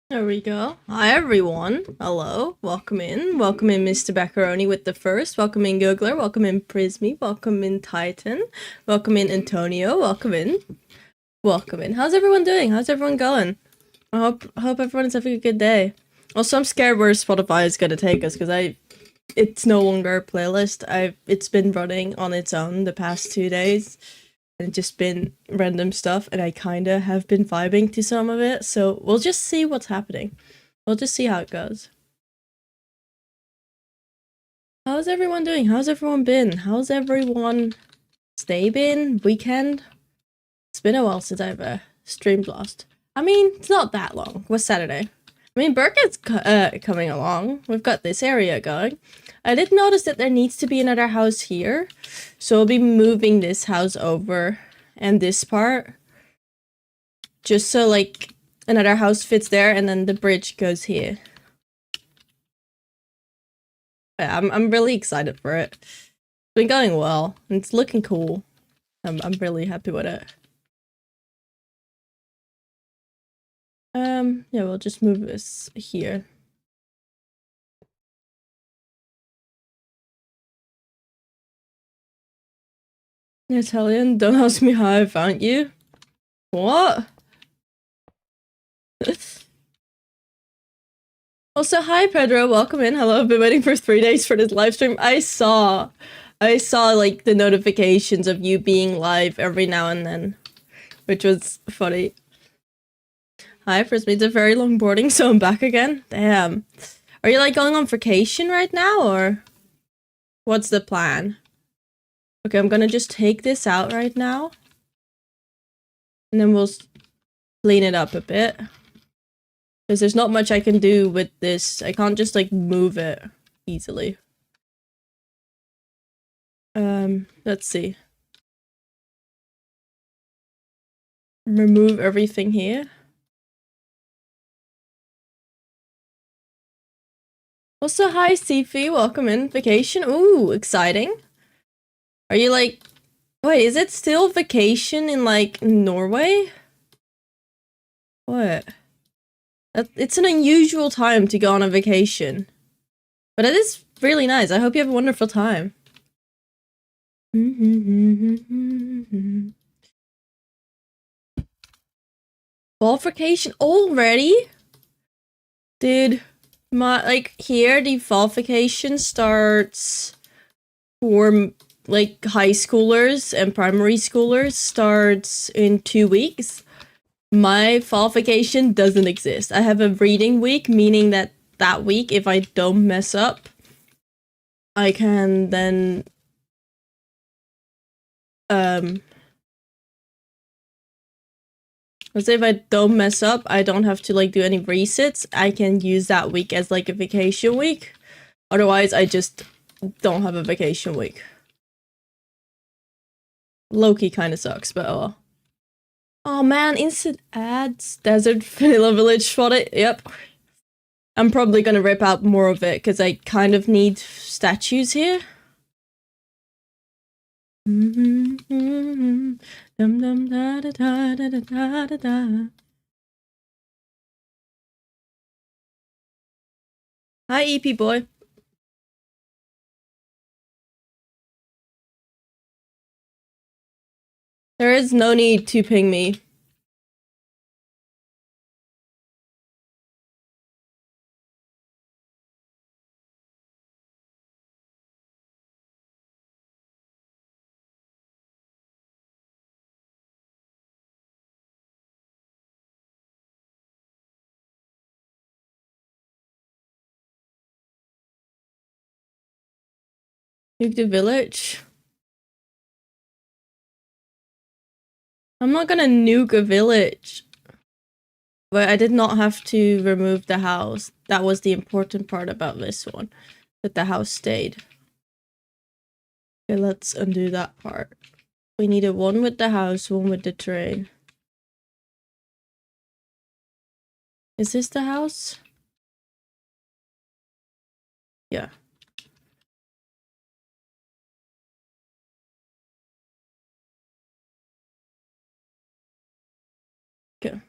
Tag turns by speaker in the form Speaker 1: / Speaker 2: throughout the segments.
Speaker 1: There we go. Hi everyone. Hello. Welcome in. Welcome in Mr. Macaroni with the first. Welcome in Googler. Welcome in Prismy. Welcome in Titan. Welcome in Antonio. Welcome in. Welcome in. How's everyone doing? How's everyone going? I hope everyone's having a good day. Also, I'm scared where Spotify is gonna take us because it's no longer a playlist. It's been running on its own the past 2 days. And just been random stuff, and I kinda have been vibing to some of it, so we'll just see what's happening. We'll just see how it goes. How's everyone doing? How's everyone been? How's everyone stay been? Weekend? It's been a while since I've streamed last. I mean, it's not that long. It was Saturday. I mean, Berk is coming along. We've got this area going. I did notice that there needs to be another house here, so I'll be moving this house over and this part. Just so, like, another house fits there, and then the bridge goes here. Yeah, I'm really excited for it. It's been going well, and it's looking cool. I'm really happy with it. Yeah, we'll just move this here. Italian, don't ask me how I found you. What? Also, hi Pedro, welcome in. Hello, I've been waiting for 3 days for this live stream. I saw like the notifications of you being live every now and then, which was funny. Hi, Frisbee. It's a very long boarding, so I'm back again. Damn. Are you like going on vacation right now, or what's the plan? Okay, I'm gonna just take this out right now, and then we'll clean it up a bit. Because there's not much I can do with this. I can't just like move it easily. Let's see. Remove everything here. Also, hi Sifi, welcome in. Vacation? Ooh, exciting. Are you like... Wait, is it still vacation in like Norway? What? It's an unusual time to go on a vacation. But it is really nice. I hope you have a wonderful time. Fall vacation already? Dude, like here the fall vacation starts for like high schoolers and primary schoolers starts in 2 weeks. My fall vacation doesn't exist. I have a reading week, meaning that week, if I don't mess up, I can then let's say if I don't mess up, I don't have to like do any resets. I can use that week as like a vacation week. Otherwise, I just don't have a vacation week. Loki kind of sucks, but oh well. Oh man, instant ads. Desert Vanilla Village for it. Yep. I'm probably gonna rip out more of it because I kind of need statues here. Dum dum da da da da da da da. Hi, EP boy. There is no need to ping me. Nuke the village. I'm not gonna nuke a village. But I did not have to remove the house. That was the important part about this one. That the house stayed. Okay, let's undo that part. We needed one with the house, one with the train. Is this the house? Yeah. Okay.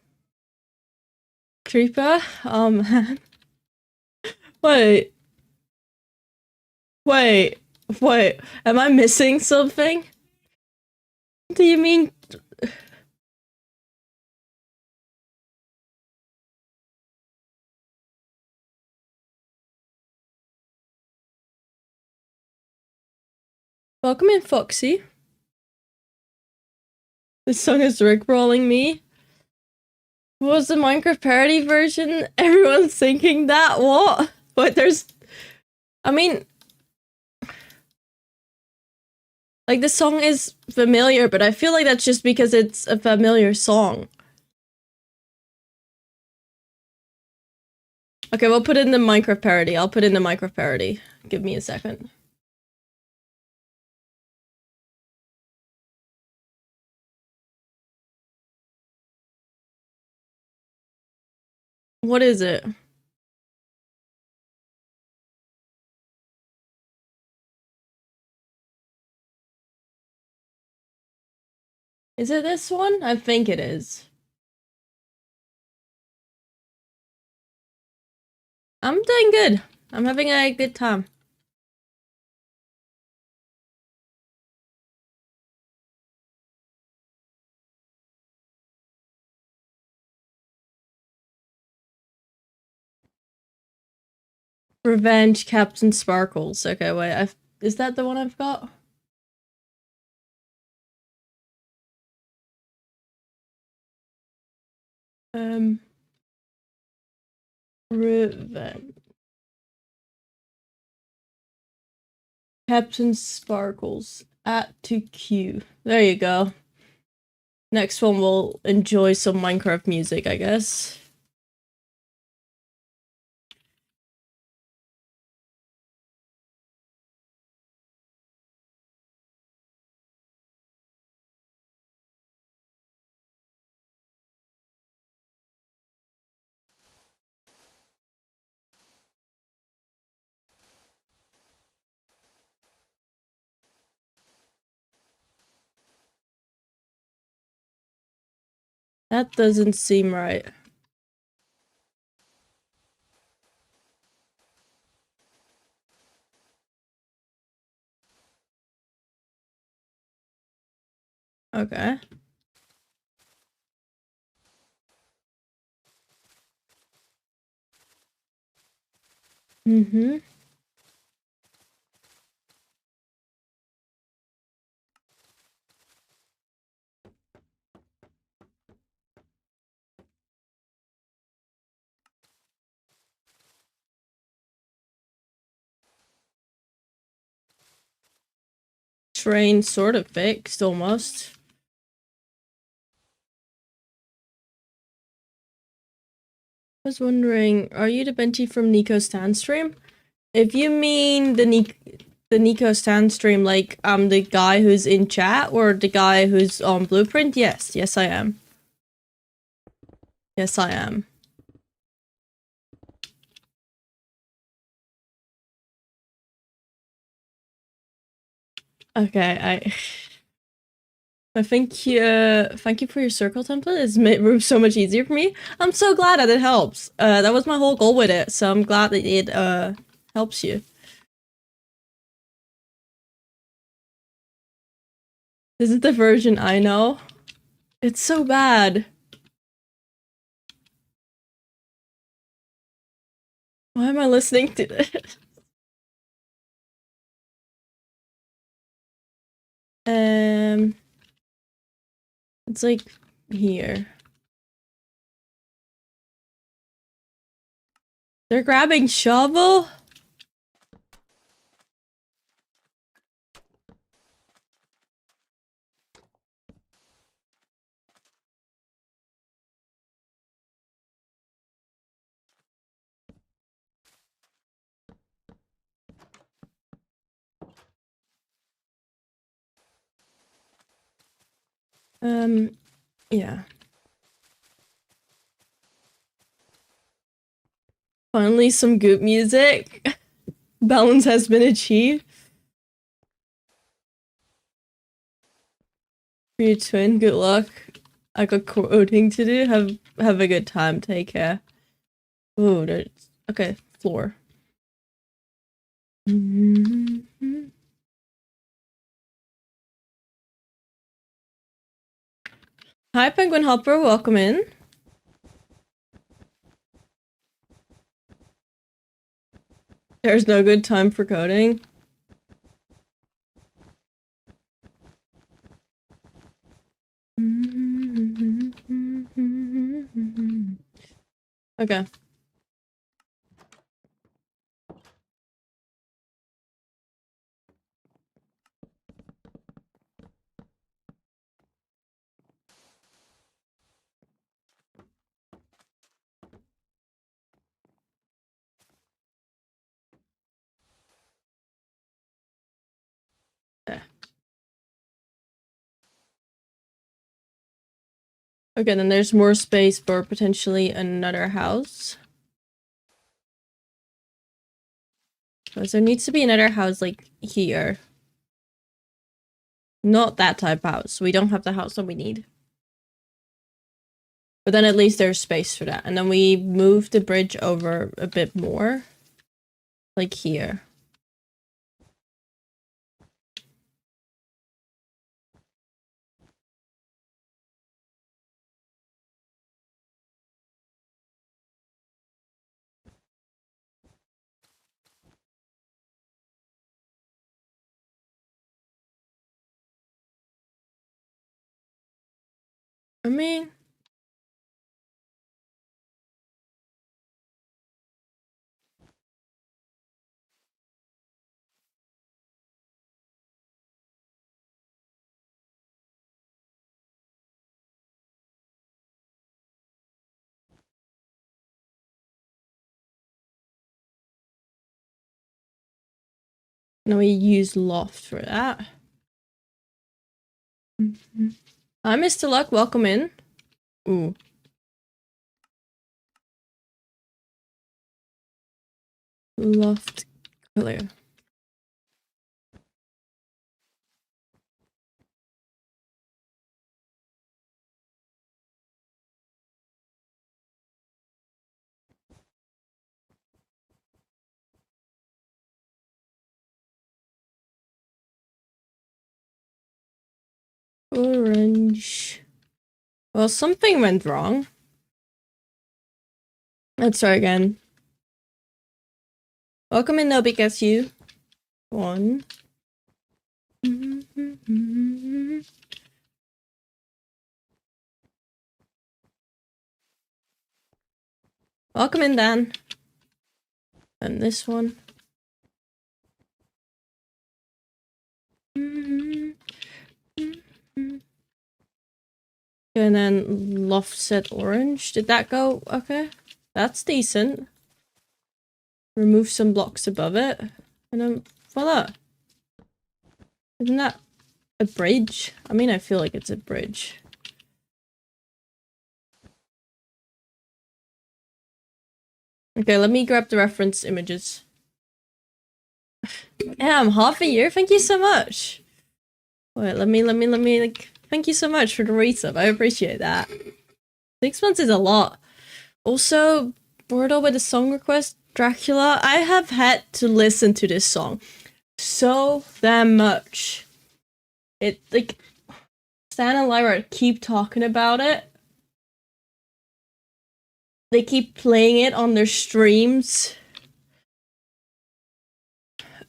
Speaker 1: Creeper? Oh man. Wait. Wait. Wait. Am I missing something? Do you mean... Welcome in, Foxy. This song is rickrolling me. Was the Minecraft parody version? Everyone's thinking that. What? But there's... I mean... Like, the song is familiar, but I feel like that's just because it's a familiar song. Okay, we'll put in the Minecraft parody. I'll put in the Minecraft parody. Give me a second. What is it? Is it this one? I think it is. I'm doing good. I'm having a good time. Revenge Captain Sparkles. Okay, wait. Is that the one I've got? Revenge. Captain Sparkles. At to Q. There you go. Next one we'll enjoy some Minecraft music, I guess. That doesn't seem right. Okay. Mm-hmm. Train sort of fixed, almost. I was wondering, are you the Benty from Nico Stan stream? If you mean the Nico Stan stream, like the guy who's in chat or the guy who's on Blueprint, yes, I am. Yes, I am. Okay, I think thank you for your circle template. It's made room so much easier for me. I'm so glad that it helps. That was my whole goal with it, so I'm glad that it helps you. This is the version I know. It's so bad. Why am I listening to this? It's like here. They're grabbing shovel? Yeah. Finally some good music. Balance has been achieved. For your twin, good luck. I got quoting to do. Have a good time. Take care. Ooh, there's okay, floor. Hi, Penguin Hopper, welcome in. There's no good time for coding. Okay. Okay, then there's more space for potentially another house. Because there needs to be another house, like, here. Not that type of house. We don't have the house that we need. But then at least there's space for that. And then we move the bridge over a bit more. Like here. I mean... Now we use loft for that. Hi, Mr. Luck, welcome in. Ooh. Loft clear. Orange. Well, something went wrong. Let's try again. Welcome in, Nobi gets you. One. Welcome in, Dan. And this one. And then loft set orange. Did that go okay? That's decent. Remove some blocks above it. And then voila. Isn't that a bridge? I mean, I feel like it's a bridge. Okay, let me grab the reference images. Damn, half a year? Thank you so much. Wait, let me, like, thank you so much for the resub. I appreciate that. 6 months is a lot. Also, Wordle with a song request, Dracula. I have had to listen to this song so damn much. It, like, Stan and Lyra keep talking about it. They keep playing it on their streams.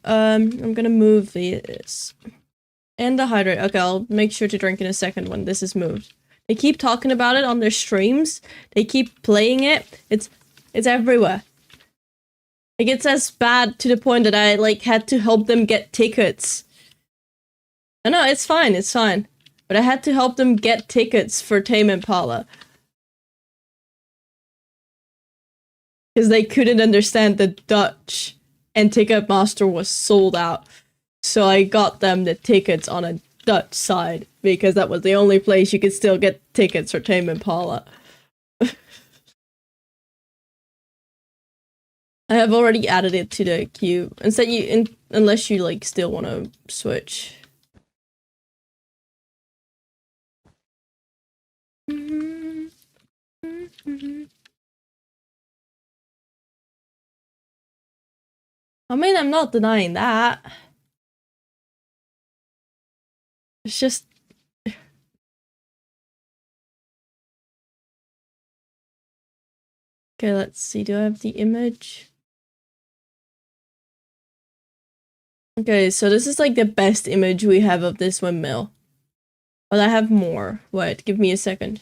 Speaker 1: I'm gonna move this. And the hydrate. Okay, I'll make sure to drink in a second when this is moved. They keep talking about it on their streams. They keep playing it. It's everywhere. Like, it's as bad to the point that I, like, had to help them get tickets. No, it's fine, it's fine. But I had to help them get tickets for Tame Impala. Because they couldn't understand the Dutch. And Ticketmaster was sold out. So I got them the tickets on a Dutch side. Because that was the only place you could still get tickets for Tame Impala. I have already added it to the queue. Instead, unless you, like, still want to switch. I mean, I'm not denying that. It's just... Okay, let's see. Do I have the image? Okay, so this is like the best image we have of this windmill. But I have more. Wait, give me a second.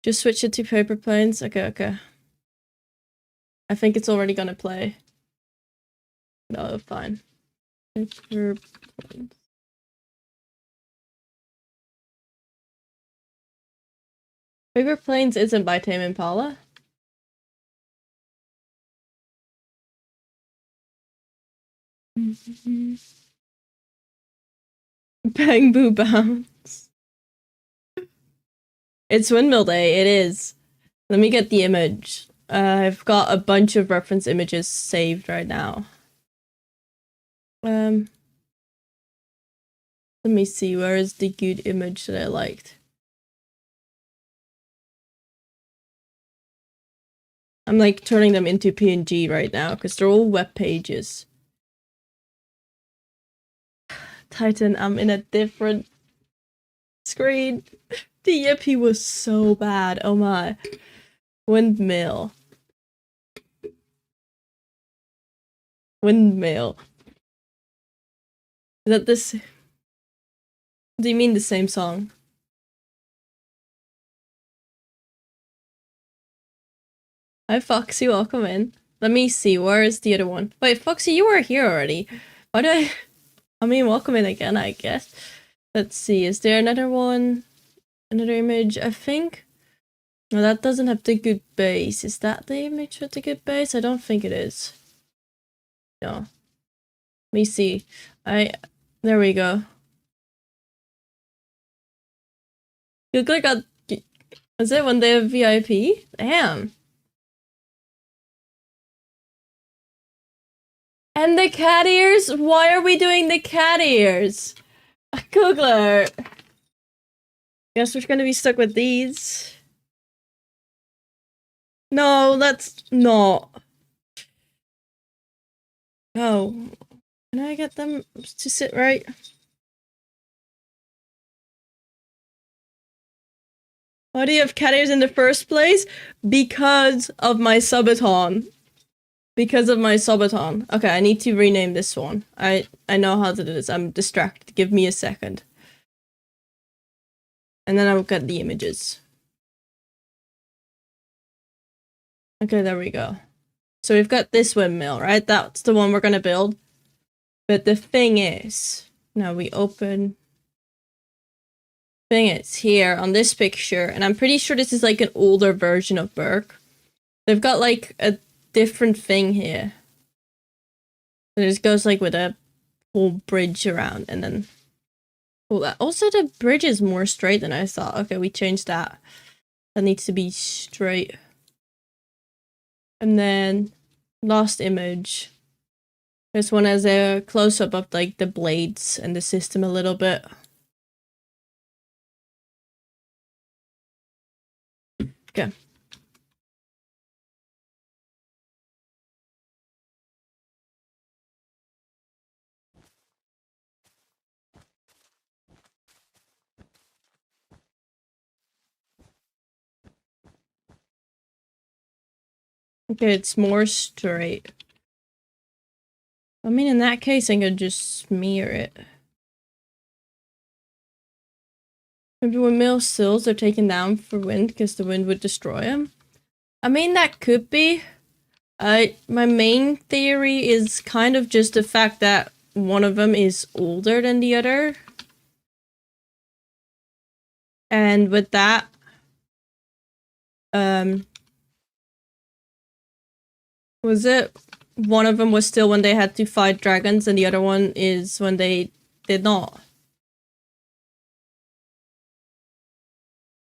Speaker 1: Just switch it to paper planes. Okay, okay. I think it's already gonna play. No, fine. Paper planes. Paper Planes isn't by Tame Impala. Bang Boo Bounce. It's Windmill Day, it is. Let me get the image. I've got a bunch of reference images saved right now. Let me see, where is the good image that I liked? I'm like turning them into PNG right now because they're all web pages. Titan, I'm in a different screen. The yippee was so bad. Oh my. Windmill. Windmill. Is that this? Do you mean the same song? Hi Foxy, welcome in. Let me see, where is the other one? Wait, Foxy, you were here already. Why do I mean, welcome in again, I guess. Let's see, is there another one? Another image? I think... No, that doesn't have the good base. Is that the image with the good base? I don't think it is. No. Let me see. There we go. You look like a... Is it when they have VIP? Damn. And the cat ears? Why are we doing the cat ears? Googler. Guess we're gonna be stuck with these. No, that's not. No. Can I get them to sit right? Why do you have cat ears in the first place? Because of my subathon. Because of my subathon. Okay, I need to rename this one. I know how to do this. I'm distracted. Give me a second. And then I'll get the images. Okay, there we go. So we've got this windmill, right? That's the one we're gonna build. But the thing is, now we open... Thing is, here on this picture, and I'm pretty sure this is like an older version of Berk. They've got like a different thing here. So this goes like with a whole bridge around and then... Oh, also the bridge is more straight than I thought. Okay, we changed that. That needs to be straight. And then last image. This one has a close-up of like the blades and the system a little bit. Okay. Okay, it's more straight. I mean, in that case, I could just smear it. Maybe windmill sills are taken down for wind because the wind would destroy them. I mean, that could be. My main theory is kind of just the fact that one of them is older than the other. And with that, was it one of them was still when they had to fight dragons and the other one is when they did not?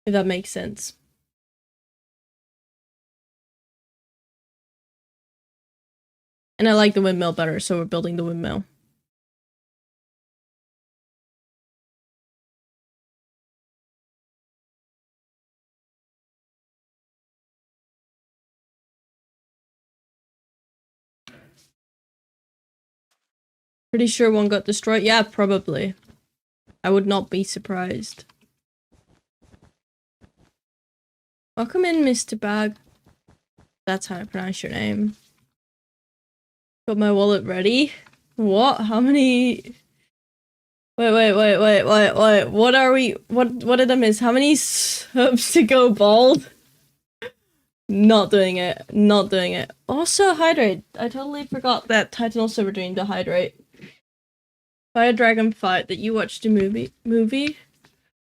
Speaker 1: If that makes sense. And I like the windmill better, so we're building the windmill. Pretty sure one got destroyed. Yeah, probably. I would not be surprised. Welcome in, Mr. Bag. That's how I pronounce your name. Got my wallet ready. What? How many? Wait. What are we? What did I miss? How many subs to go bald? Not doing it. Not doing it. Also, hydrate. I totally forgot that Titan also were doing the hydrate. Fire Dragon Fight that you watched the movie?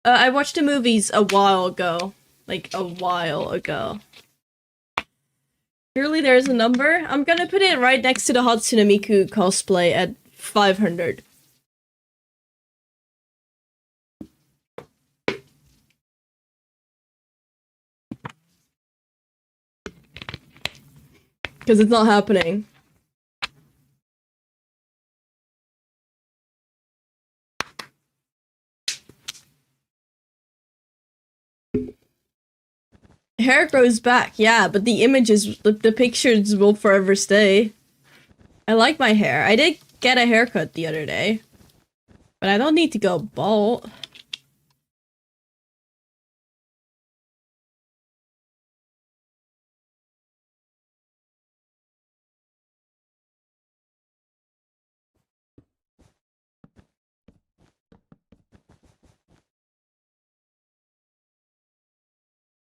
Speaker 1: I watched the movies a while ago. Like, a while ago. Surely there's a number. I'm gonna put it right next to the Hatsune Miku cosplay at 500. Because it's not happening. Hair grows back, yeah, but the images, the pictures will forever stay. I like my hair. I did get a haircut the other day. But I don't need to go bald.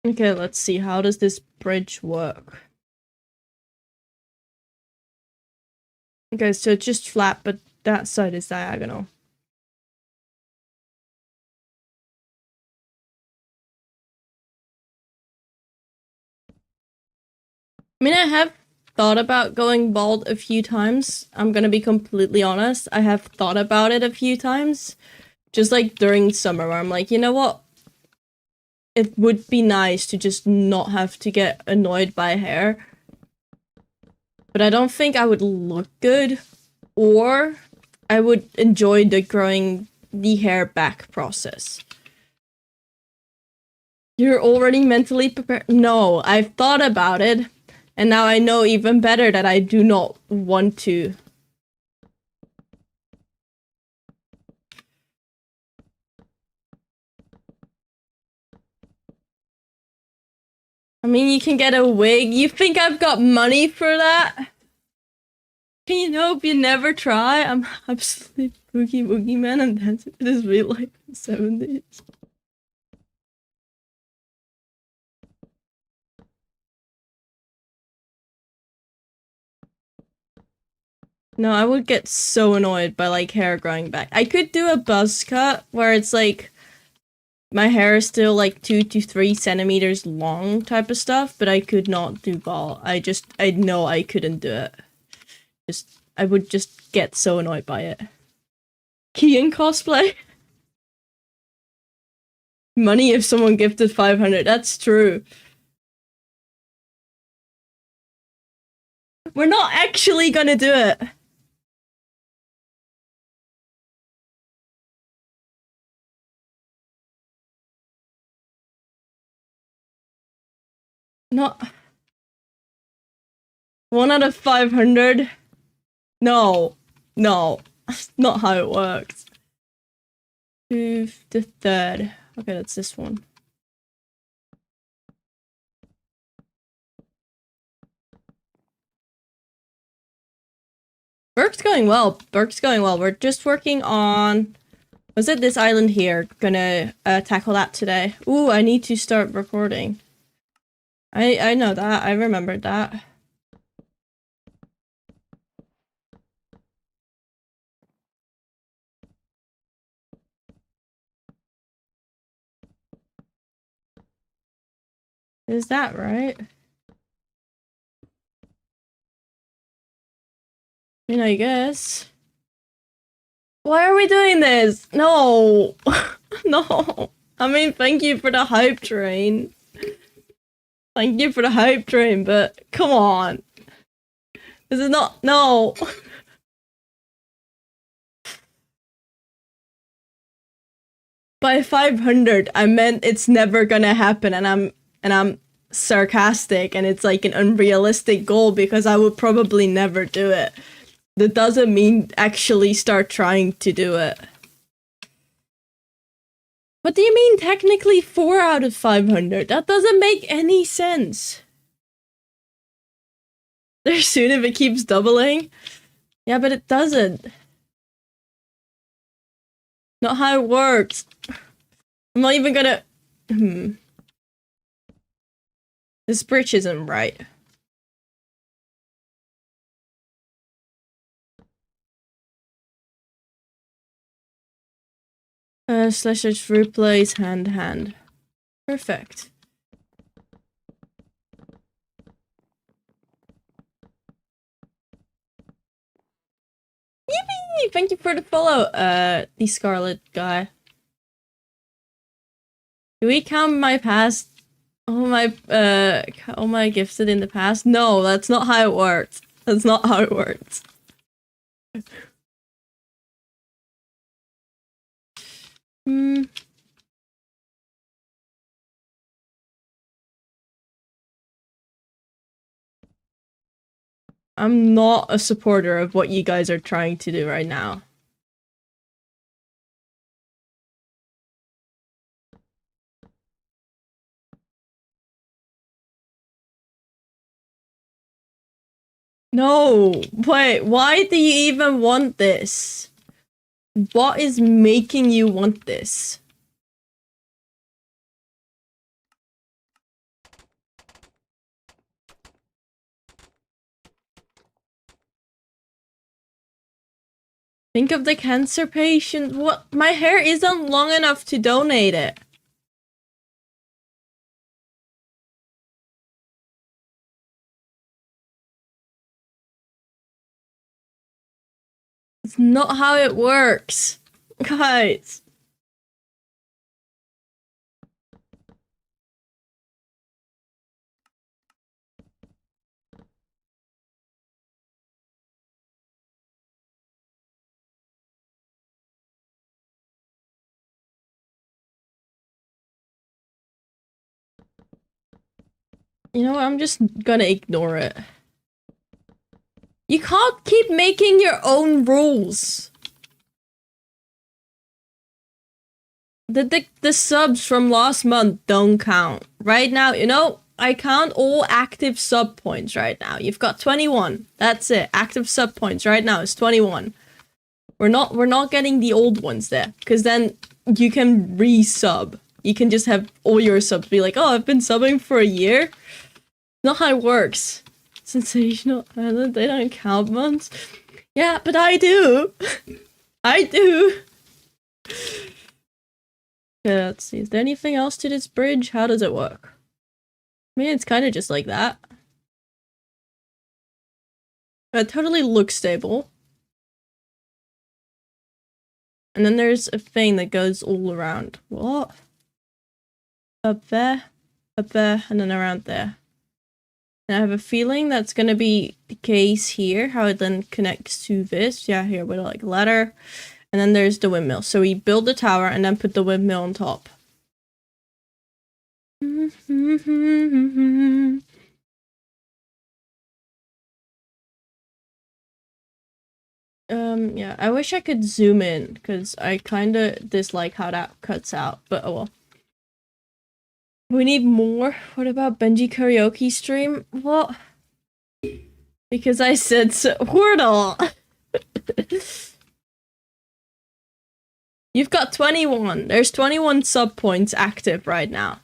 Speaker 1: Okay, let's see. How does this bridge work? Okay, so it's just flat, but that side is diagonal. I mean, I have thought about going bald a few times. I'm gonna be completely honest. I have thought about it a few times. Just like during summer where I'm like, you know what? It would be nice to just not have to get annoyed by hair. But I don't think I would look good. Or I would enjoy the growing the hair back process. You're already mentally prepared? No, I've thought about it. And now I know even better that I do not want to. I mean, you can get a wig. You think I've got money for that? Can you hope you never try? I'm absolutely boogie man. I'm dancing to this real life in the 70s. No, I would get so annoyed by like hair growing back. I could do a buzz cut where it's like my hair is still like 2 to 3 centimeters long type of stuff, but I could not do bald. I know I couldn't do it. I would just get so annoyed by it. Kian cosplay? Money if someone gifted 500. That's true. We're not actually gonna do it. Not 1 out of 500. No, that's not how it works. To the third. Okay, that's this one. Berk's going well. We're just working on... Was it this island here? Gonna tackle that today. Ooh, I need to start recording. I know that. I remembered that. Is that right? I mean, I guess. Why are we doing this? No. No. I mean, thank you for the hype train. Thank you for the hype train, but come on. This is not- no. By 500, I meant it's never gonna happen, and I'm sarcastic, and it's like an unrealistic goal because I would probably never do it. That doesn't mean actually start trying to do it. What do you mean technically 4 out of 500? That doesn't make any sense. There soon if it keeps doubling. Yeah, but it doesn't. Not how it works. I'm not even gonna... This bridge isn't right. Slash replace hand. Perfect. Yippee! Thank you for the follow, the Scarlet guy. Do we count my past? All my gifted in the past? No, that's not how it works. That's not how it works. I'm not a supporter of what you guys are trying to do right now. No, wait, why do you even want this? What is making you want this? Think of the cancer patient. What? My hair isn't long enough to donate it. It's not how it works. Guys. You know what? I'm just gonna ignore it. You can't keep making your own rules. The subs from last month don't count. Right now, you know, I count all active sub points right now. You've got 21. That's it. Active sub points right now is 21. We're not getting the old ones there, because then you can resub. You can just have all your subs be like, oh, I've been subbing for a year. Not how it works. Sensational Island, they don't count months. Yeah, but I do. I do. Okay, let's see. Is there anything else to this bridge? How does it work? I mean, it's kind of just like that. It totally looks stable. And then there's a thing that goes all around. What? Up there, and then around there. And I have a feeling that's gonna be the case here, how it then connects to this. Yeah, here with like a ladder. And then there's the windmill. So we build the tower and then put the windmill on top. Yeah, I wish I could zoom in, because I kinda dislike how that cuts out, but oh well. We need more? What about Benji karaoke stream? What? Because I said so. Wordle! You've got 21. There's 21 sub points active right now.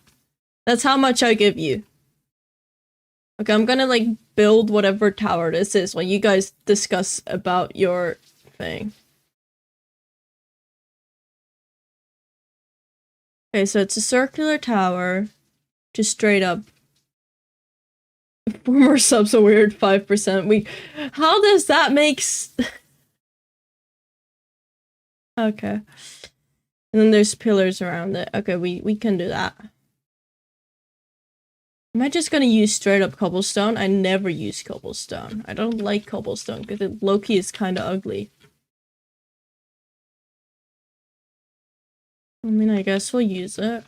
Speaker 1: That's how much I give you. Okay, I'm gonna like build whatever tower this is while you guys discuss about your thing. Okay, so it's a circular tower. Just straight up. 4 more subs a weird 5%. How does that make Okay. And then there's pillars around it. Okay, we can do that. Am I just gonna use straight up cobblestone? I never use cobblestone. I don't like cobblestone because it low-key is kind of ugly. I mean, I guess we'll use it.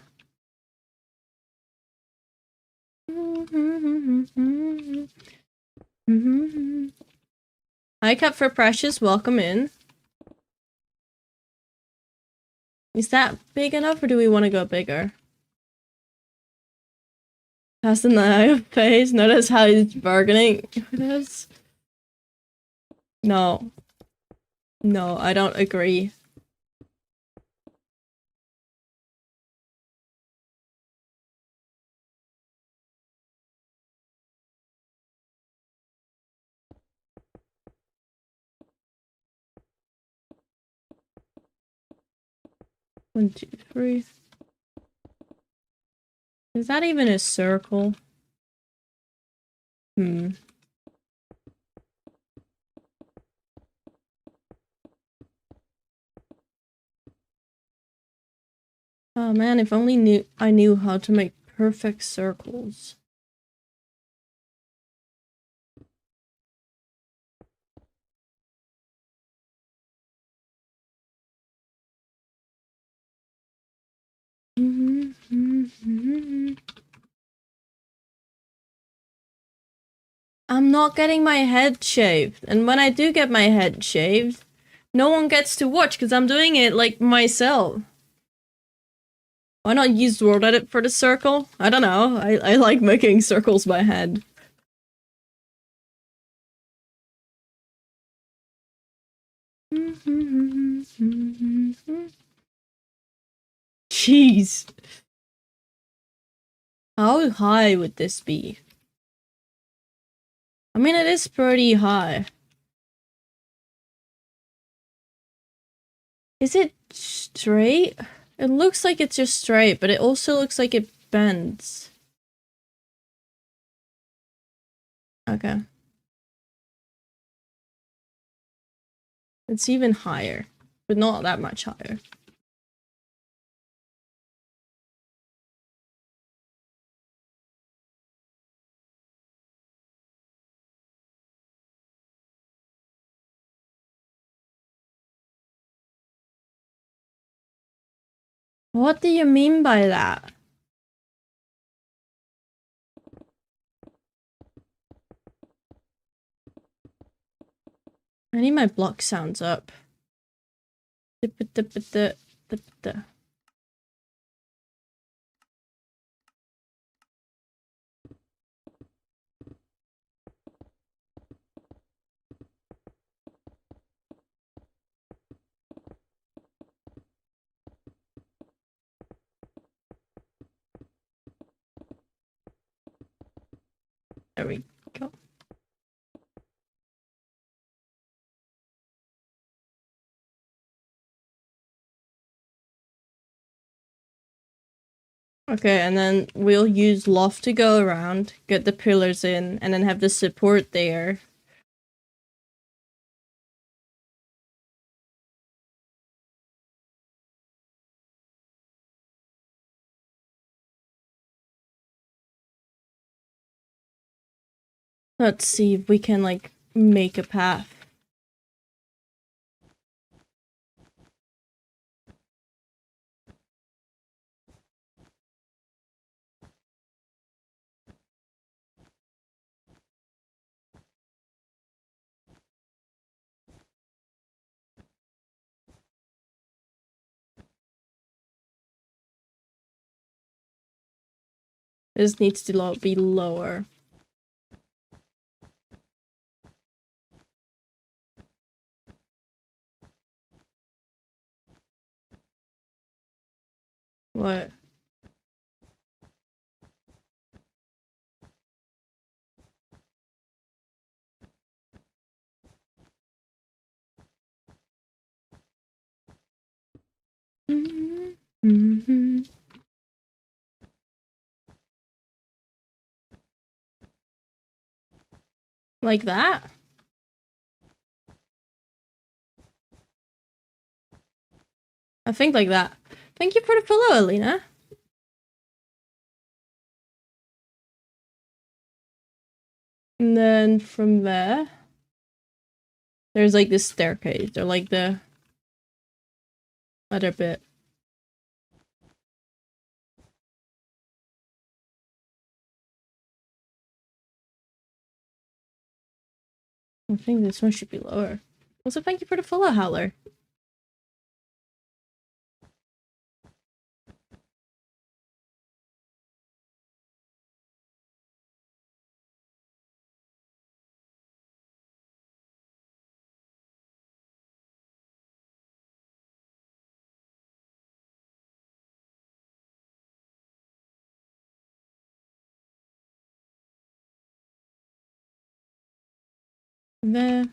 Speaker 1: Hi, Cup for Precious. Welcome in. Is that big enough, or do we want to go bigger? Pass in the eye of face. Notice how he's bargaining with us. No. No, I don't agree. One, two, three. Is that even a circle? Hmm. Oh man, if only I knew how to make perfect circles. I'm not getting my head shaved, and when I do get my head shaved, no one gets to watch because I'm doing it like myself. Why not use Word Edit for the circle? I don't know. I like making circles by hand. Jeez. How high would this be? I mean, it is pretty high. Is it straight? It looks like it's just straight, but it also looks like it bends. Okay. It's even higher, but not that much higher. What do you mean by that? I need my block sounds up. There we go. Okay, and then we'll use loft to go around, get the pillars in, and then have the support there. Let's see if we can, like, make a path. This needs to be lower. What? Like that? I think like that. Thank you for the follow, Alina. And then from there, there's like this staircase, or like the other bit. I think this one should be lower. Also, thank you for the follow, Howler. There.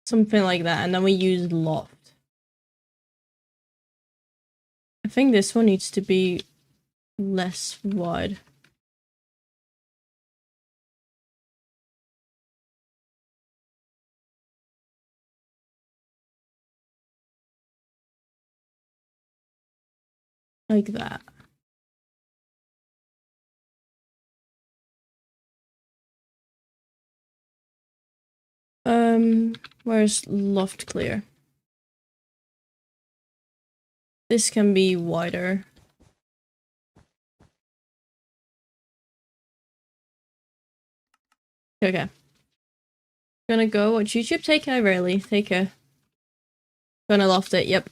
Speaker 1: Something like that, and then we use loft. I think this one needs to be less wide. Like that. Where's loft clear? This can be wider. Okay. Gonna go watch YouTube. Take care, Riley. Take care. Gonna loft it, yep.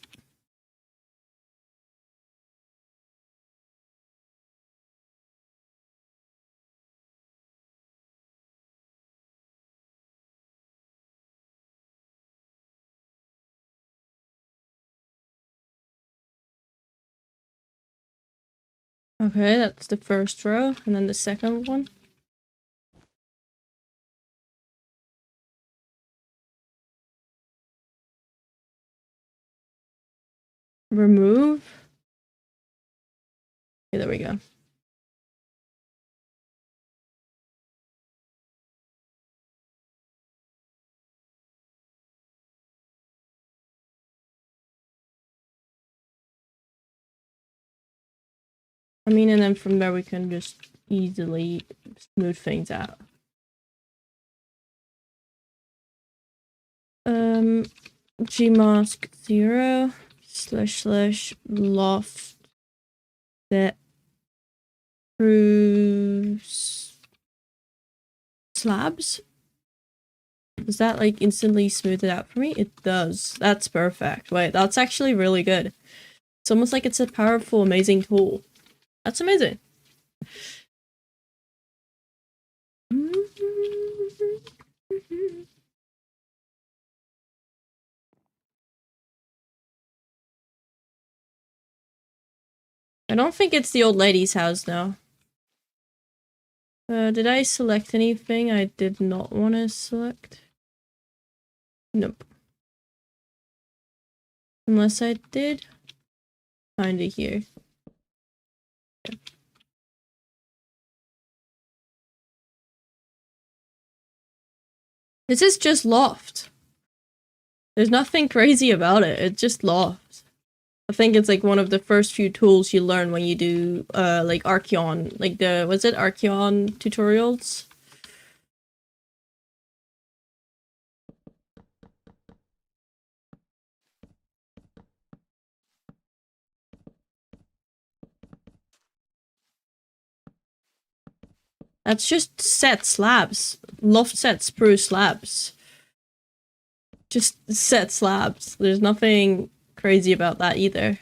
Speaker 1: Okay, that's the first row, and then the second one. Remove. Okay, there we go. I mean, and then from there we can just easily smooth things out. Gmask 0 / loft that proves slabs. Does that like instantly smooth it out for me? It does. That's perfect. Wait, that's actually really good. It's almost like it's a powerful, amazing tool. That's amazing. I don't think it's the old lady's house now. Did I select anything I did not want to select? Nope. Unless I did. Kinda here. Okay. This is just loft. There's nothing crazy about it. It's just loft. I think it's like one of the first few tools you learn when you do like Archeon, like the was it Archeon tutorials? That's just set slabs. Loft set sprue slabs. Just set slabs. There's nothing crazy about that either.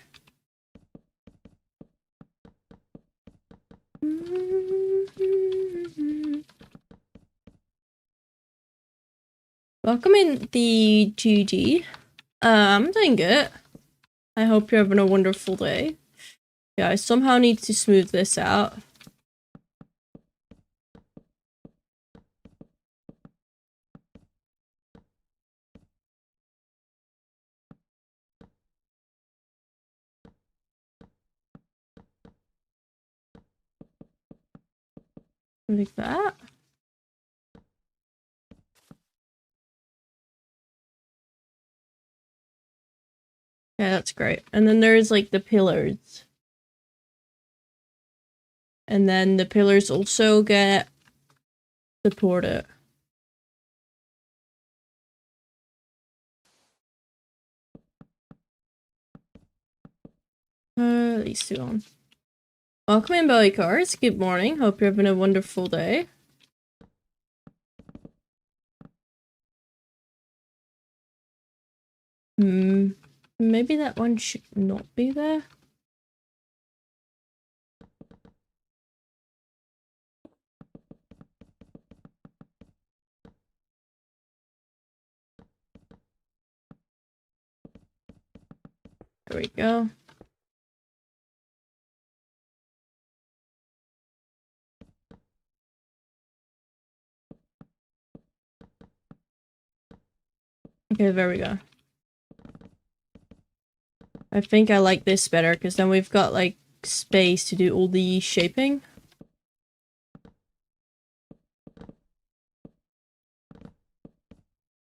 Speaker 1: Welcome in the GG. I'm doing good. I hope you're having a wonderful day. Yeah, I somehow need to smooth this out. Like that. Yeah, that's great. And then there's like the pillars. And then the pillars also get supported. These two on. Welcome in, Belly Cars. Good morning. Hope you're having a wonderful day. Maybe that one should not be there. There we go. Okay, there we go. I think I like this better because then we've got like space to do all the shaping.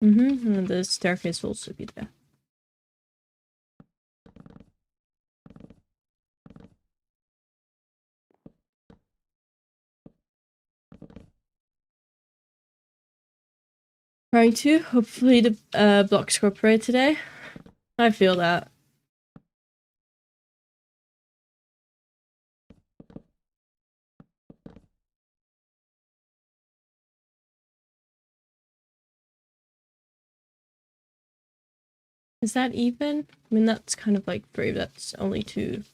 Speaker 1: And the staircase will also be there. Trying to. Hopefully the blocks cooperate today. I feel that. Is that even? I mean, that's kind of like 3, that's only 2.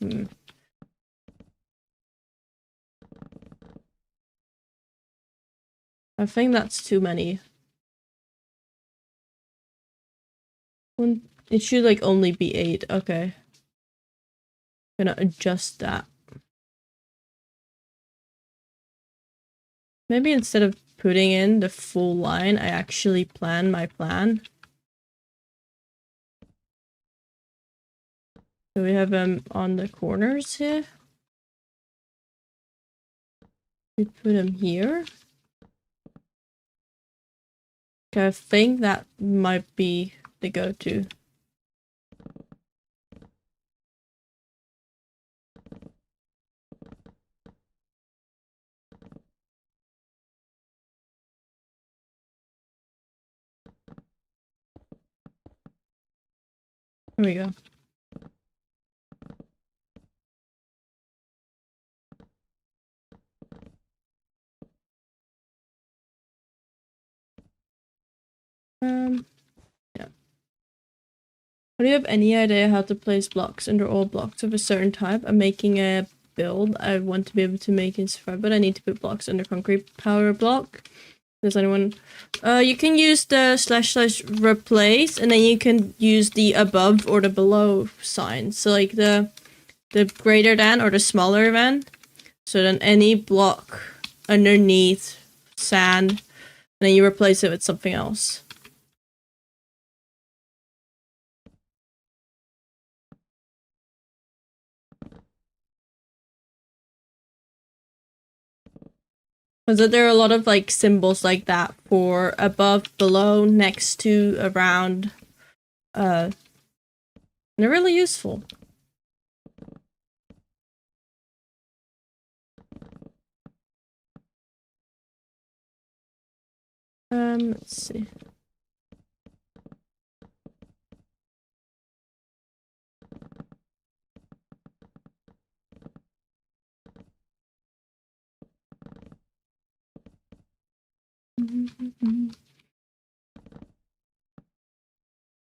Speaker 1: I think that's too many. It should like only be 8. Okay. I'm gonna adjust that. Maybe instead of putting in the full line, I actually plan my plan. So we have them on the corners here. We put them here. Okay, I think that might be the go-to. Here we go. Yeah. Do you have any idea how to place blocks under all blocks of a certain type? I'm making a build I want to be able to make in Survive, but I need to put blocks under concrete power block. Does anyone? You can use the / replace, and then you can use the above or the below sign. So like the greater than or the smaller than. So then any block underneath sand, and then you replace it with something else. Because there are a lot of like symbols like that for above, below, next to, around. They're really useful. Let's see.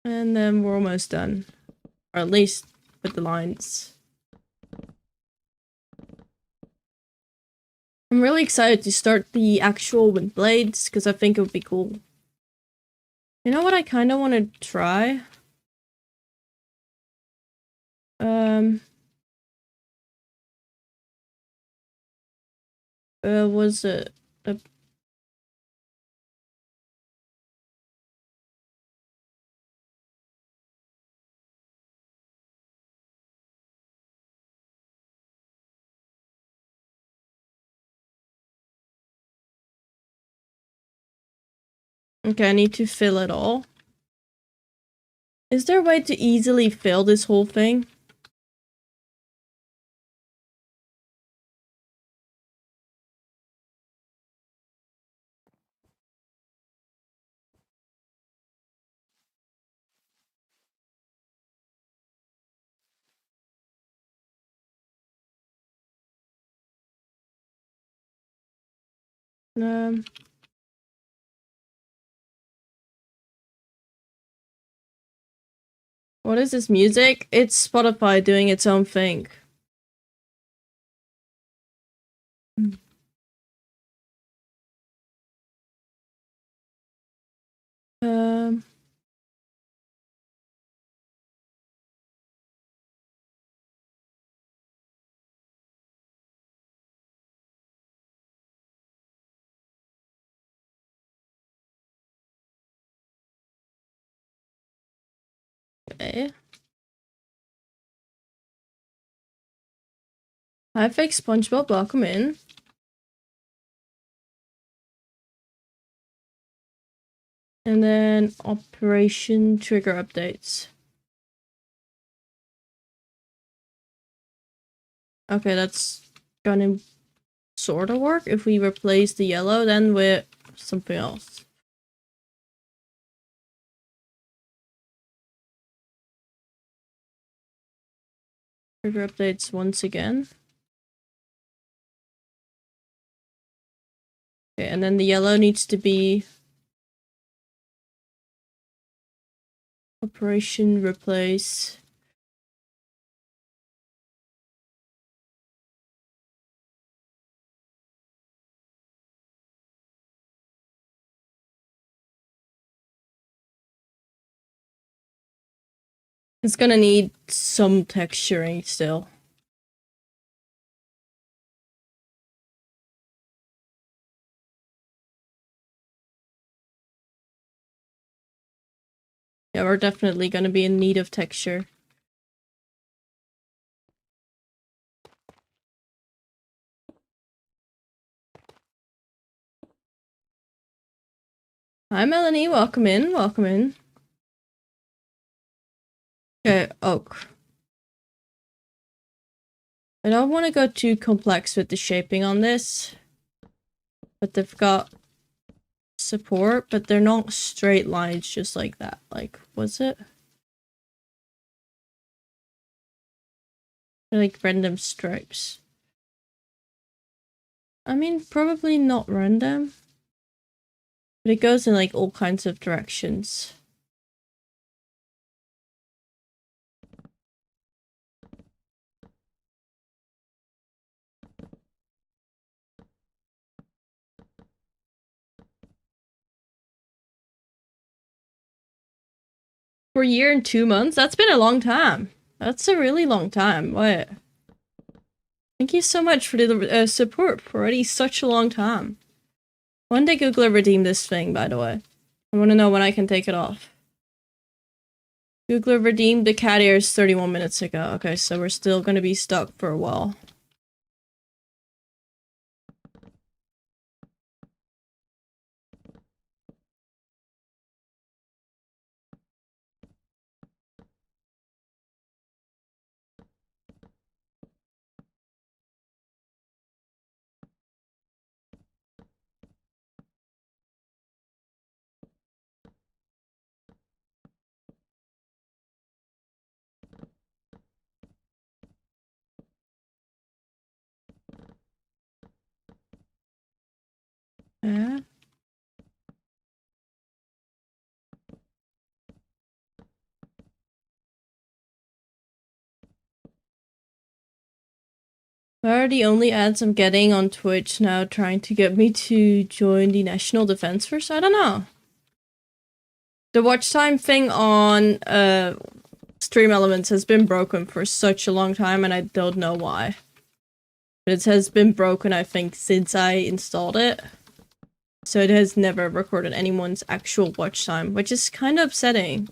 Speaker 1: And then we're almost done. Or at least with the lines. I'm really excited to start the actual wind blades because I think it would be cool. You know what I kind of want to try? Was it a Okay, I need to fill it all. Is there a way to easily fill this whole thing? Um, what is this music? It's Spotify doing its own thing. Um, okay. Hi, fake SpongeBob, welcome in. And then operation trigger updates. Okay, that's gonna sort of work if we replace the yellow then with something else. Trigger updates once again. Okay, and then the yellow needs to be operation replace. It's gonna need some texturing still. Yeah, we're definitely gonna be in need of texture. Hi Melanie, welcome in, welcome in. Okay, oak. I don't want to go too complex with the shaping on this, but they've got support, but they're not straight lines just like that. Like, was it? They're like random stripes. I mean, probably not random, but it goes in like all kinds of directions. For a year and 2 months? That's been a long time. That's a really long time. What? Thank you so much for the support for already such a long time. When did Google redeem this thing, by the way? I want to know when I can take it off. Google redeemed the cat ears 31 minutes ago. Okay, so we're still gonna be stuck for a while. Yeah. What are the only ads I'm getting on Twitch now trying to get me to join the National Defense Force? I don't know. The watch time thing on Stream Elements has been broken for such a long time and I don't know why. But it has been broken, I think, since I installed it. So it has never recorded anyone's actual watch time, which is kind of upsetting.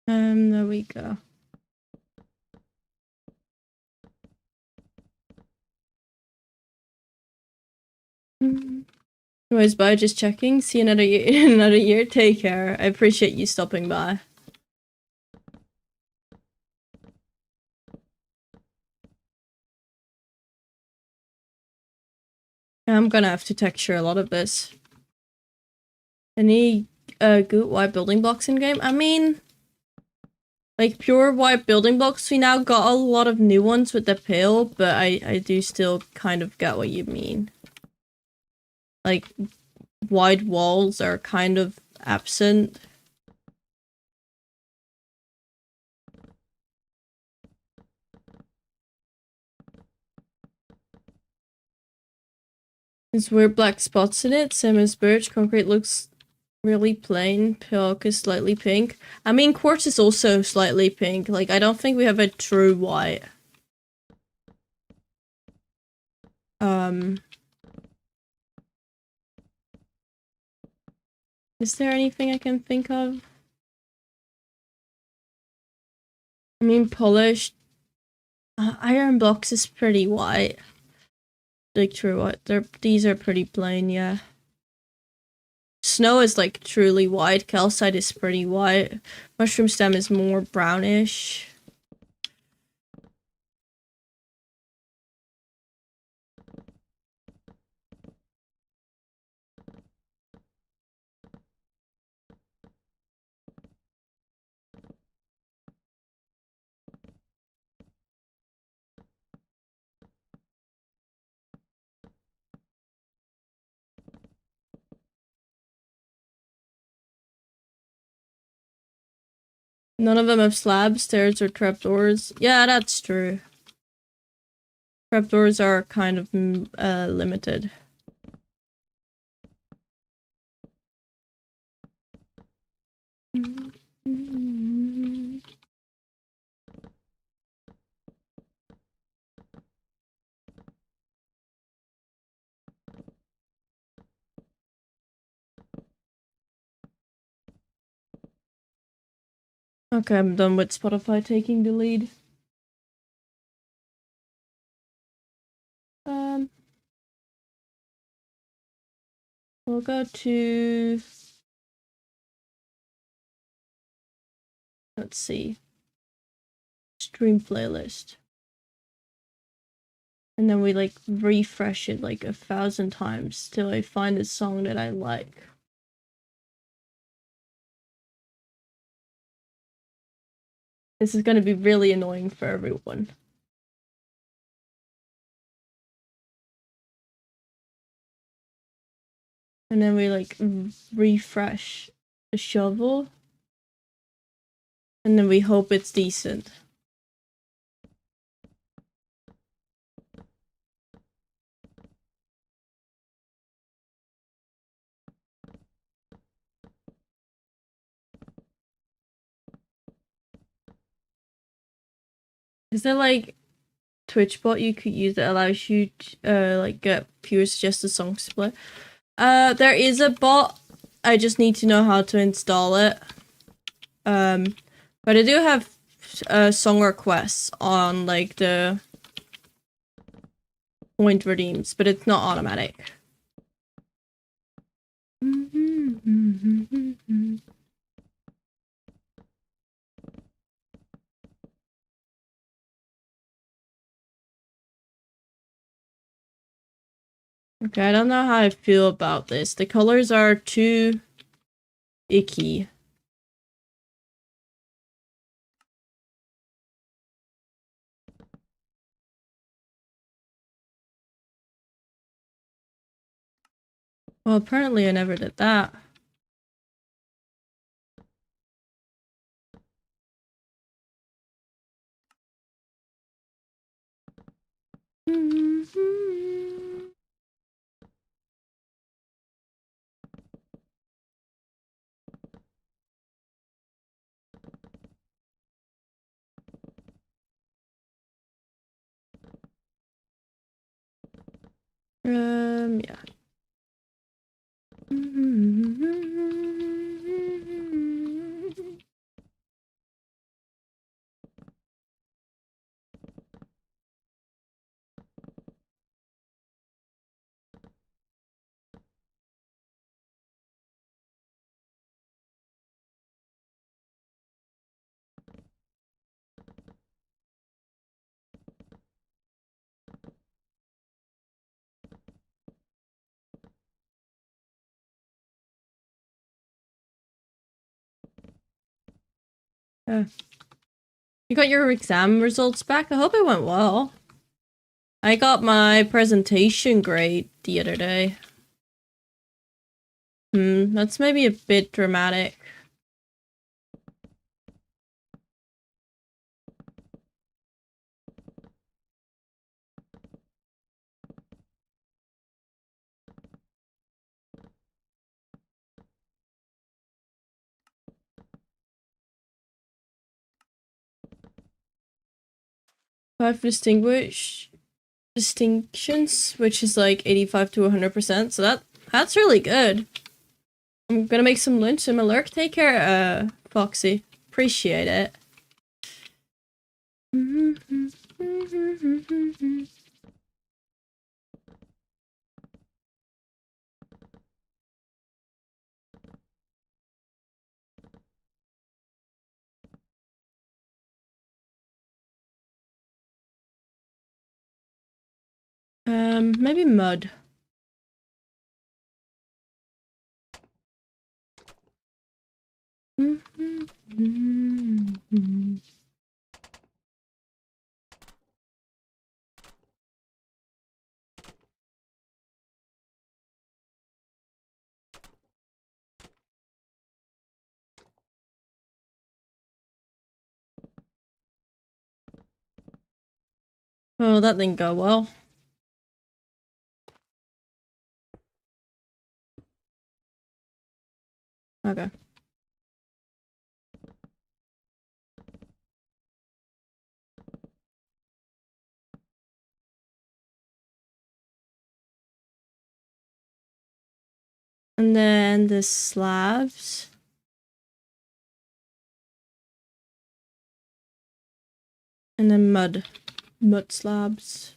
Speaker 1: There we go. Anyways, bye. Just checking. See you another year. Another year. Take care. I appreciate you stopping by. I'm gonna have to texture a lot of this. Any good white building blocks in game? I mean, like pure white building blocks. We now got a lot of new ones with the pale, but I do still kind of get what you mean. Like wide walls are kind of absent. There's weird black spots in it, same as birch. Concrete looks really plain. Pilk is slightly pink. I mean, quartz is also slightly pink. Like, I don't think we have a true white. Is there anything I can think of? I mean, polished. Iron blocks is pretty white. Like, true white. These are pretty plain, yeah. Snow is like truly white. Calcite is pretty white. Mushroom stem is more brownish. None of them have slabs, stairs, or trapdoors. Yeah, that's true. Trapdoors are kind of limited. Okay, I'm done with Spotify taking the lead. We'll go to... Let's see. Stream playlist. And then we like refresh it like 1,000 times till I find a song that I like. This is gonna be really annoying for everyone. And then we like refresh the shovel. And then we hope it's decent. Is there like Twitch bot you could use that allows you to like get pure suggested songs to play? There is a bot. I just need to know how to install it. But I do have song requests on like the point redeems, but it's not automatic. Okay, I don't know how I feel about this. The colors are too icky. Well, apparently I never did that. Yeah. You got your exam results back? I hope it went well. I got my presentation grade the other day. That's maybe a bit dramatic. Five distinctions, which is like 85 to 100%. So that's really good. I'm gonna make some lunch in my lurk. Take care, Foxy. Appreciate it. Maybe mud. Oh, that didn't go well. Okay. And then the slabs. And then mud slabs.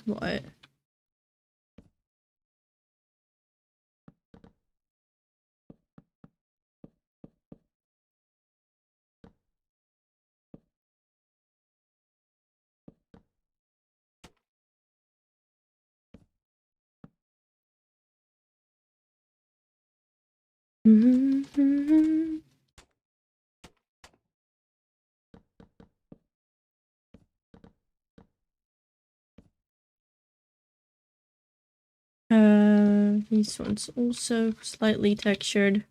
Speaker 1: What? These ones also slightly textured.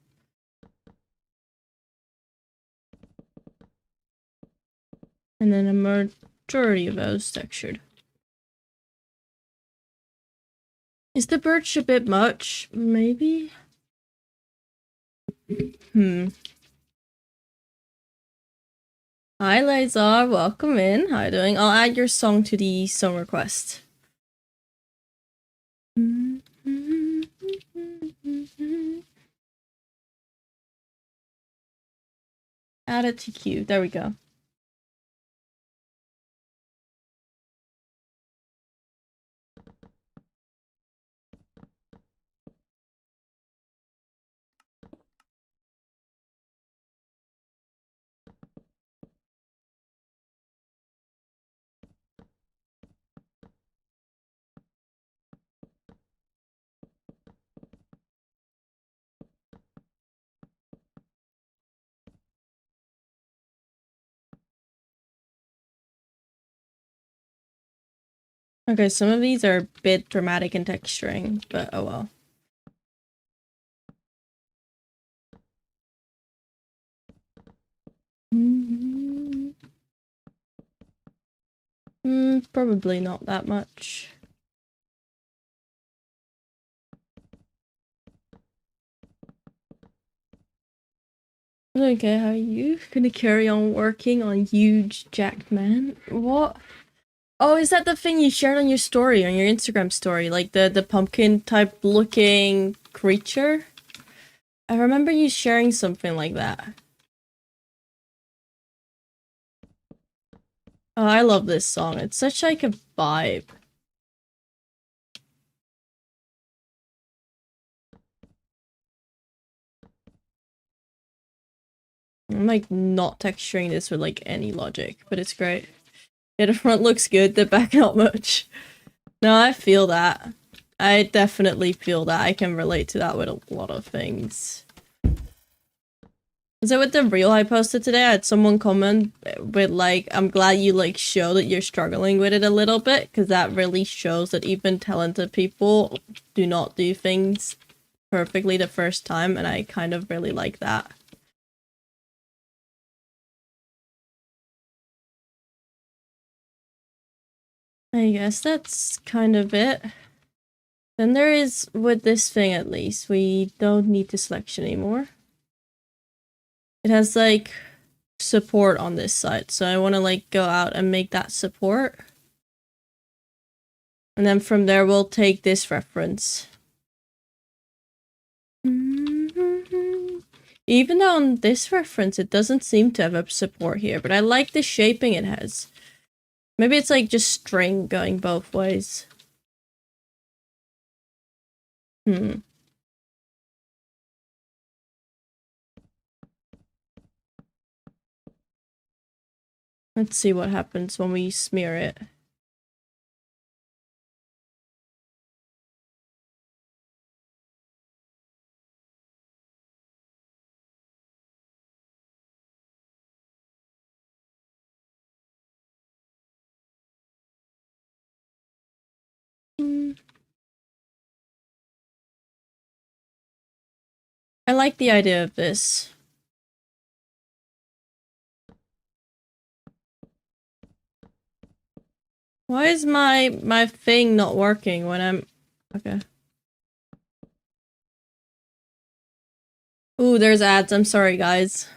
Speaker 1: And then a majority of those textured. Is the birch a bit much? Maybe? Hi Lazar, welcome in. How you doing? I'll add your song to the song request. Add it to queue. There we go. Okay, some of these are a bit dramatic in texturing, but oh well. Probably not that much. Okay, how are you gonna carry on working on huge jacked man? What? Oh, is that the thing you shared on your story, on your Instagram story? Like the pumpkin type looking creature? I remember you sharing something like that. Oh, I love this song. It's such like a vibe. I'm like not texturing this with like any logic, but it's great. Yeah, the front looks good, the back not much. No, I feel that. I definitely feel that. I can relate to that with a lot of things. So with the reel I posted today, I had someone comment with like, I'm glad you like show that you're struggling with it a little bit, because that really shows that even talented people do not do things perfectly the first time, and I kind of really like that. I guess that's kind of it. Then there is, with this thing at least, we don't need the selection anymore. It has like support on this side, so I want to like go out and make that support. And then from there we'll take this reference. Even though on this reference it doesn't seem to have a support here, but I like the shaping it has. Maybe it's like just string going both ways. Let's see what happens when we smear it. I like the idea of this. Why is my thing not working when I'm... Okay. Ooh, there's ads. I'm sorry, guys.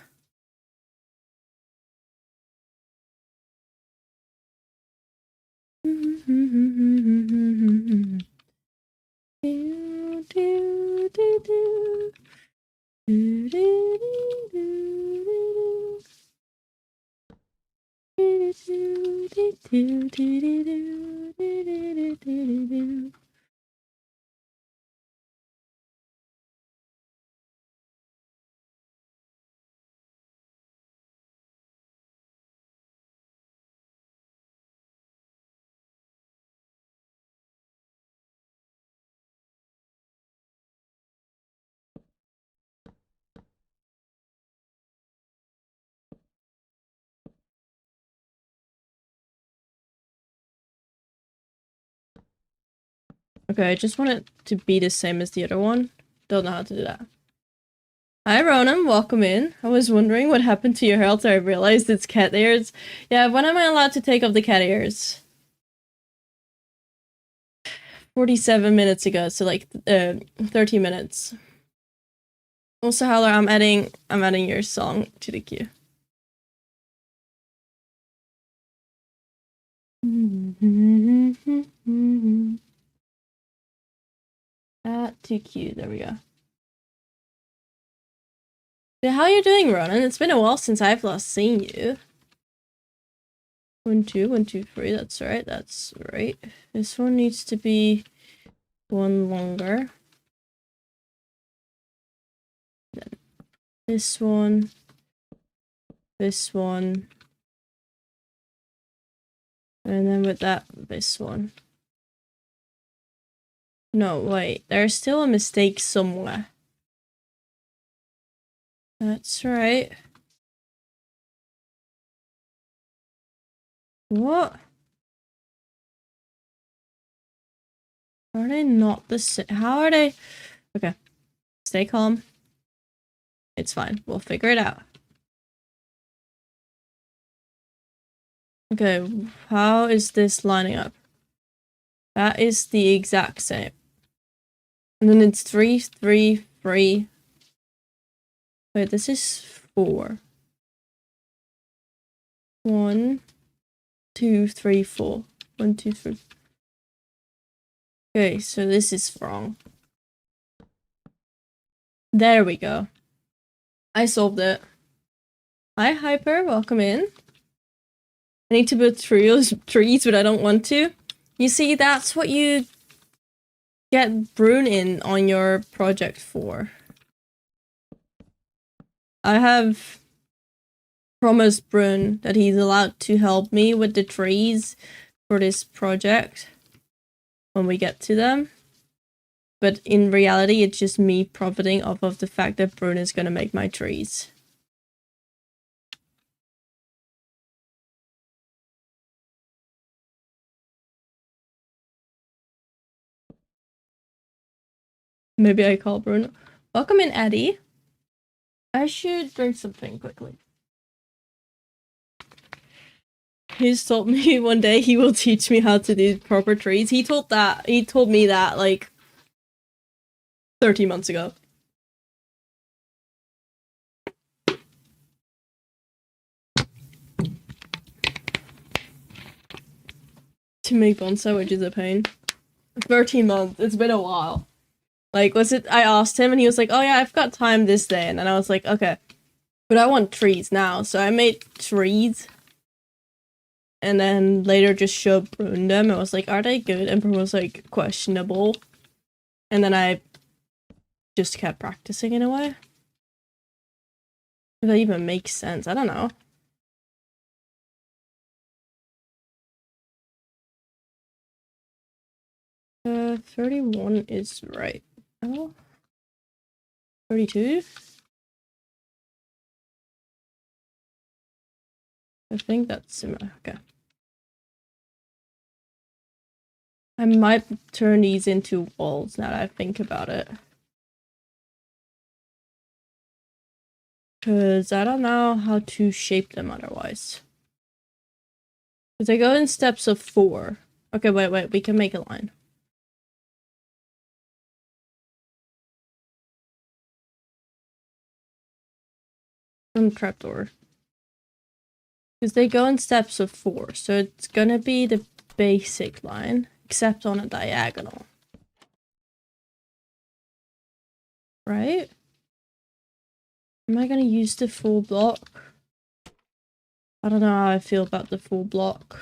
Speaker 1: Okay, I just want it to be the same as the other one. Don't know how to do that. Hi Ronan, welcome in. I was wondering what happened to your hair after I realized it's cat ears. Yeah, when am I allowed to take off the cat ears? 47 minutes ago, so like 30 minutes. Also, Howler, I'm adding your song to the queue. Add to queue, there we go. Yeah, how are you doing, Ronan? It's been a while since I've last seen you. 1, 2, 1, 2, 3, that's right, that's right. This one needs to be one longer. Then this one. And then with that, this one. No, wait, there's still a mistake somewhere. That's right. What? Are they not the same? How are they? Okay. Stay calm. It's fine. We'll figure it out. Okay, how is this lining up? That is the exact same. And then it's 3, 3, 3. Wait, this is 4. 1, 2, 3, 4. 1, 2, 3. Okay, so this is wrong. There we go. I solved it. Hi, Hyper. Welcome in. I need to build trees, but I don't want to. You see, that's what you get Brune in on your project for. I have promised Brune that he's allowed to help me with the trees for this project when we get to them. But in reality, it's just me profiting off of the fact that Brune is gonna make my trees. Maybe I call Bruno. Welcome in, Eddie. I should drink something quickly. He's told me one day he will teach me how to do proper trees. He told me that like 30 months ago. To make bonsai, which is a pain. 13 months. It's been a while. Like, was it? I asked him and he was like, oh yeah, I've got time this day. And then I was like, okay. But I want trees now. So I made trees. And then later just showed Brune them. I was like, are they good? And Brune was like, questionable. And then I just kept practicing in a way. If that even makes sense. I don't know. 31 is right. Oh. 32? I think that's similar. Okay. I might turn these into walls now that I think about it. Because I don't know how to shape them otherwise. Because they go in steps of 4. Okay, wait, we can make a line. Trapdoor. Because they go in steps of 4, so it's gonna be the basic line, except on a diagonal. Right? Am I gonna use the full block? I don't know how I feel about the full block.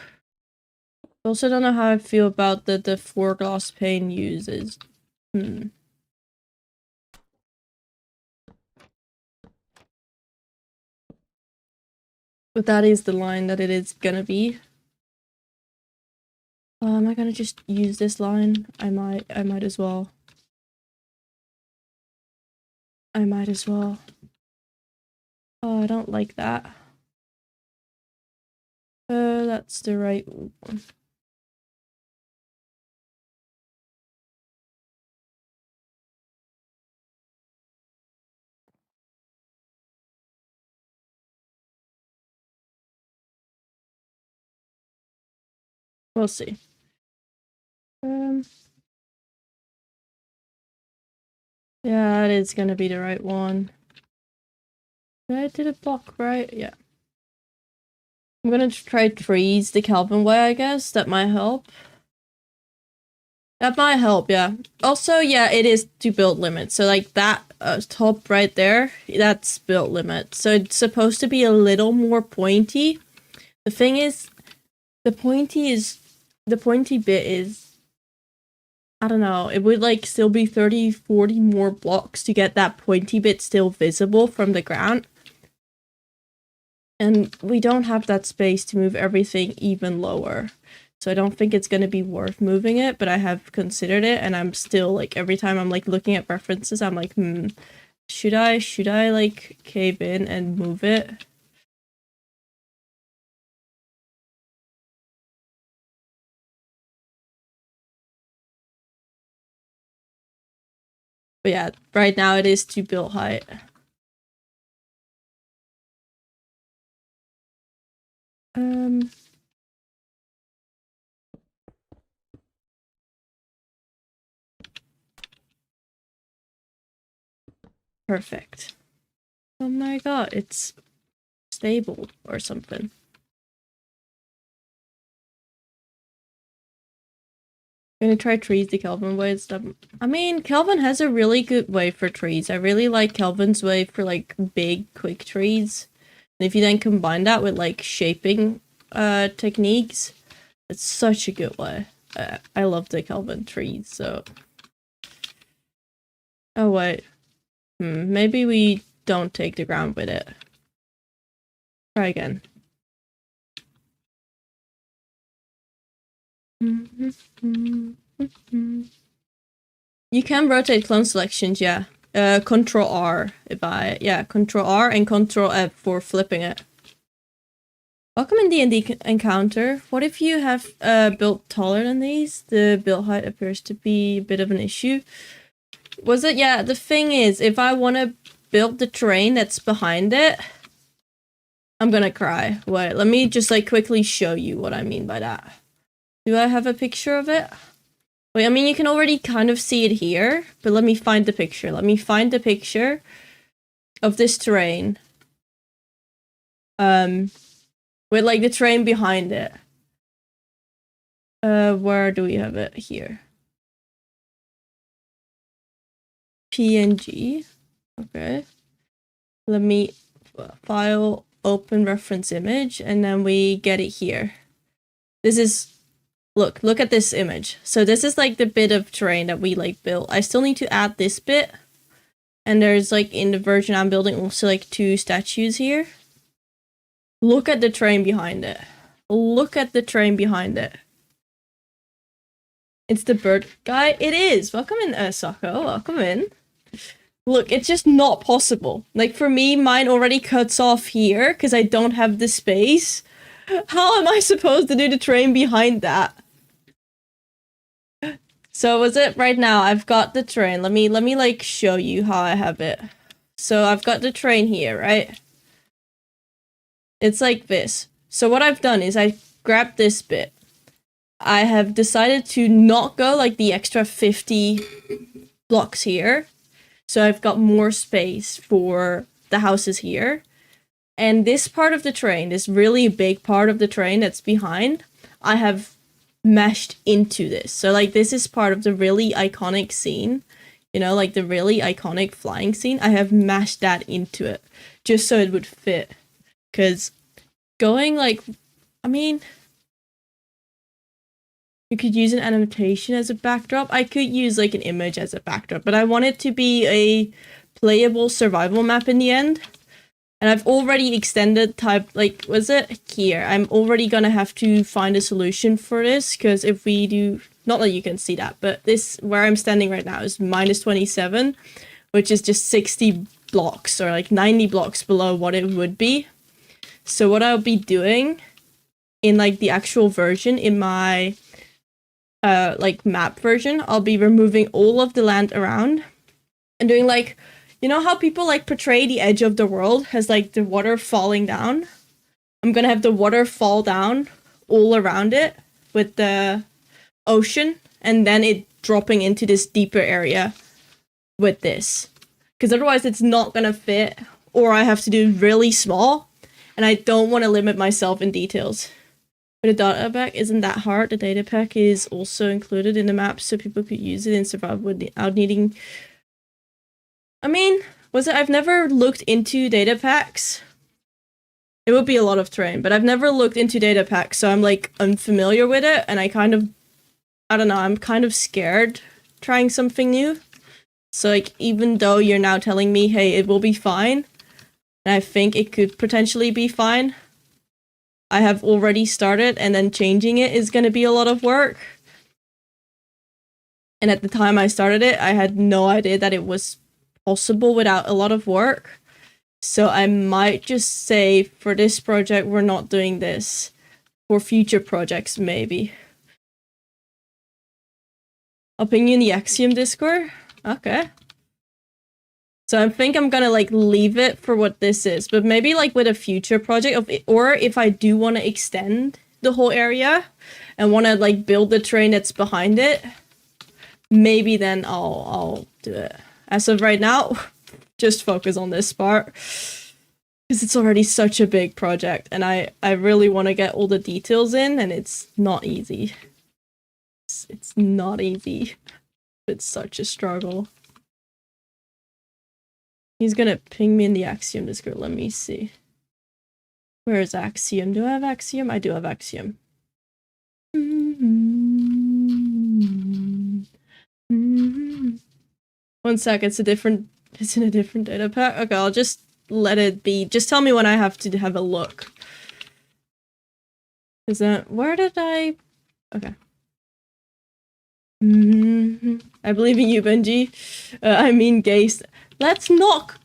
Speaker 1: I also don't know how I feel about the 4 glass pane uses. But that is the line that it is gonna be. Am I gonna just use this line? I might as well. I might as well. Oh, I don't like that. That's the right one. We'll see. Yeah, it is gonna be the right one. Did I do the block right? Yeah. I'm gonna try to freeze the Kelvin way, I guess. That might help. That might help, yeah. Also, yeah, it is to build limit. So, like, that top right there, that's build limit. So, it's supposed to be a little more pointy. The thing is, the pointy bit is, I don't know, it would, like, still be 30, 40 more blocks to get that pointy bit still visible from the ground. And we don't have that space to move everything even lower. So I don't think it's going to be worth moving it, but I have considered it, and I'm still, like, every time I'm, like, looking at references, I'm like, should I, like, cave in and move it? But yeah, right now it is to build height. Perfect. Oh my god, it's stable or something. Gonna try trees the Kelvin way and stuff. I mean, Kelvin has a really good way for trees. I really like Kelvin's way for like big, quick trees. And if you then combine that with like shaping techniques, it's such a good way. I love the Kelvin trees, so. Oh wait. Maybe we don't take the ground with it. Try again. You can rotate clone selections, yeah. Control R Control R and Control F for flipping it. Welcome in D&D encounter. What if you have built taller than these? The build height appears to be a bit of an issue. Was it? Yeah, the thing is, if I want to build the terrain that's behind it, I'm gonna cry. Wait, let me just like quickly show you what I mean by that. Do I have a picture of it? Wait, I mean, you can already kind of see it here, but let me find the picture. Let me find the picture of this terrain. With like the terrain behind it. Where do we have it? Here. PNG. Okay. Let me file open reference image, and then we get it here. This is, look at this image. So this is like the bit of terrain that we like built. I still need to add this bit, and there's like in the version I'm building also like 2 statues here. Look at the terrain behind it. Look at the terrain behind it. It's the bird guy. It is. Welcome in, Sako. Welcome in. Look, it's just not possible. Like, for me, mine already cuts off here because I don't have the space. How am I supposed to do the terrain behind that? So, was it right now? I've got the terrain. Let me, like, show you how I have it. So, I've got the terrain here, right? It's like this. So, what I've done is I grabbed this bit. I have decided to not go, like, the extra 50 blocks here. So I've got more space for the houses here. And this part of the terrain, this really big part of the terrain that's behind, I have meshed into this. So like this is part of the really iconic scene, you know, like the really iconic flying scene. I have mashed that into it just so it would fit. Because going like, I mean, you could use an annotation as a backdrop. I could use like an image as a backdrop, but I want it to be a playable survival map in the end. And I've already extended type, like, was it here? I'm already gonna have to find a solution for this, because if we do, not that you can see that, but this, where I'm standing right now is -27, which is just 60 blocks or like 90 blocks below what it would be. So what I'll be doing in like the actual version, in my like map version, I'll be removing all of the land around and doing like, you know how people like portray the edge of the world as like the water falling down? I'm gonna have the water fall down all around it with the ocean, and then it dropping into this deeper area with this. Because otherwise it's not gonna fit, or I have to do really small, and I don't want to limit myself in details. But the data pack isn't that hard. The data pack is also included in the map, so people could use it and survive without needing... I mean, was it? I've never looked into data packs. It would be a lot of terrain, but I've never looked into data packs, so I'm like unfamiliar with it, and I don't know, I'm kind of scared trying something new. So like, even though you're now telling me, hey, it will be fine, and I think it could potentially be fine, I have already started, and then changing it is going to be a lot of work. And at the time I started it, I had no idea that it was possible without a lot of work. So I might just say, for this project, we're not doing this. For future projects, maybe. I'll ping you in the Axiom Discord. Okay. So I think I'm gonna like leave it for what this is, but maybe like with a future project of it, or if I do want to extend the whole area and want to like build the terrain that's behind it, maybe then I'll do it. As of right now, just focus on this part, because it's already such a big project, and I really want to get all the details in, and it's not easy. It's not easy. It's such a struggle. He's gonna ping me in the Axiom Discord. Let me see. Where is Axiom? Do I have Axiom? I do have Axiom. One sec, it's in a different data pack. Okay, I'll just let it be. Just tell me when I have to have a look. Is that where did I? Okay. I believe in you, Benji. I mean, gays. Let's knock.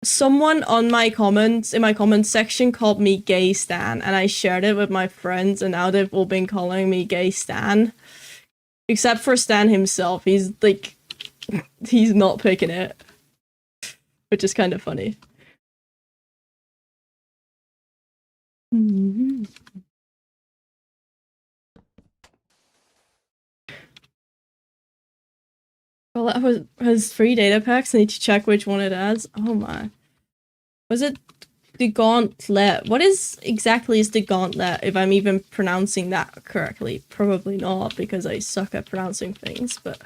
Speaker 1: Someone on my comments in my comments section called me Gay Stan, and I shared it with my friends, and now they've all been calling me Gay Stan, except for Stan himself. He's like, he's not picking it, which is kind of funny. Well, that has 3 data packs. I need to check which one it has. Oh my. Was it the Gauntlet? What exactly is the Gauntlet, if I'm even pronouncing that correctly? Probably not, because I suck at pronouncing things, but...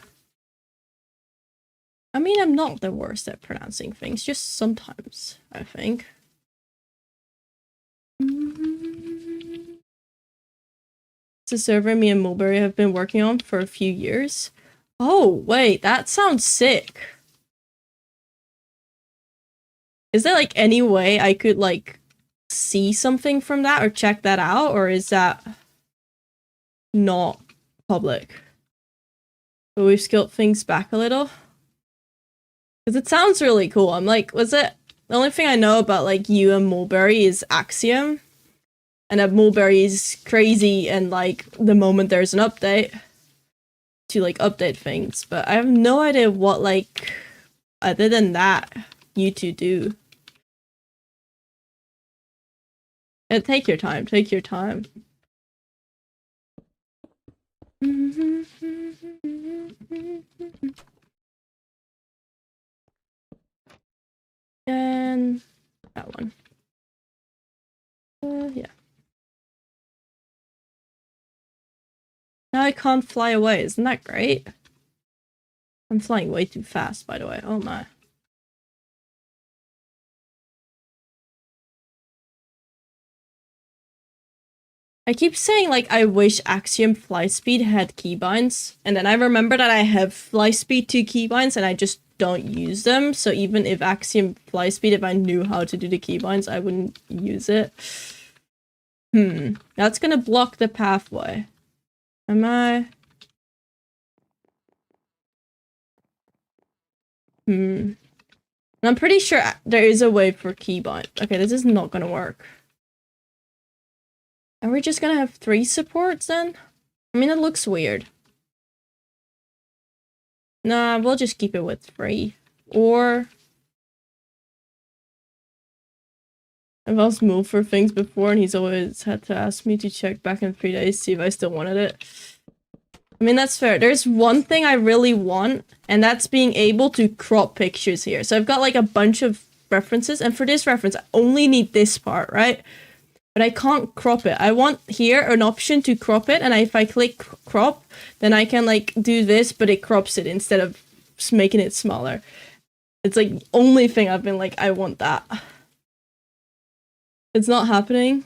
Speaker 1: I mean, I'm not the worst at pronouncing things, just sometimes, I think. It's a server me and Mulberry have been working on for a few years. Oh, wait, that sounds sick. Is there, like, any way I could, like, see something from that or check that out? Or is that not public? But we've scaled things back a little. Because it sounds really cool. I'm like, was it... The only thing I know about, like, you and Mulberry is Axiom. And that Mulberry is crazy and, like, the moment there's an update... to, like, update things. But I have no idea what, like... other than that, you two do. Take your time. Take your time. And that one. Yeah. Now I can't fly away. Isn't that great? I'm flying way too fast, by the way. Oh my. I keep saying, like, I wish Axiom fly speed had keybinds, and then I remember that I have fly speed 2 keybinds and I just don't use them, so even if Axiom fly speed, if I knew how to do the keybinds, I wouldn't use it. That's gonna block the pathway. Am I? I'm pretty sure there is a way for keybind. Okay, this is not gonna work. Are we just gonna have 3 supports then? I mean, it looks weird. Nah, we'll just keep it with 3. Or... I've asked Mo for things before, and he's always had to ask me to check back in 3 days, see if I still wanted it. I mean, that's fair. There's one thing I really want, and that's being able to crop pictures here. So I've got, like, a bunch of references, and for this reference, I only need this part, right? But I can't crop it. I want here an option to crop it, and if I click crop, then I can, like, do this, but it crops it instead of making it smaller. It's, like, the only thing I've been like, I want that. It's not happening.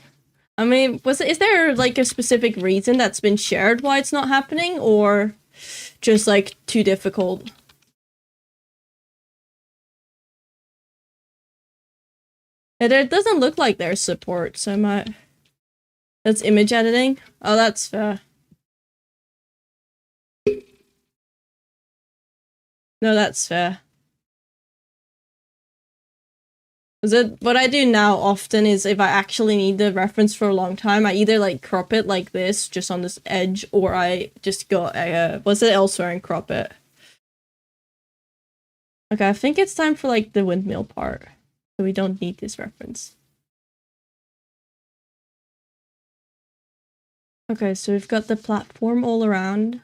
Speaker 1: I mean, is there, like, a specific reason that's been shared why it's not happening, or just, like, too difficult? It doesn't look like there's support, so I might... That's image editing? Oh, that's fair. No, that's fair. What I do now often is if I actually need the reference for a long time, I either, like, crop it like this, just on this edge, or I just go, what's it elsewhere and crop it. Okay, I think it's time for, like, the windmill part. So we don't need this reference. Okay, so we've got the platform all around.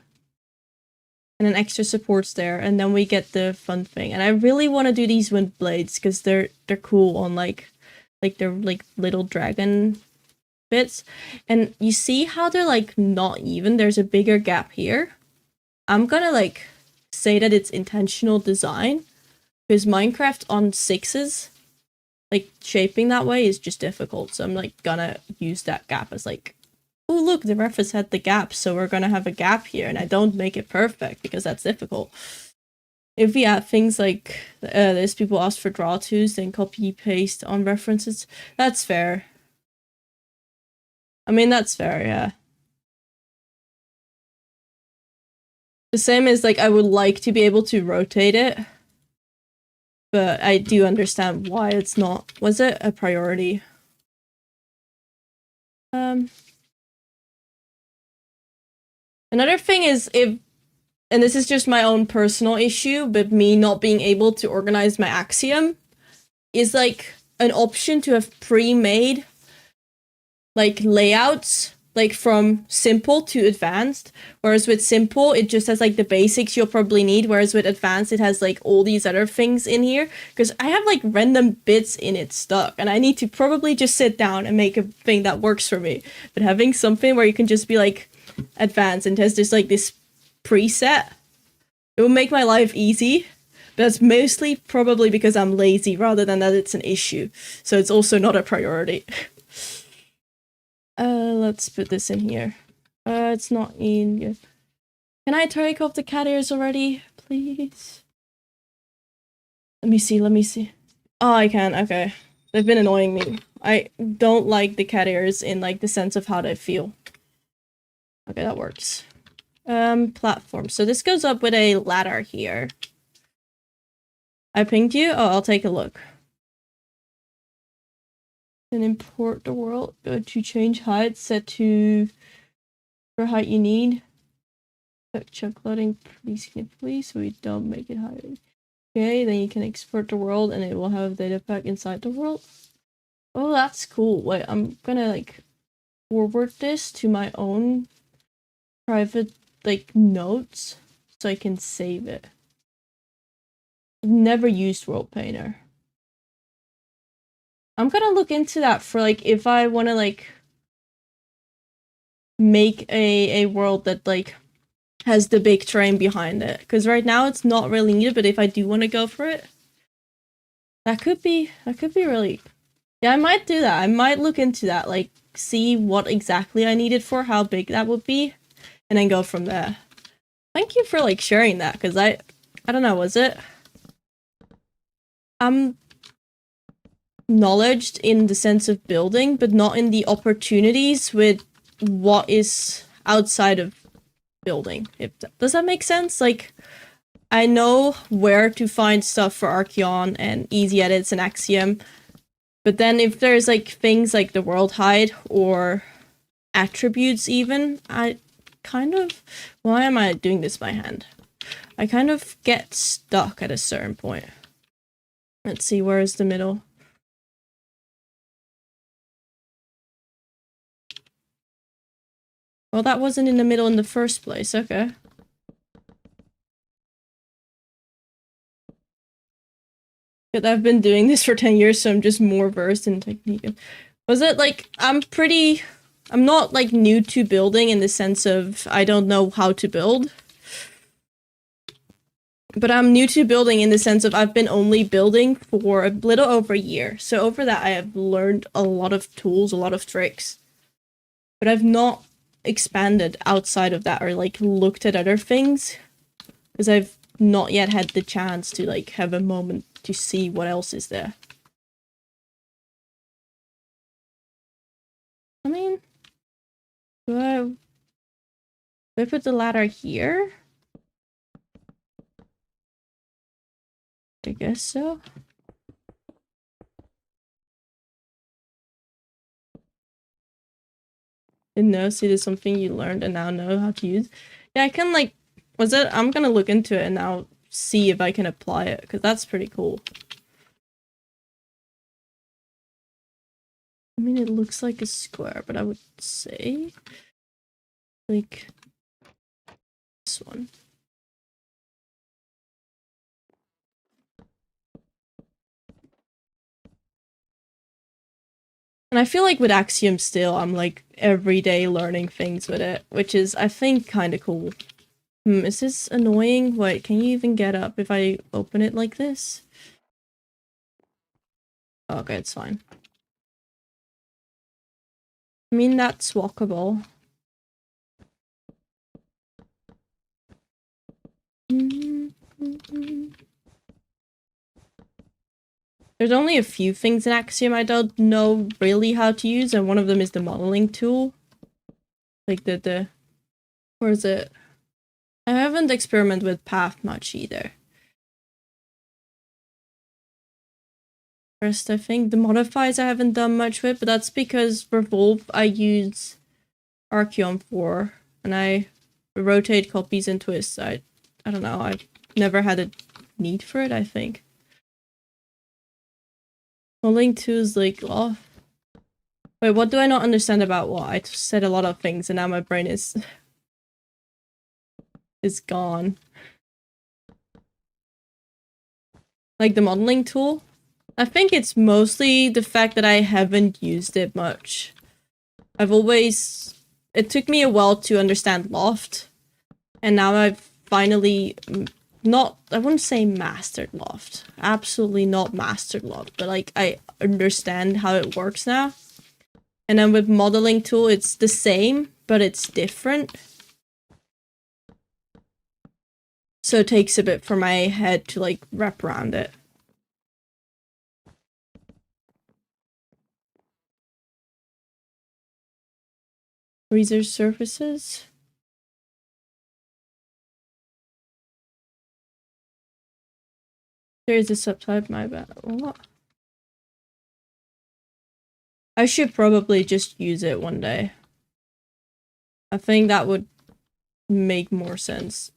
Speaker 1: And then extra supports there, and then we get the fun thing. And I really want to do these wind blades, because they're cool on, like they're, like, little dragon bits. And you see how they're, like, not even? There's a bigger gap here. I'm gonna like say that it's intentional design because Minecraft on 6s, like shaping that way is just difficult. So I'm like gonna use that gap as like, oh look, the reference had the gap, so we're gonna have a gap here, and I don't make it perfect because that's difficult. If we add things like there's people ask for draw twos, then copy paste on references, that's fair. I mean, that's fair, yeah. The same as like I would like to be able to rotate it, but I do understand why it's not. Was it a priority? Another thing is if, and this is just my own personal issue, but me not being able to organize my axiom is like an option to have pre-made like layouts, like from simple to advanced, whereas with simple it just has like the basics you'll probably need, whereas with advanced it has like all these other things in here, because I have like random bits in it stuck and I need to probably just sit down and make a thing that works for me. But having something where you can just be like advanced and has just like this preset, it will make my life easy. But that's mostly probably because I'm lazy rather than that it's an issue, so it's also not a priority. Let's put this in here. It's not in yet. Can I take off the cat ears already, please? Let me see. Oh, I can, okay. They've been annoying me. I don't like the cat ears in, like, the sense of how they feel. Okay, that works. Platform. So this goes up with a ladder here. I pinged you? Oh, I'll take a look. And import the world. Go to change height, set to for height you need. Check loading please so we don't make it higher. Okay, then you can export the world and it will have data pack inside the world. Oh, that's cool. Wait, I'm gonna like forward this to my own private like notes so I can save it. I've never used World Painter. I'm gonna look into that for like if I want to like make a world that like has the big terrain behind it, because right now it's not really needed, but if I do want to go for it, that could be really, yeah, I might do that. I might look into that, like see what exactly I needed for how big that would be and then go from there. Thank you for like sharing that, because I don't know, was it I'm knowledged in the sense of building, but not in the opportunities with what is outside of building. Does that make sense? Like, I know where to find stuff for Archeon and easy edits and Axiom, but then if there's like things like the world hide or attributes even, I kind of, why am I doing this by hand? I kind of get stuck at a certain point. Let's see, where is the middle? Well, that wasn't in the middle in the first place, okay. But I've been doing this for 10 years, so I'm just more versed in technique. Was it like, I'm not like new to building in the sense of I don't know how to build. But I'm new to building in the sense of I've been only building for a little over a year. So over that I have learned a lot of tools, a lot of tricks. But I've not expanded outside of that or like looked at other things. Because I've not yet had the chance to like have a moment to see what else is there. I mean, do I put the ladder here? I guess so. Didn't know, see, there's something you learned and now know how to use. Yeah, I can like, I'm gonna look into it and now see if I can apply it, because that's pretty cool. I mean, it looks like a square, but I would say like this one. And I feel like with Axiom still, I'm like every day learning things with it, which is, I think, kind of cool. Is this annoying? Wait, can you even get up if I open it like this? Okay, it's fine. I mean, that's walkable. There's only a few things in Axiom I don't know really how to use, and one of them is the modeling tool. Like where is it? I haven't experimented with path much either. First, I think the modifiers I haven't done much with, but that's because Revolve I use Archeon for, and I rotate copies and twists. I don't know, I've never had a need for it, I think. Modeling 2 is like, oh. Wait, what do I not understand about what? I said a lot of things and now my brain is gone. Like the modeling tool? I think it's mostly the fact that I haven't used it much. It took me a while to understand Loft, and now I've finally I wouldn't say mastered Loft. Absolutely not mastered Loft, but like I understand how it works now. And then with modeling tool, it's the same, but it's different. So it takes a bit for my head to like wrap around it. Research surfaces. There is a subtype, my bad. What? I should probably just use it one day. I think that would make more sense.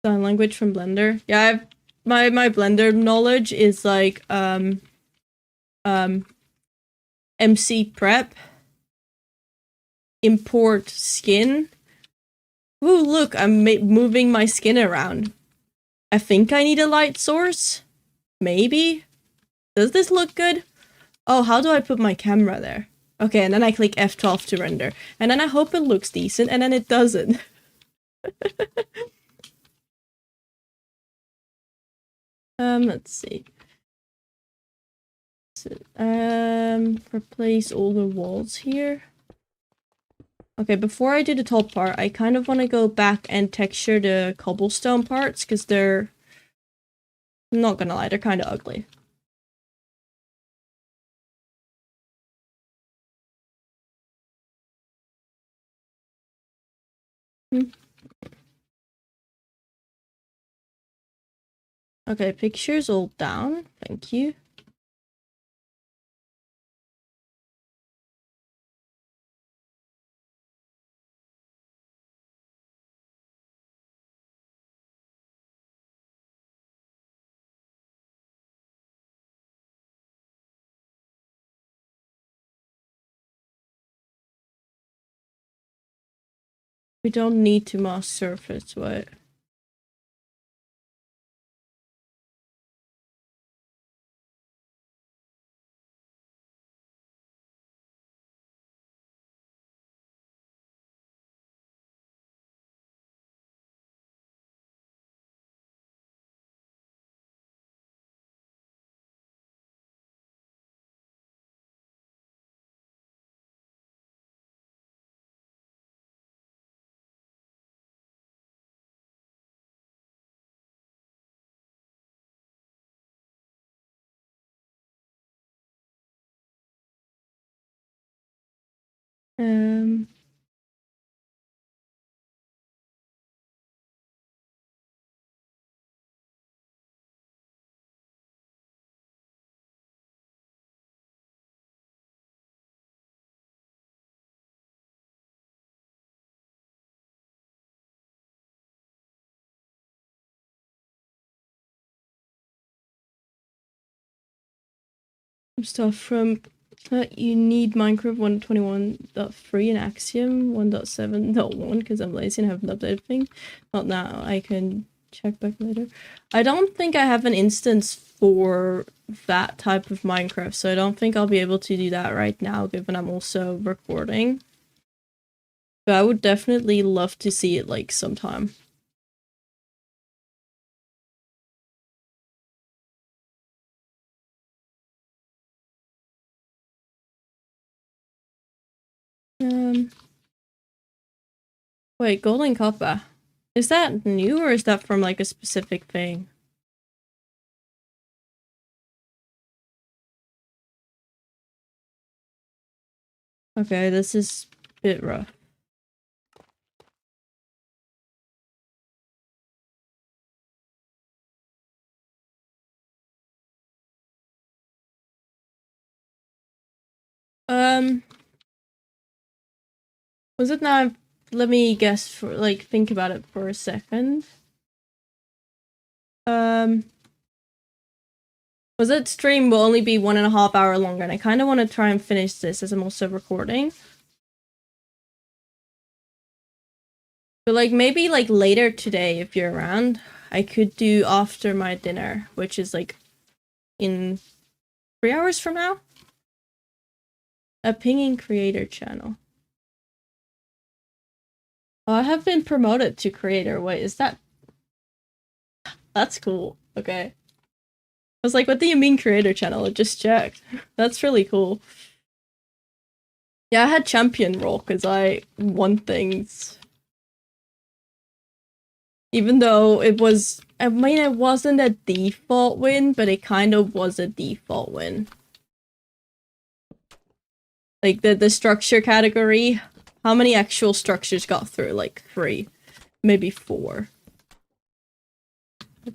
Speaker 1: Sign language from Blender. Yeah, my Blender knowledge is like MC prep, import skin. Ooh, look, I'm moving my skin around. I think I need a light source. Maybe. Does this look good? Oh, how do I put my camera there? Okay, and then I click F12 to render. And then I hope it looks decent, and then it doesn't. Let's see. Replace all the walls here. Okay, before I do the top part, I kind of want to go back and texture the cobblestone parts, because they're... I'm not gonna lie, they're kind of ugly. Okay, pictures all down. Thank you. We don't need to mask surface, what? Stuff from you need Minecraft 121.3 and Axiom 1.7.1 because I'm lazy and haven't updated things. Not now. I can check back later. I don't think I have an instance for that type of Minecraft, so I don't think I'll be able to do that right now, given I'm also recording. But I would definitely love to see it, like, sometime. Wait, golden copper. Is that new, or is that from, like, a specific thing? Okay, this is a bit rough. Was it now? Let me guess for, like, think about it for a second. Was it stream will only be 1.5 hours longer, and I kind of want to try and finish this as I'm also recording. But, like, maybe, like, later today, if you're around, I could do after my dinner, which is, like, in 3 hours from now? A pinging creator channel. Oh, I have been promoted to creator. Wait, is that... That's cool. Okay. I was like, what do you mean creator channel? I just checked. That's really cool. Yeah, I had champion role because I won things. Even though it was... I mean, it wasn't a default win, but it kind of was a default win. Like, the structure category. How many actual structures got through? Like, 3. Maybe 4.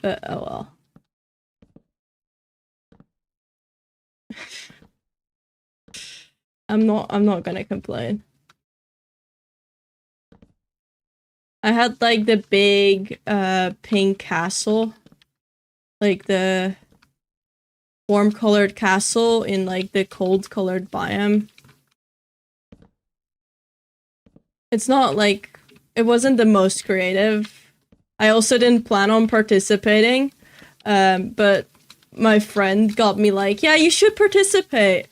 Speaker 1: But, oh well. I'm not gonna complain. I had, like, the big, pink castle. Like, the warm-colored castle in, like, the cold-colored biome. It's not, like... It wasn't the most creative. I also didn't plan on participating. But my friend got me like, yeah, you should participate.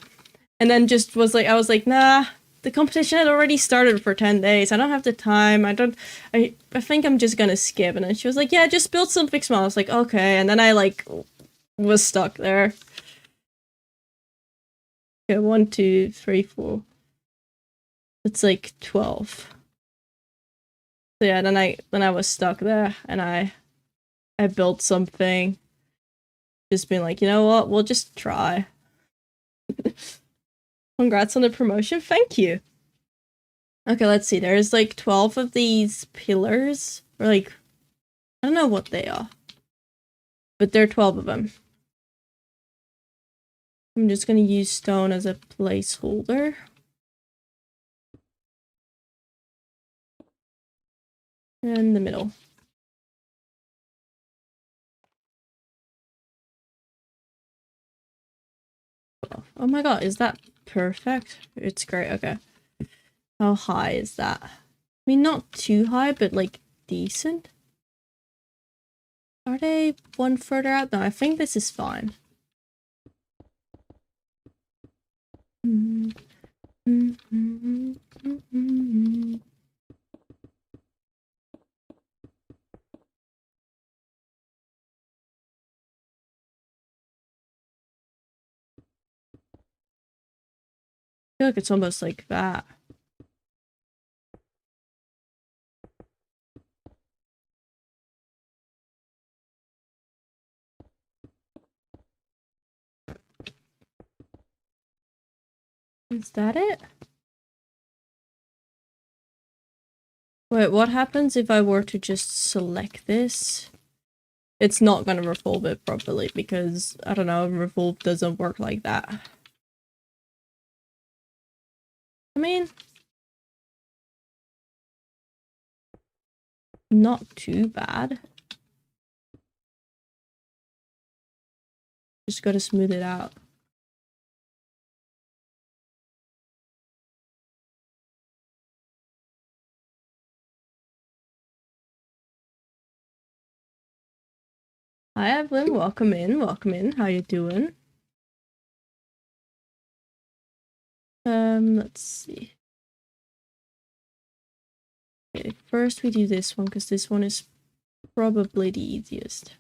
Speaker 1: And then just was like, I was like, nah, the competition had already started for 10 days. I don't have the time. I think I'm just gonna skip. And then she was like, yeah, just build something small. I was like, okay. And then I, like, was stuck there. Okay, 1, 2, 3, 4. It's like 12. So yeah, then I was stuck there, and I built something. Just being like, you know what? We'll just try. Congrats on the promotion. Thank you. Okay, let's see. There's like 12 of these pillars. Or like, I don't know what they are. But there are 12 of them. I'm just gonna use stone as a placeholder. In the middle. Oh my god, is that perfect? It's great, okay. How high is that? I mean, not too high, but like decent. Are they one further out? No, I think this is fine. I feel like it's almost like that. Is that it? Wait, what happens if I were to just select this? It's not gonna revolve it properly because, I don't know, revolve doesn't work like that. I mean, not too bad. Just gotta smooth it out. Hi Evelyn, welcome in, welcome in. How you doing? Let's see. Okay, first we do this one because this one is probably the easiest.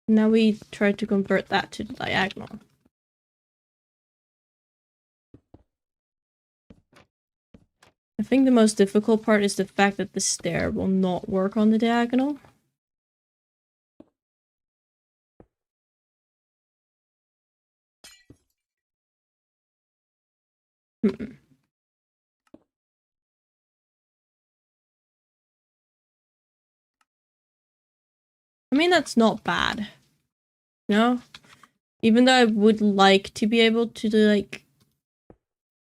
Speaker 1: Now we try to convert that to the diagonal. I think the most difficult part is the fact that the stair will not work on the diagonal. I mean, that's not bad. No? Even though I would like to be able to do, like,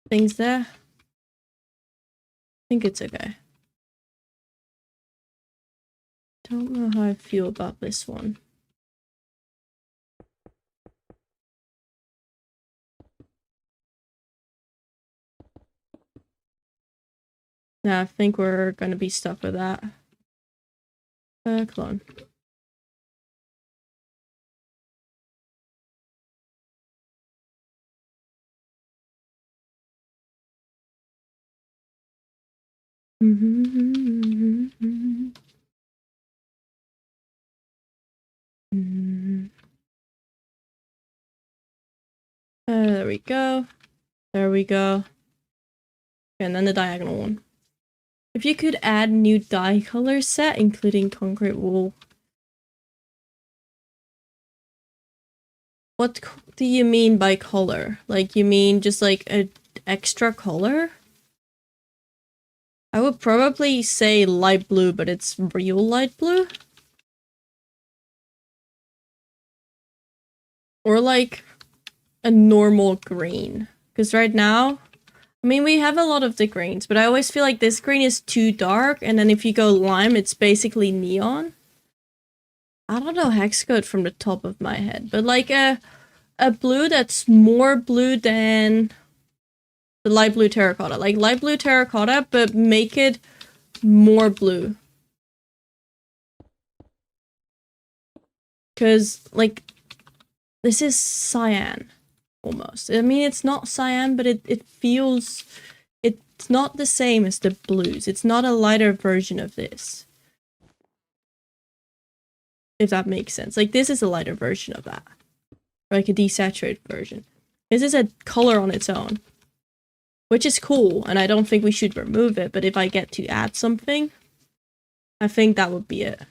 Speaker 1: things there. I think it's okay. Don't know how I feel about this one. Yeah, I think we're gonna be stuck with that. Clone. There we go. There we go. And then the diagonal one. If you could add new dye color set, including concrete wool. What do you mean by color? Like, you mean just like a extra color? I would probably say light blue, but it's real light blue. Or like a normal green. Because right now, I mean, we have a lot of the greens, but I always feel like this green is too dark, and then if you go lime, it's basically neon. I don't know hex code from the top of my head, but like a blue that's more blue than the light blue terracotta. Like light blue terracotta, but make it more blue. Because, like, this is cyan, almost. I mean, it's not cyan, but it feels... It's not the same as the blues. It's not a lighter version of this. If that makes sense. Like, this is a lighter version of that. Like a desaturated version. This is a color on its own. Which is cool, and I don't think we should remove it, but if I get to add something, I think that would be it.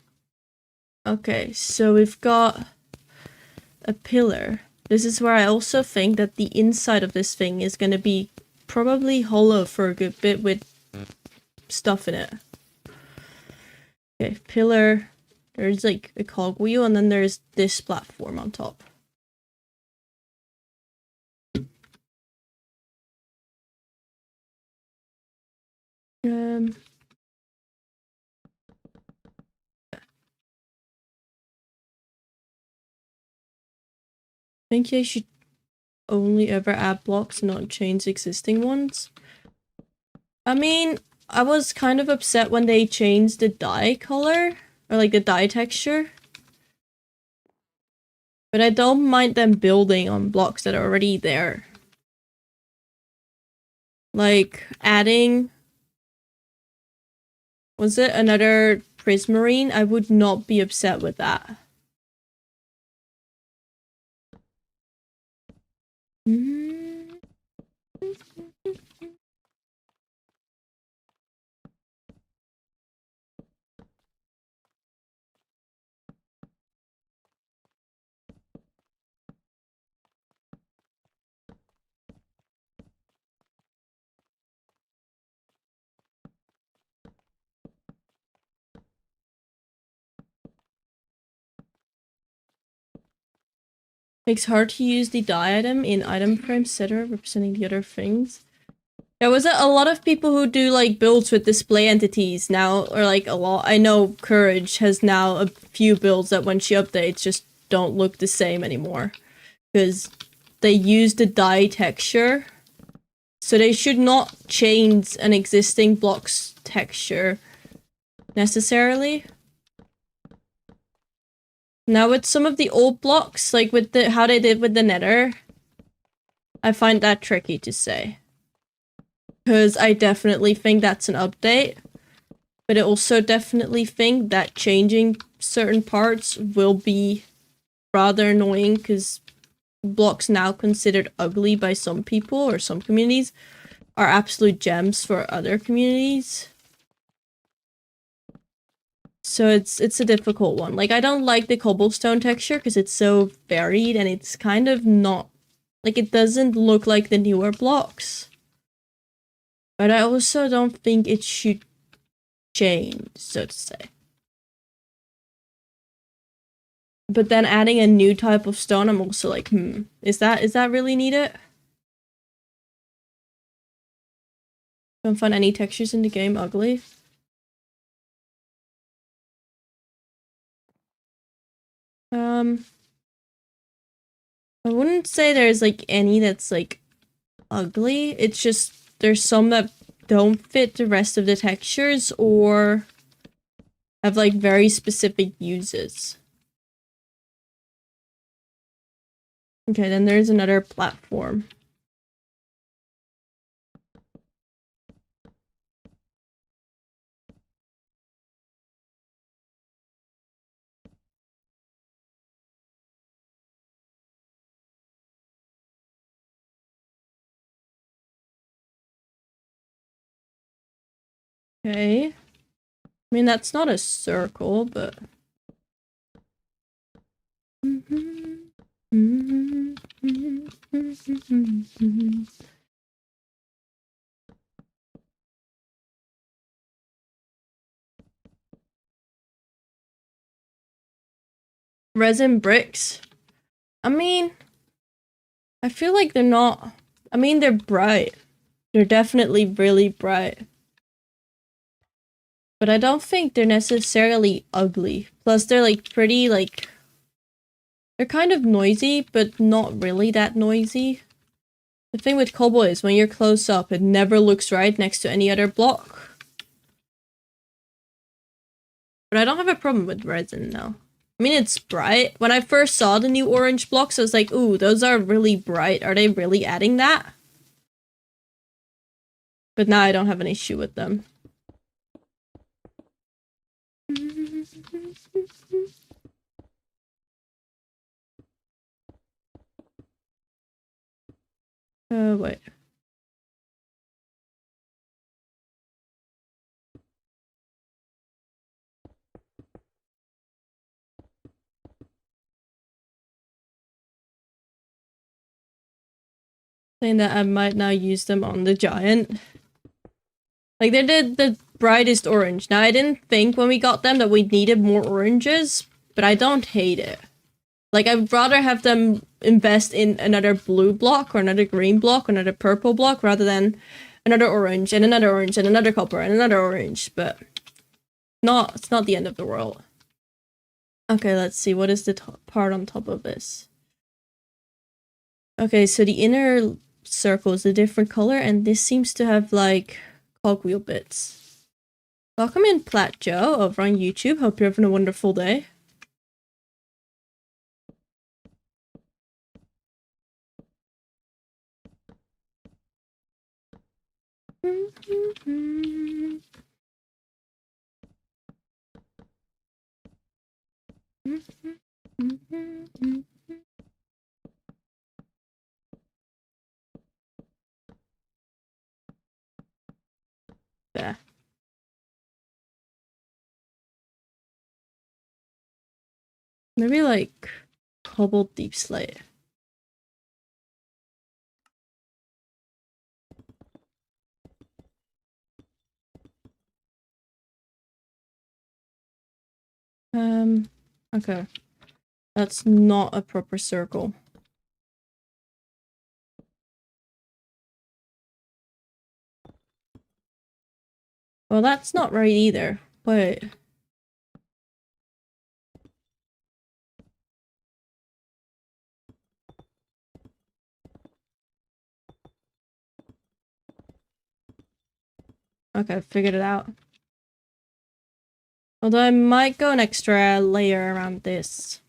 Speaker 1: Okay, so we've got a pillar. This is where I also think that the inside of this thing is gonna be probably hollow for a good bit with stuff in it. Okay, pillar. There's like a cogwheel, and then there's this platform on top. I think I should only ever add blocks and not change existing ones. I mean, I was kind of upset when they changed the dye color, or like the dye texture. But I don't mind them building on blocks that are already there. Like, adding... Was it another prismarine? I would not be upset with that. It's hard to use the dye item in item frame setter representing the other things. There was a lot of people who do like builds with display entities now, or like a lot. I know Courage has now a few builds that when she updates just don't look the same anymore. Because they use the dye texture. So they should not change an existing block's texture necessarily. Now with some of the old blocks, like with the how they did with the Nether, I find that tricky to say. Because I definitely think that's an update. But I also definitely think that changing certain parts will be rather annoying because blocks now considered ugly by some people or some communities are absolute gems for other communities. So it's a difficult one. Like, I don't like the cobblestone texture because it's so varied and it's kind of not... Like, it doesn't look like the newer blocks. But I also don't think it should change, so to say. But then adding a new type of stone, I'm also like, is that really needed? Don't find any textures in the game ugly. I wouldn't say there's like any that's like ugly. It's just there's some that don't fit the rest of the textures or have like very specific uses. Okay, then there's another platform. Okay. I mean, that's not a circle, but... Resin bricks. I mean, I feel like they're not... I mean, they're bright. They're definitely really bright. But I don't think they're necessarily ugly. Plus, they're like pretty, like... They're kind of noisy, but not really that noisy. The thing with cobble is, when you're close up, it never looks right next to any other block. But I don't have a problem with resin now. I mean, it's bright. When I first saw the new orange blocks, I was like, ooh, those are really bright. Are they really adding that? But now I don't have an issue with them. Wait. Saying that I might now use them on the giant. Like, they're the brightest orange. Now, I didn't think when we got them that we needed more oranges, but I don't hate it. Like, I'd rather have them invest in another blue block or another green block or another purple block rather than another orange and another orange and another copper and another orange, but it's not the end of the world. Okay, let's see. What is the part on top of this? Okay, so the inner circle is a different color, and this seems to have, like, cogwheel bits. Welcome in, Plat Joe, over on YouTube. Hope you're having a wonderful day. Yeah. Maybe like cobbled deep slate. Okay. That's not a proper circle. Well, that's not right either. Wait. Okay, figured it out. Although I might go an extra layer around this.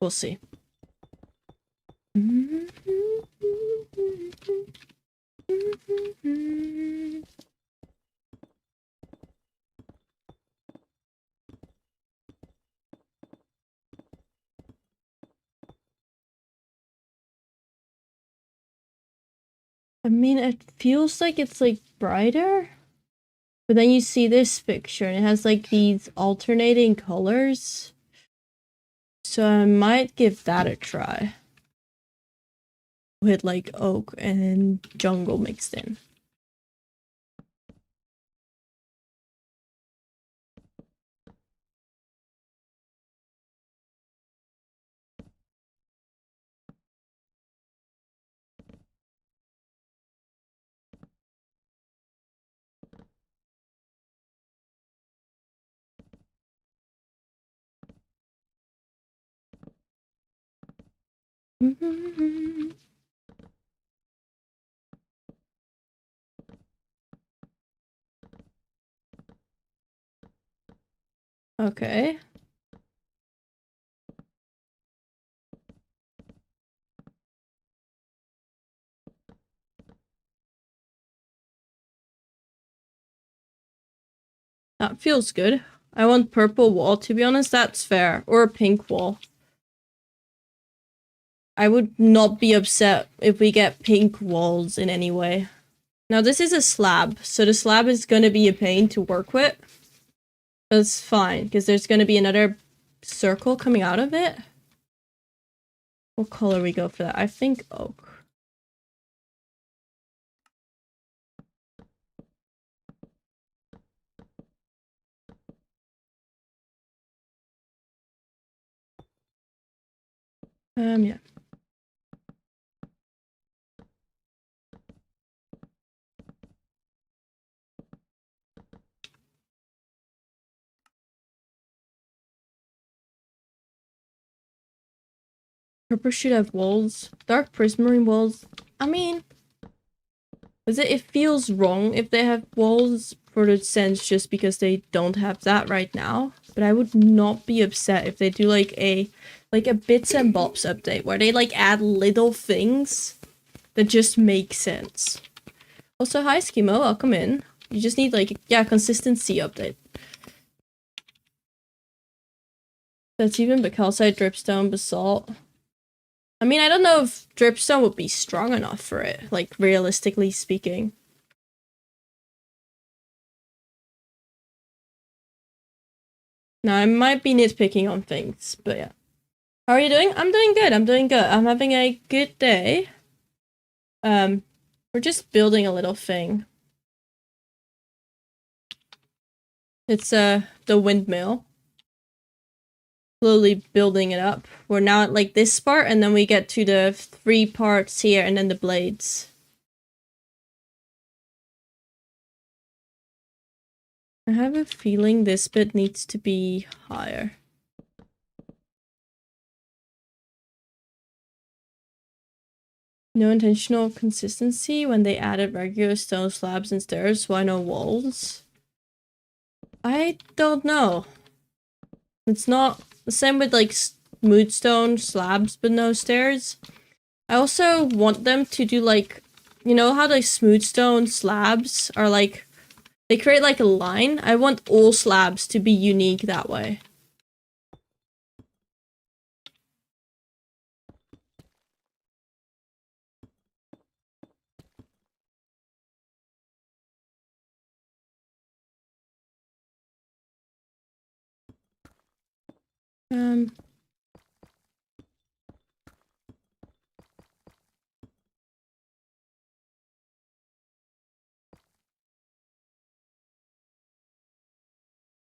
Speaker 1: We'll see. I mean, it feels like it's like brighter. But then you see this picture and it has like these alternating colors. So I might give that a try. With like oak and jungle mixed in. Okay. That feels good. I want purple wall, to be honest, that's fair. Or a pink wall. I would not be upset if we get pink walls in any way. Now this is a slab, so the slab is gonna be a pain to work with. That's fine, because there's gonna be another circle coming out of it. What color we go for that? I think oak. Yeah. Purple should have walls. Dark prismarine walls. I mean, it feels wrong if they have walls for the sense just because they don't have that right now. But I would not be upset if they do like a bits and bobs update where they like add little things that just make sense. Also, hi Schemo, welcome in. You just need like, yeah, consistency update. That's even calcite, dripstone, basalt. I mean, I don't know if dripstone would be strong enough for it, like realistically speaking. Now, I might be nitpicking on things, but yeah. How are you doing? I'm doing good. I'm doing good. I'm having a good day. We're just building a little thing. It's the windmill. Slowly building it up. We're now at like this part, and then we get to the 3 parts here, and then the blades. I have a feeling this bit needs to be higher. No intentional consistency when they added regular stone slabs and stairs. Why no walls? I don't know. It's not the same with like smooth stone slabs but no stairs. I also want them to do like, you know how like smooth stone slabs are like, they create like a line? I want all slabs to be unique that way.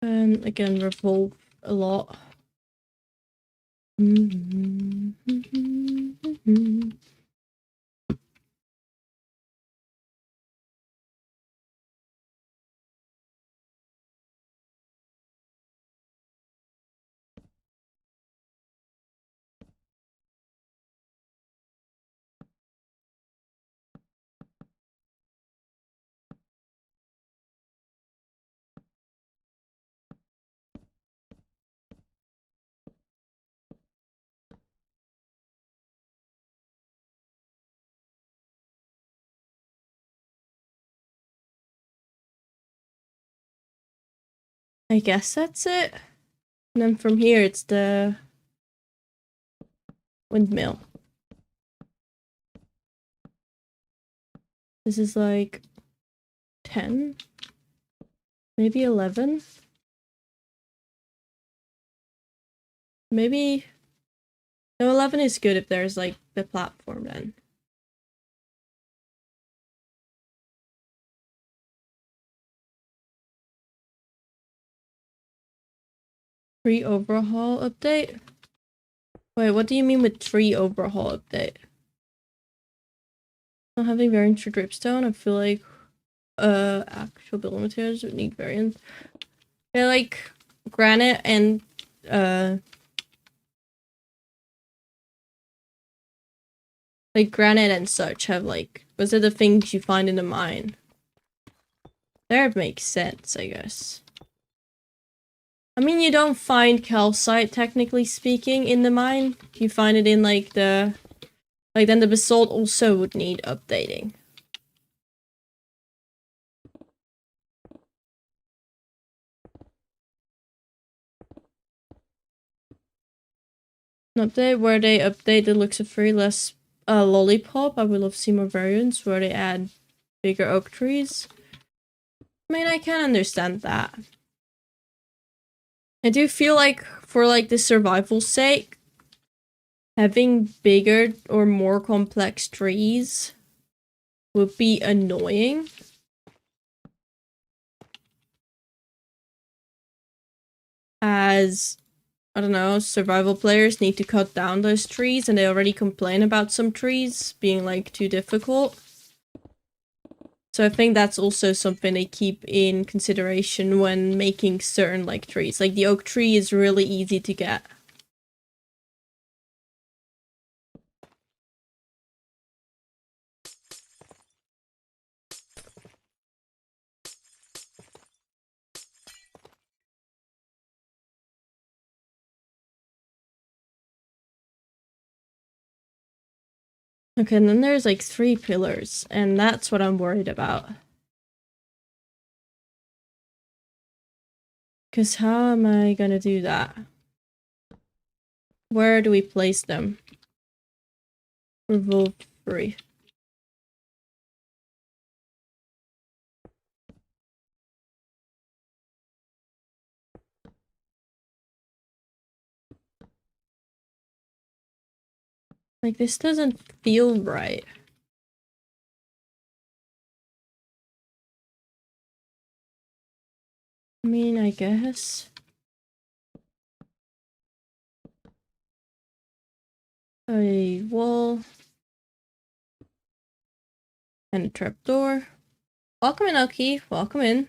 Speaker 1: And again, revolve a lot. I guess that's it. And then from here, it's the windmill. This is like 10, maybe 11. Maybe, no, 11 is good if there's like the platform then. Tree overhaul update? Wait, what do you mean with tree overhaul update? Not having variants for dripstone, I feel like actual building materials would need variants. They're like granite and like granite and such have like, those are the things you find in the mine. That makes sense, I guess. I mean, you don't find calcite, technically speaking, in the mine. You find it in like the, like then the basalt also would need updating. An update where they update the looks of free less lollipop. I would love to see more variants where they add bigger oak trees. I mean, I can understand that. I do feel like for like the survival sake, having bigger or more complex trees would be annoying. As, I don't know, survival players need to cut down those trees and they already complain about some trees being like too difficult. So I think that's also something they keep in consideration when making certain like trees. Like the oak tree is really easy to get. Okay, and then there's like 3 pillars, and that's what I'm worried about. Because how am I gonna do that? Where do we place them? Revolve 3. Like, this doesn't feel right. I mean, I guess. A wall. And a trapdoor. Welcome in, Oki. Welcome in.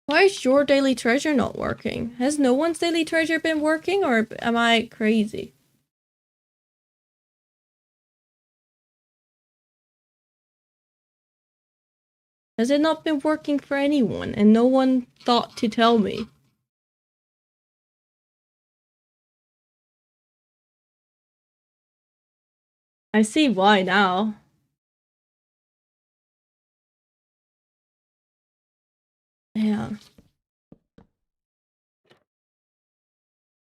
Speaker 1: Why is your daily treasure not working? Has no one's daily treasure been working, or am I crazy? Has it not been working for anyone, and no one thought to tell me? I see why now. Yeah.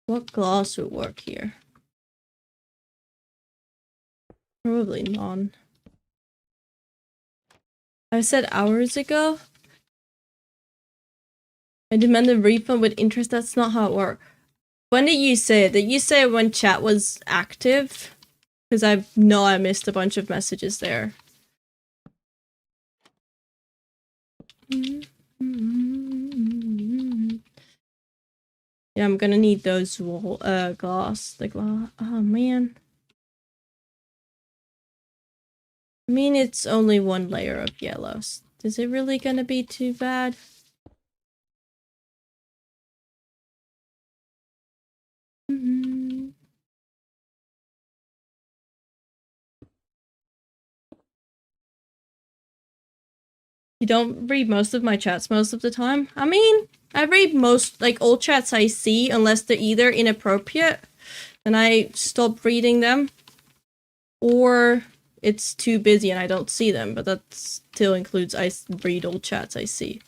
Speaker 1: What glass would work here? Probably none. I said hours ago. I demand a refund with interest. That's not how it works. When did you say it? Did you say it when chat was active? Because I know I missed a bunch of messages there. Yeah, I'm gonna need those wall glass. The glass. Oh man. I mean, it's only one layer of yellows. Is it really gonna be too bad? You don't read most of my chats most of the time? I mean, I read most, like, all chats I see, unless they're either inappropriate, and I stop reading them, or it's too busy and I don't see them, but that still includes I read all chats I see.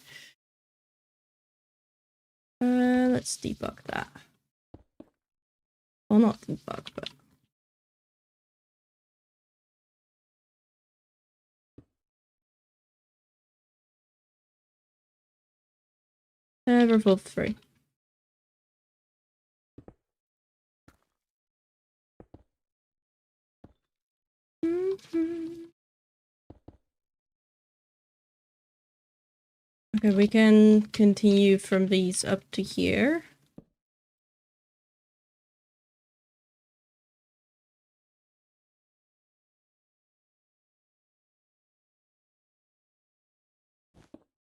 Speaker 1: let's debug that. Well, not debug, but... we're both free. Okay, we can continue from these up to here.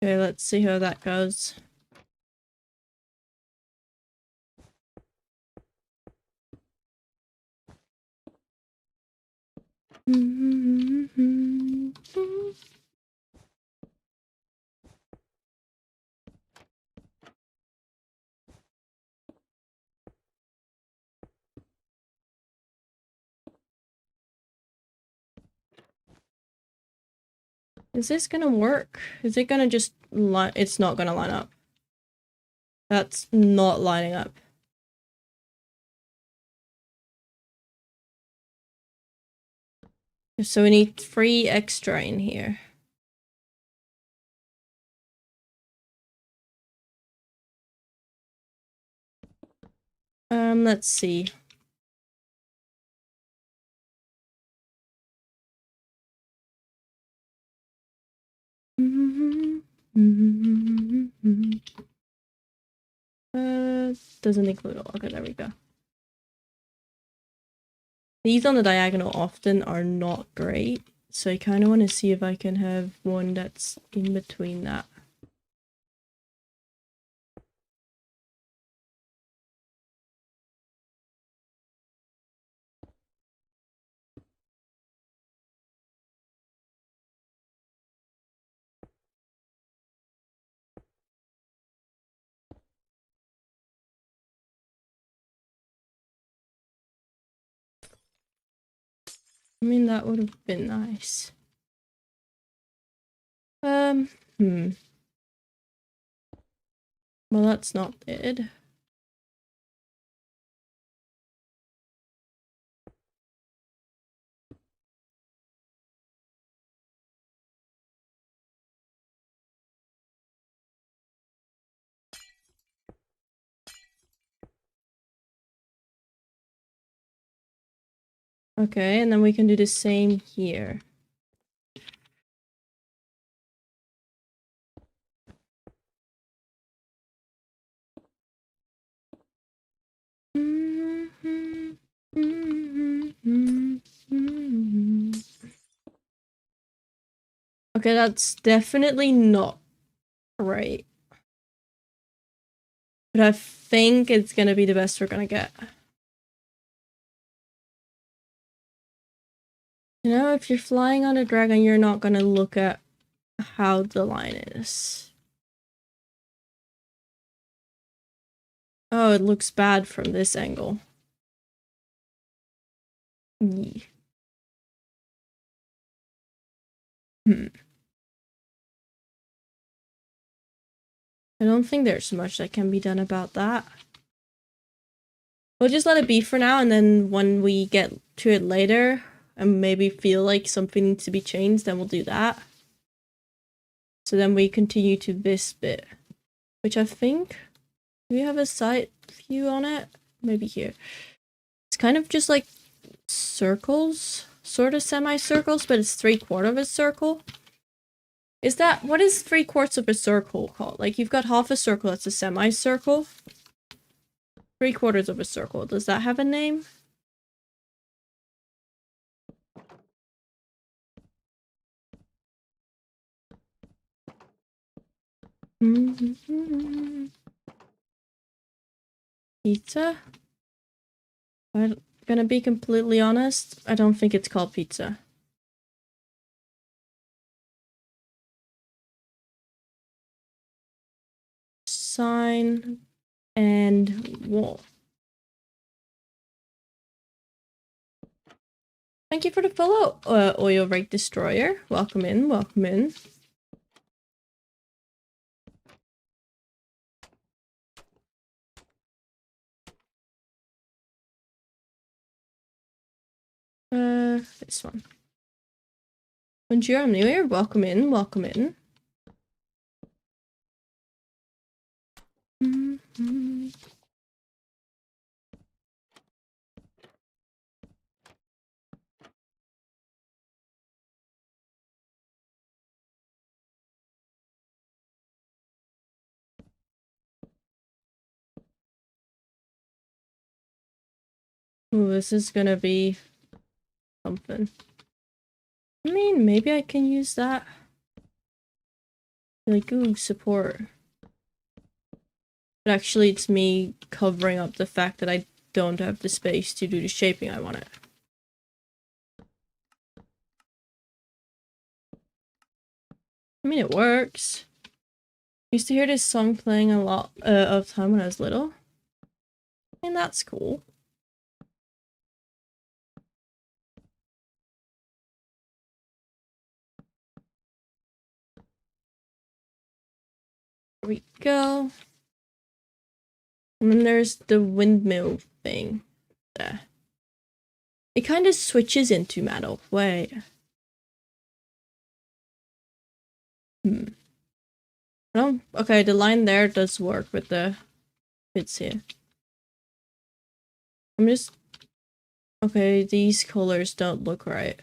Speaker 1: Okay, let's see how that goes. Is this gonna work? Is it gonna just line? It's not gonna line up. That's not lining up. So we need 3 extra in here. Let's see. Doesn't include all. Okay, there we go. These on the diagonal often are not great, so I kind of want to see if I can have one that's in between that. I mean, that would have been nice. Well, that's not it. Okay, and then we can do the same here. Okay, that's definitely not right. But I think it's gonna be the best we're gonna get. You know, if you're flying on a dragon, you're not gonna look at how the line is. Oh, it looks bad from this angle. Yeah. I don't think there's much that can be done about that. We'll just let it be for now, and then when we get to it later and maybe feel like something needs to be changed, then we'll do that. So then we continue to this bit, which I think, do we have a side view on it? Maybe here. It's kind of just like circles, sort of semicircles, but it's 3/4 of a circle. Is that, what is 3/4 of a circle called? Like, you've got half a circle that's a semicircle. 3/4 of a circle. Does that have a name? Pizza? I'm gonna be completely honest, I don't think it's called pizza. Sign and wall. Thank you for the follow, Oil Rig Destroyer. Welcome in, welcome in. This one. Bonjour, I'm new here. Welcome in, welcome in. Ooh, this is gonna be something. I mean, maybe I can use that. Like, ooh, support. But actually, it's me covering up the fact that I don't have the space to do the shaping I want it. I mean, it works. I used to hear this song playing a lot of time when I was little. And that's cool. There we go. And then there's the windmill thing. There. It kind of switches into metal. Wait. Oh, okay, the line there does work with the bits here. I'm just... Okay, these colors don't look right.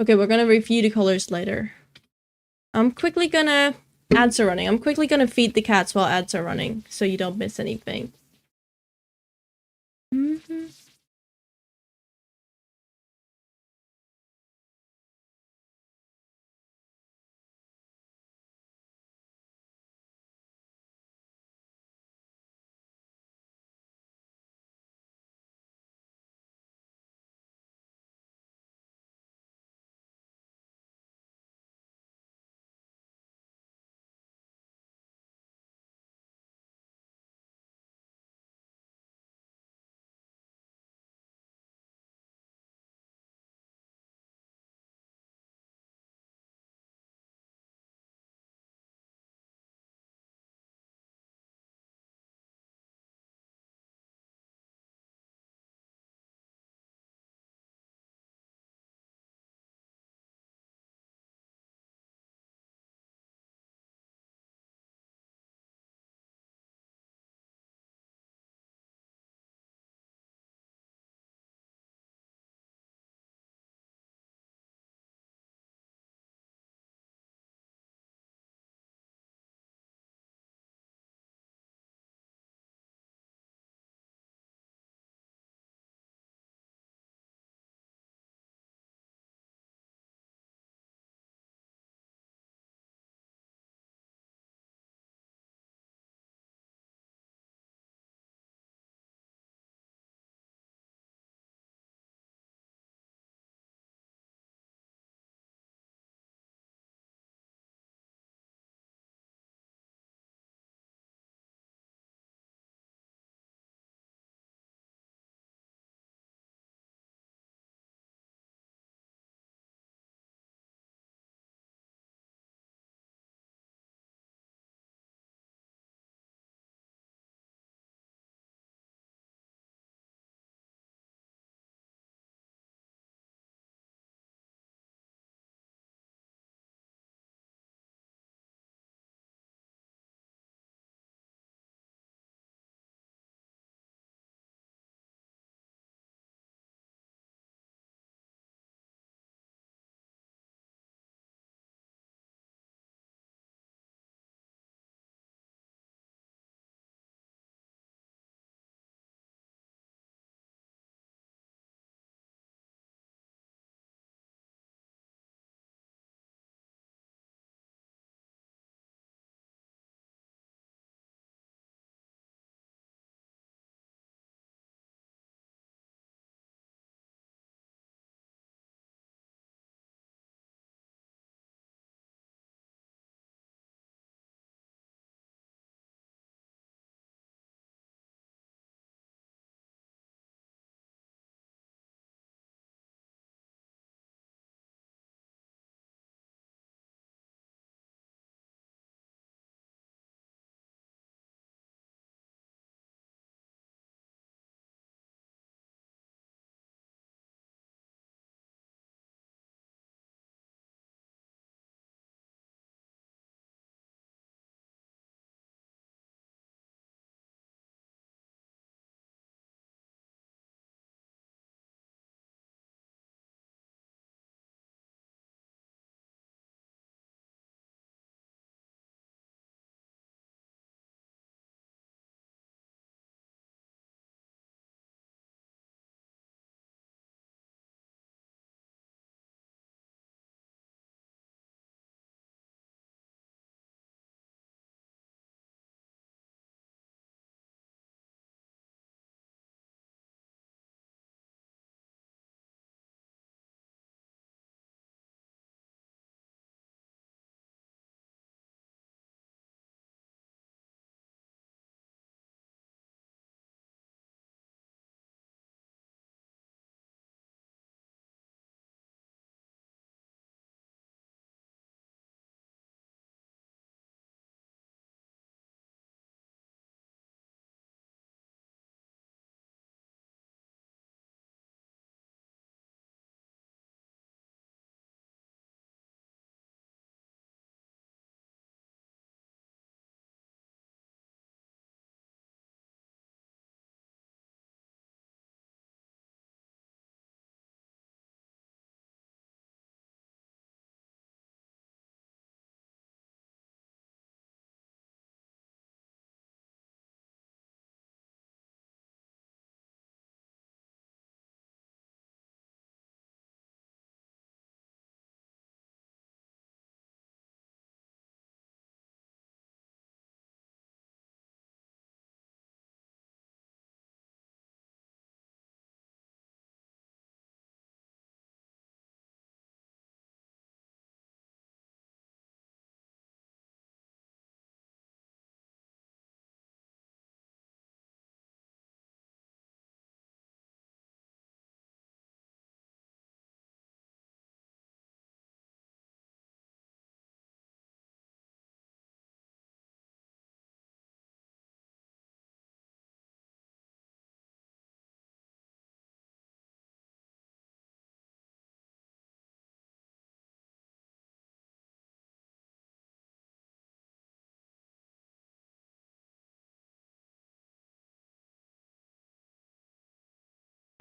Speaker 1: Okay, we're gonna review the colors later. I'm quickly gonna... Ads are running. I'm quickly gonna feed the cats while ads are running, so you don't miss anything.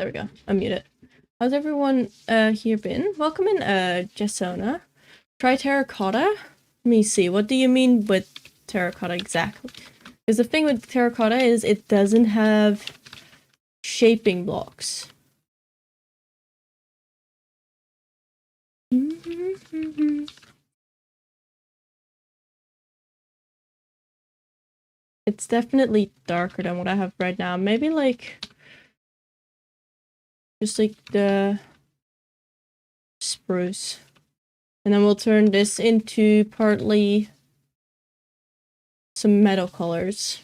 Speaker 1: There we go. Unmute it. How's everyone here been? Welcome in, Jessona. Try terracotta? Let me see. What do you mean with terracotta exactly? Because the thing with terracotta is it doesn't have shaping blocks. It's definitely darker than what I have right now. Maybe like just like the spruce. And then we'll turn this into partly some metal colors.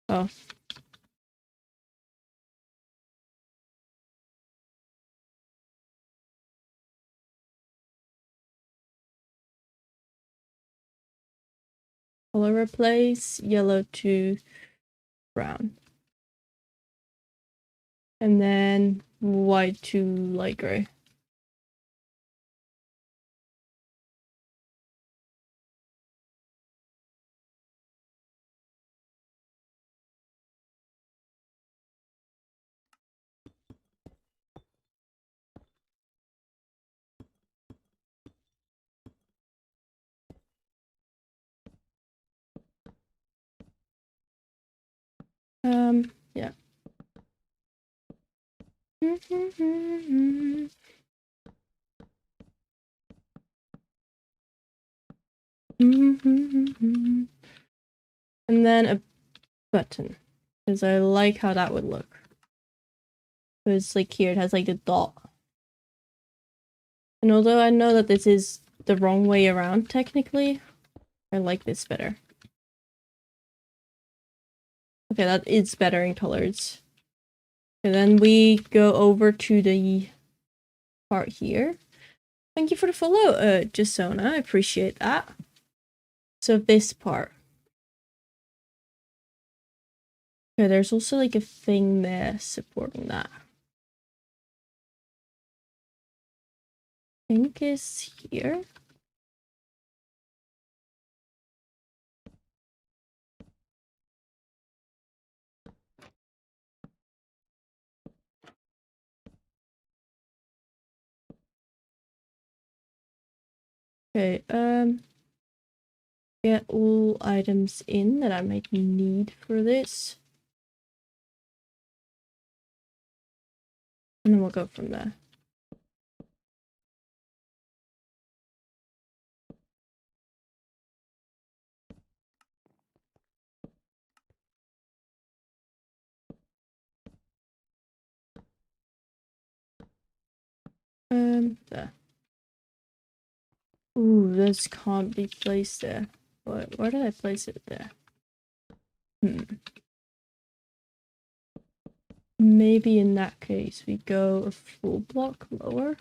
Speaker 1: Oh. Color replace, yellow to brown. And then white to light gray. Yeah. And then a button, because I like how that would look. Because like here it has like the dot. And although I know that this is the wrong way around technically, I like this better. Okay, that is better in colors. And then we go over to the part here. Thank you for the follow, Jasona. I appreciate that. So this part. Okay, there's also like a thing there supporting that. I think is here. Okay, get all items in that I might need for this. And then we'll go from there. There. Ooh, this can't be placed there. What? Where did I place it there? Maybe in that case we go a full block lower.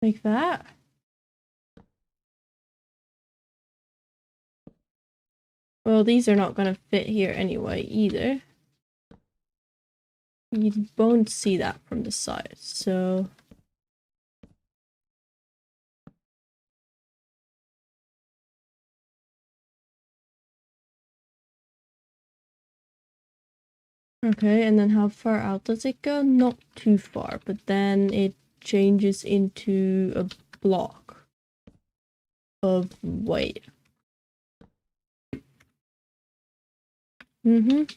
Speaker 1: Like that. Well, these are not gonna fit here anyway either. You won't see that from the side, so... Okay, and then how far out does it go? Not too far, but then it changes into a block of white. With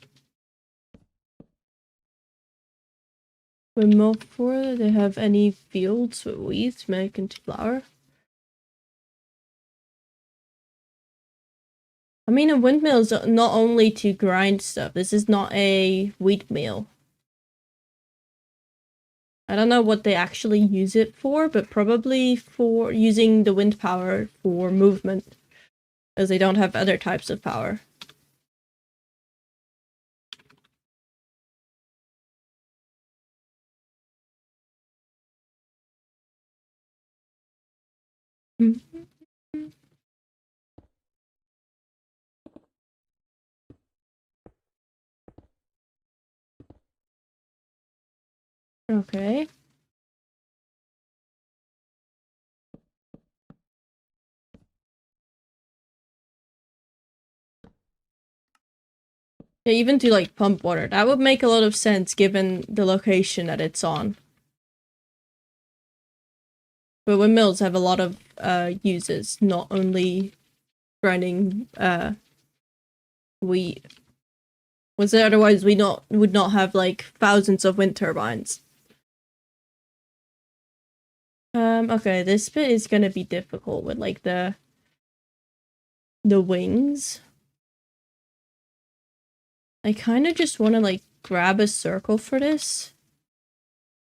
Speaker 1: milk for they have any fields with weeds make into flour? I mean, a windmill is not only to grind stuff. This is not a wheat mill. I don't know what they actually use it for, but probably for using the wind power for movement, as they don't have other types of power. Okay. Yeah, even to like pump water. That would make a lot of sense given the location that it's on. But windmills have a lot of uses, not only grinding wheat. Was it otherwise we would not have like thousands of wind turbines. Okay, this bit is gonna be difficult with like the wings. I kind of just want to like grab a circle for this.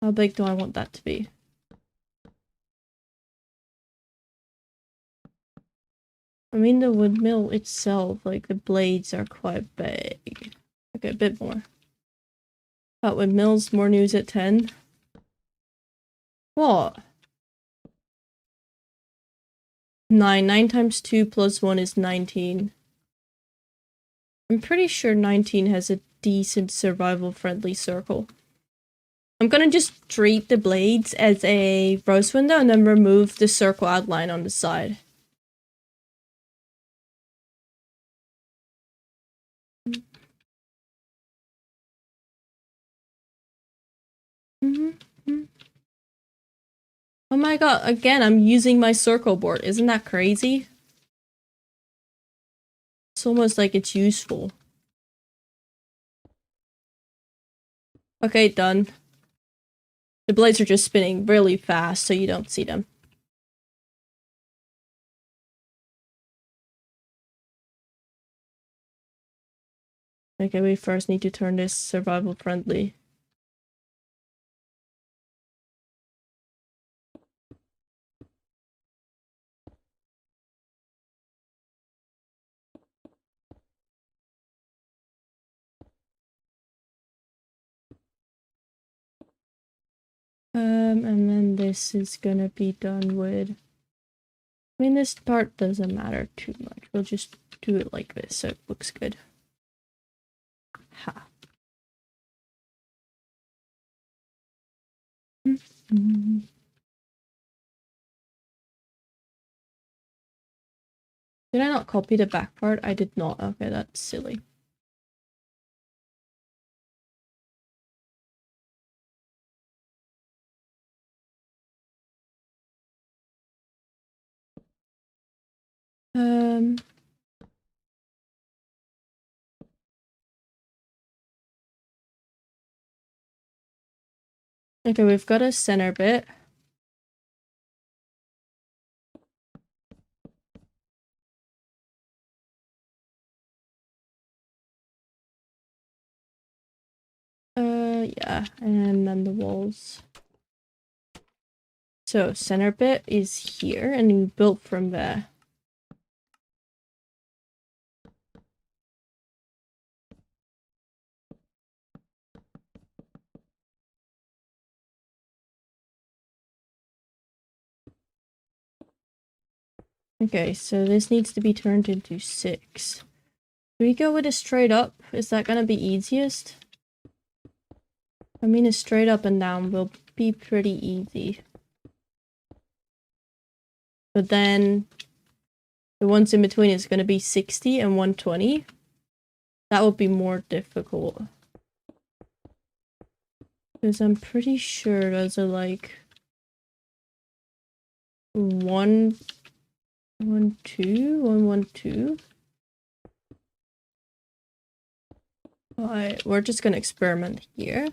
Speaker 1: How big do I want that to be? I mean, the windmill itself, like the blades are quite big. Okay, a bit more. About windmills, more news at 10. What? 9. 9 times 2 plus 1 is 19. I'm pretty sure 19 has a decent survival-friendly circle. I'm gonna just treat the blades as a rose window and then remove the circle outline on the side. Oh my god, again, I'm using my circle board. Isn't that crazy? It's almost like it's useful. Okay, done. The blades are just spinning really fast, so you don't see them. Okay, we first need to turn this survival friendly. And then this is gonna be done with... I mean, this part doesn't matter too much. We'll just do it like this so it looks good. Ha. Mm-hmm. Did I not copy the back part? I did not. Okay, that's silly. Okay, we've got a center bit. Yeah, and then the walls. So, center bit is here, and we built from there. Okay, so this needs to be turned into 6. Do we go with a straight up? Is that gonna be easiest? I mean, a straight up and down will be pretty easy. But then the ones in between is gonna be 60 and 120. That would be more difficult. Because I'm pretty sure those are like 1, 1, 2, 1, 1, 2. Alright, we're just gonna experiment here.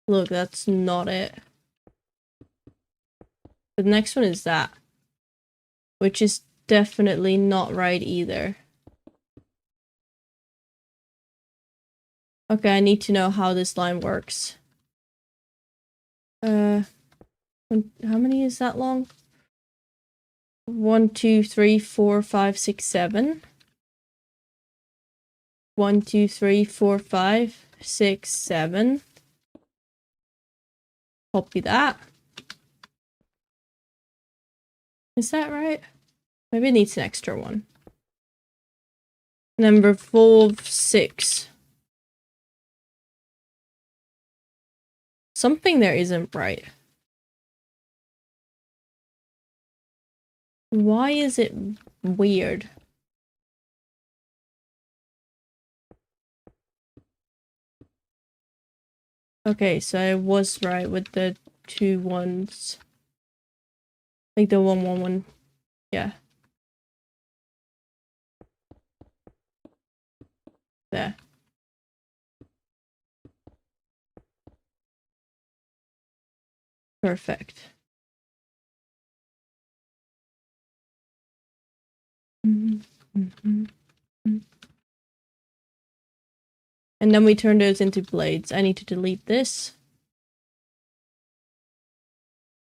Speaker 1: Look, that's not it. The next one is that. Which is definitely not right either. Okay, I need to know how this line works. How many is that long? 1, 2, 3, 4, 5, 6, 7. 1, 2, 3, 4, 5, 6, 7. Copy that. Is that right? Maybe it needs an extra one. And then revolve 6. Something there isn't right. Why is it weird? Okay, so I was right with the 2 1s. Like the 1 1 1. Yeah. There. Perfect. And then we turn those into blades. I need to delete this.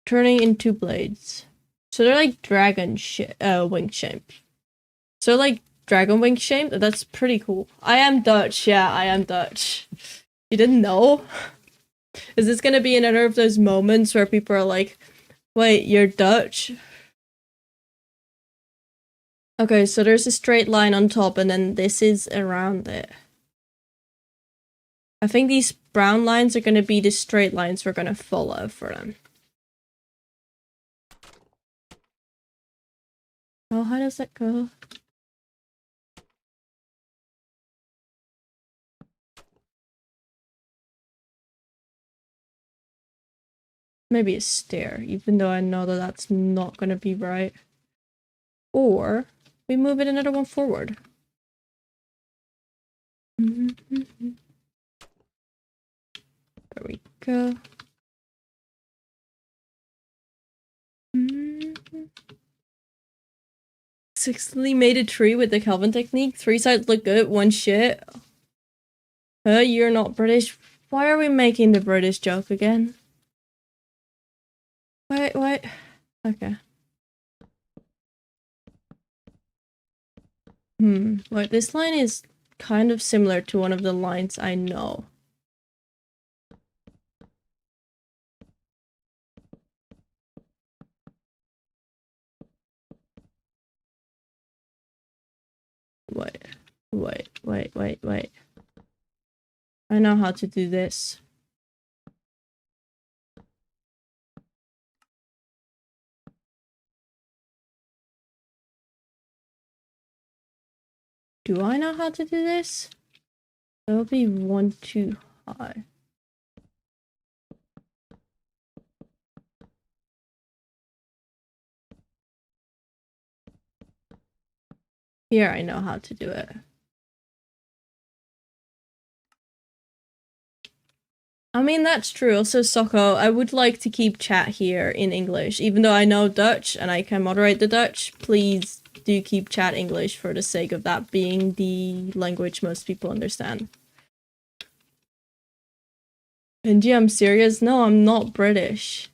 Speaker 1: Turning into blades. So they're like dragon wing shape. So like dragon wing shape? That's pretty cool. I am Dutch. Yeah, I am Dutch. You didn't know? Is this gonna be another of those moments where people are like, wait, you're Dutch? Okay, so there's a straight line on top and then this is around it. I think these brown lines are gonna be the straight lines we're gonna follow for them. Oh, how does that go? Maybe a stair, even though I know that that's not gonna be right. Or we move it another one forward. There we go. Successfully made a tree with the Kelvin technique. 3 sides look good, 1 shit. You're not British. Why are we making the British joke again? Wait. Okay. Wait, this line is kind of similar to one of the lines I know. Wait. I know how to do this. Do I know how to do this? That'll be 1 too high. Here I know how to do it. I mean, that's true. Also, Soko, I would like to keep chat here in English. Even though I know Dutch and I can moderate the Dutch, please do keep chat English for the sake of that being the language most people understand. And yeah, I'm serious. No, I'm not British.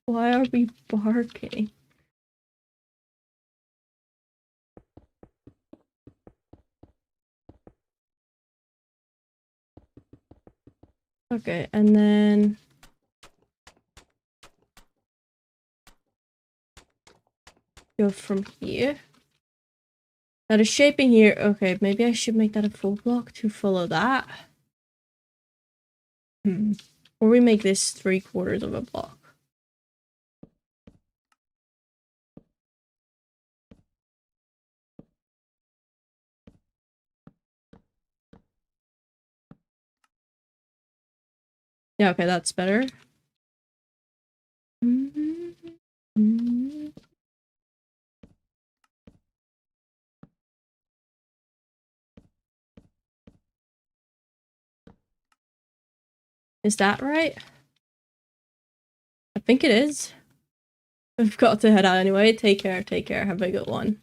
Speaker 1: Why are we barking? Okay, and then go from here. Now the shaping here, okay, maybe I should make that a full block to follow that. Or we make this 3/4 of a block. Yeah, okay, that's better. Is that right? I think it is. I've got to head out anyway. Take care. Have a good one.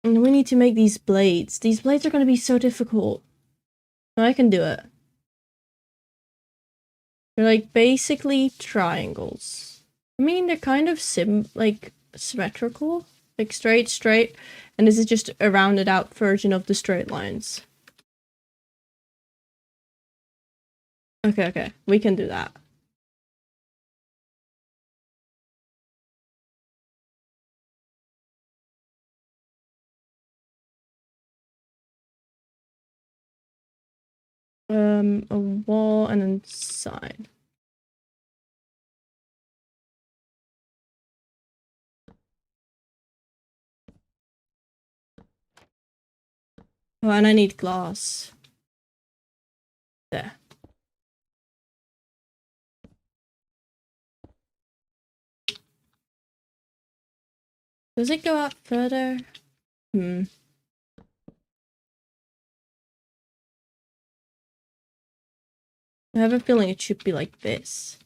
Speaker 1: And we need to make these blades. These blades are going to be so difficult. No, I can do it. They're like basically triangles. I mean, they're kind of symmetrical, like straight, and this is just a rounded out version of the straight lines. Okay, we can do that. A wall and then side. Oh, and I need glass. There. Does it go out further? I have a feeling it should be like this.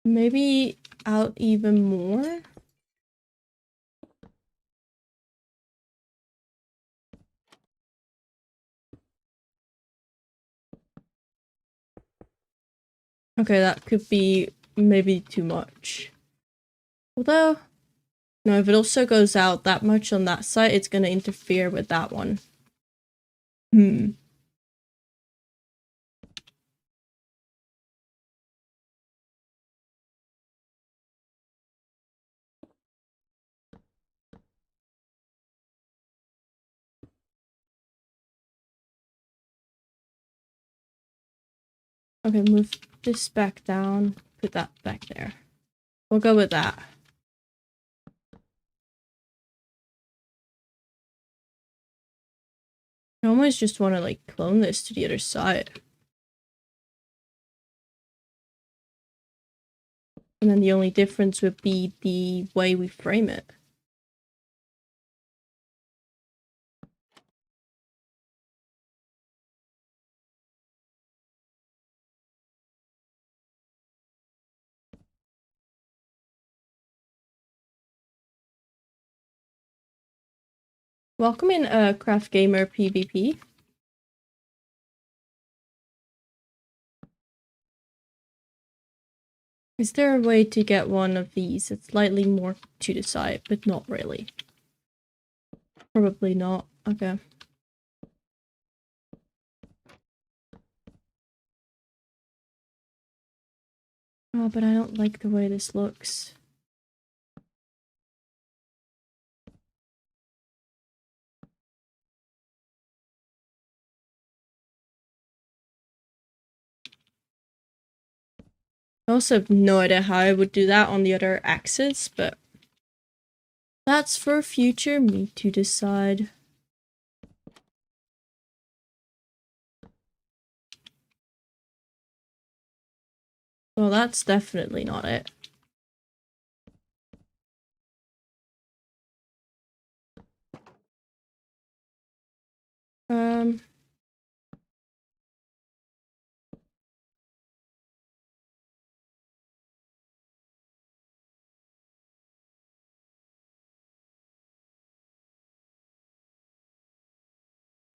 Speaker 1: Maybe out even more? Okay, that could be maybe too much. Although, no, if it also goes out that much on that side, it's gonna interfere with that one. Okay, move this back down, put that back there. We'll go with that. I almost just want to like clone this to the other side. And then the only difference would be the way we frame it. Welcome in Craft Gamer PvP. Is there a way to get one of these? It's slightly more to the side, but not really. Probably not. Okay. Oh, but I don't like the way this looks. I also have no idea how I would do that on the other axis, but that's for future me to decide. Well, that's definitely not it.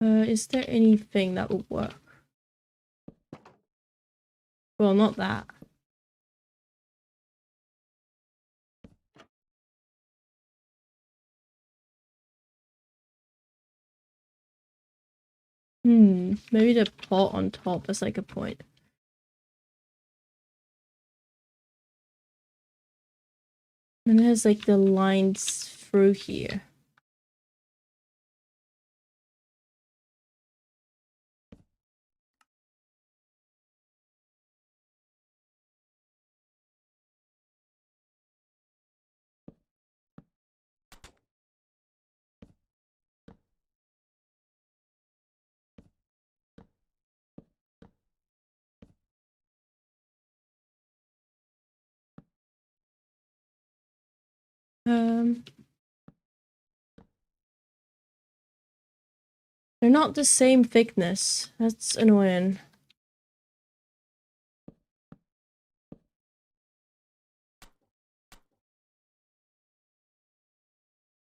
Speaker 1: Is there anything that would work? Well, not that. Maybe the pot on top is like a point. And there's like the lines through here. They're not the same thickness. That's annoying.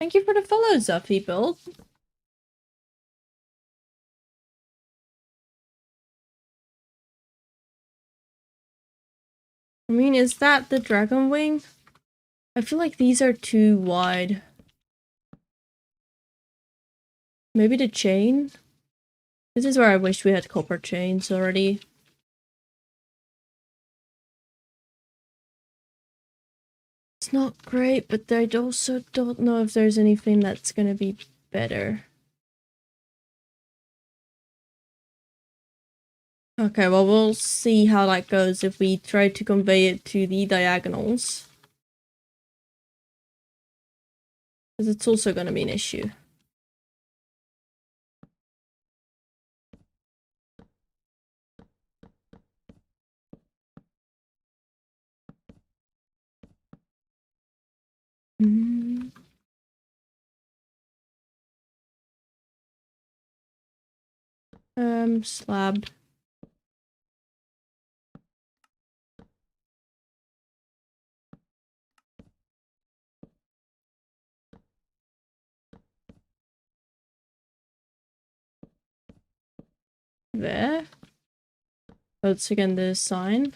Speaker 1: Thank you for the follow, Zuffy Build. I mean, is that the dragon wing? I feel like these are too wide. Maybe the chain? This is where I wish we had copper chains already. It's not great, but I also don't know if there's anything that's gonna be better. Okay, well, we'll see how that goes if we try to convey it to the diagonals. Because it's also gonna be an issue. Slab. There. Once again, the sign.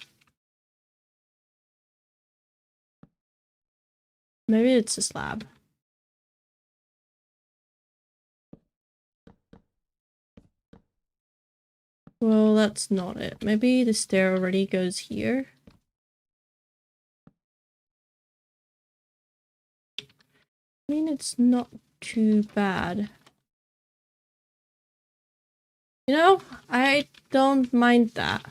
Speaker 1: Maybe it's a slab. Well, that's not it. Maybe the stair already goes here. I mean, it's not too bad. You know, I don't mind that.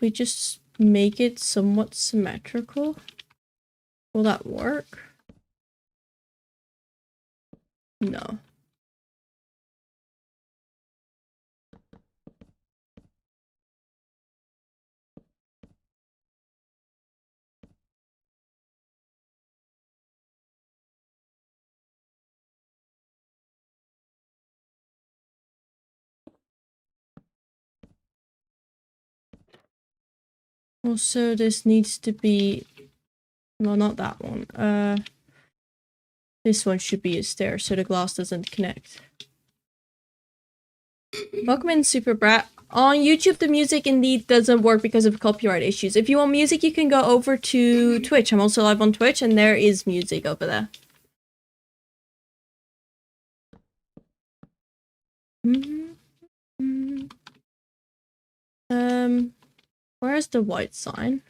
Speaker 1: We just make it somewhat symmetrical. Will that work? No. Also, this needs to be... Well, not that one. This one should be a stair so the glass doesn't connect. Welcome in, Super Brat. On YouTube, the music indeed doesn't work because of copyright issues. If you want music, you can go over to Twitch. I'm also live on Twitch, and there is music over there. Where's the white sign?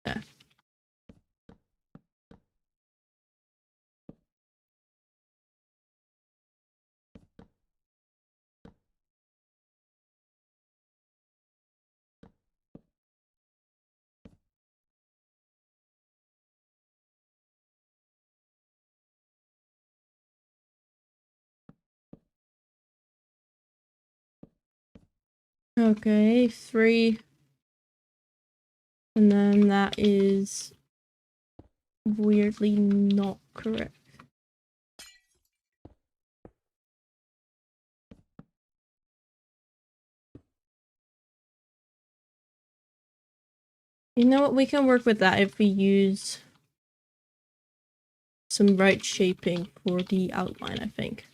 Speaker 1: Yeah. Okay, 3. And then that is weirdly not correct. You know what, we can work with that if we use some right shaping for the outline, I think.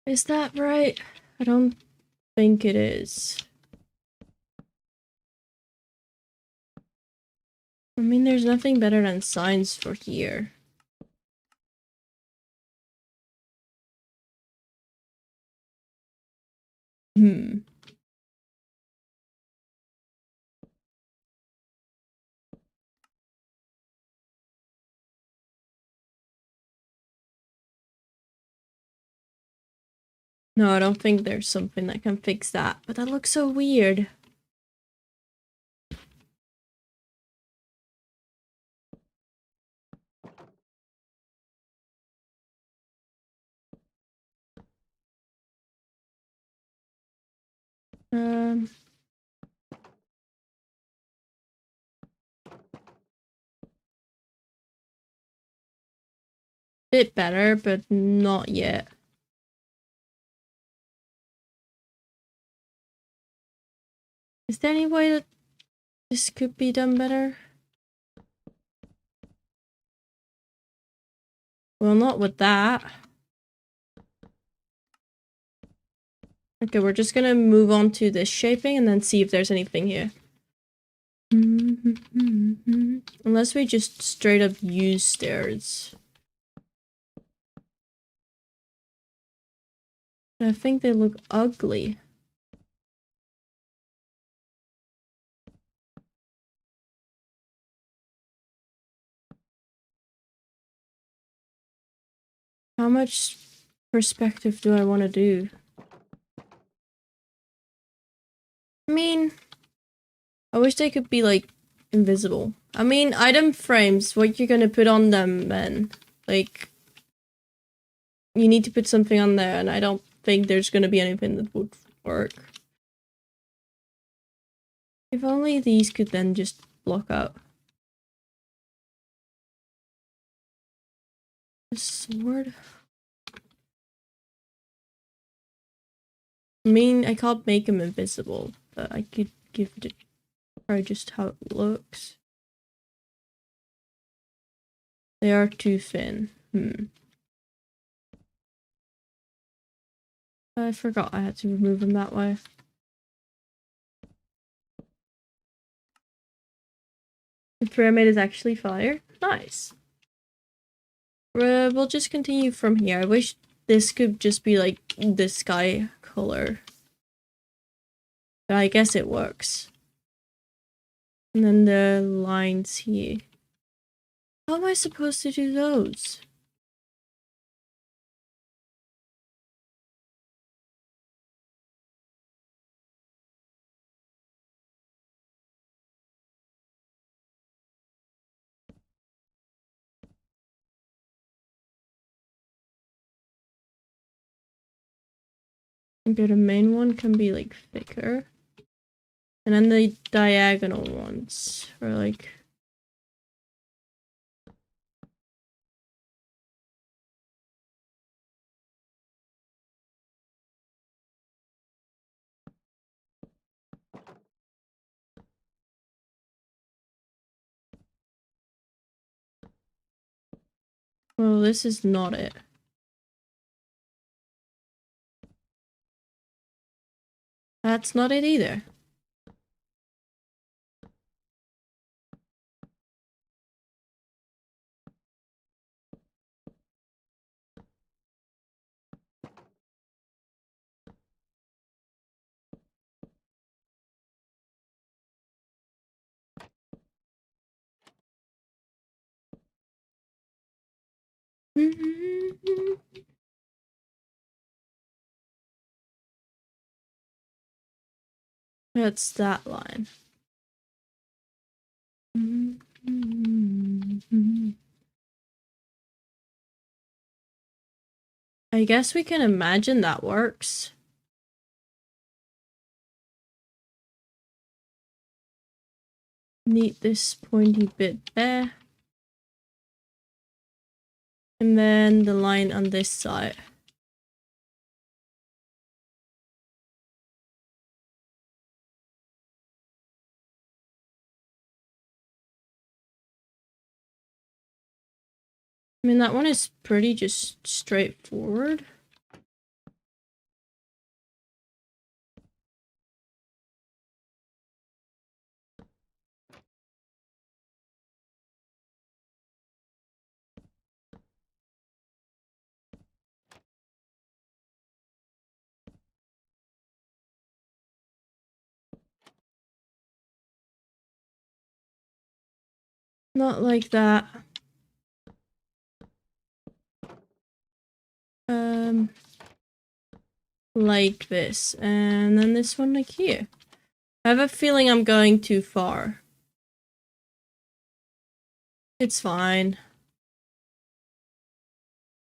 Speaker 1: Is that right? I don't think it is. I mean, there's nothing better than signs for here. Hmm. No, I don't think there's something that can fix that, but that looks so weird. Um, bit better, but not yet. Is there any way that this could be done better? Well, not with that. Okay, we're just gonna move on to this shaping and then see if there's anything here. Unless we just straight up use stairs. But I think they look ugly. How much perspective do I want to do? I mean, I wish they could be like invisible. I mean, item frames, what you're gonna put on them, man. Like, you need to put something on there, and I don't think there's gonna be anything that would work. If only these could then just block out. A sword? I mean, I can't make them invisible, but I could give it a try just how it looks. They are too thin. I forgot I had to remove them that way. The pyramid is actually fire. Nice. We'll just continue from here. I wish this could just be like the sky color. But I guess it works. And then the lines here. How am I supposed to do those? Okay, the main one can be like thicker. And then the diagonal ones are like... Well, this is not it. That's not it either. That's that line. I guess we can imagine that works. Need this pointy bit there. And then the line on this side. I mean, that one is pretty just straightforward. Not like that. Like this. And then this one like here. I have a feeling I'm going too far. It's fine.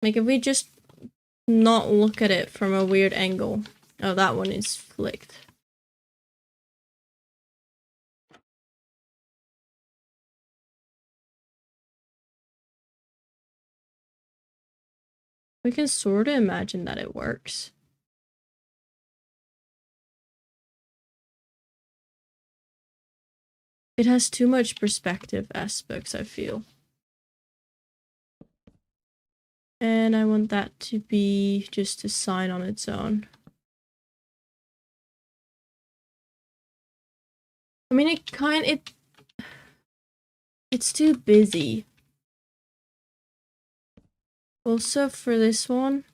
Speaker 1: Like if we just not look at it from a weird angle. Oh, that one is flicked. We can sort of imagine that it works. It has too much perspective aspects, I feel. And I want that to be just a sign on its own. I mean, it's too busy. Also, for this one,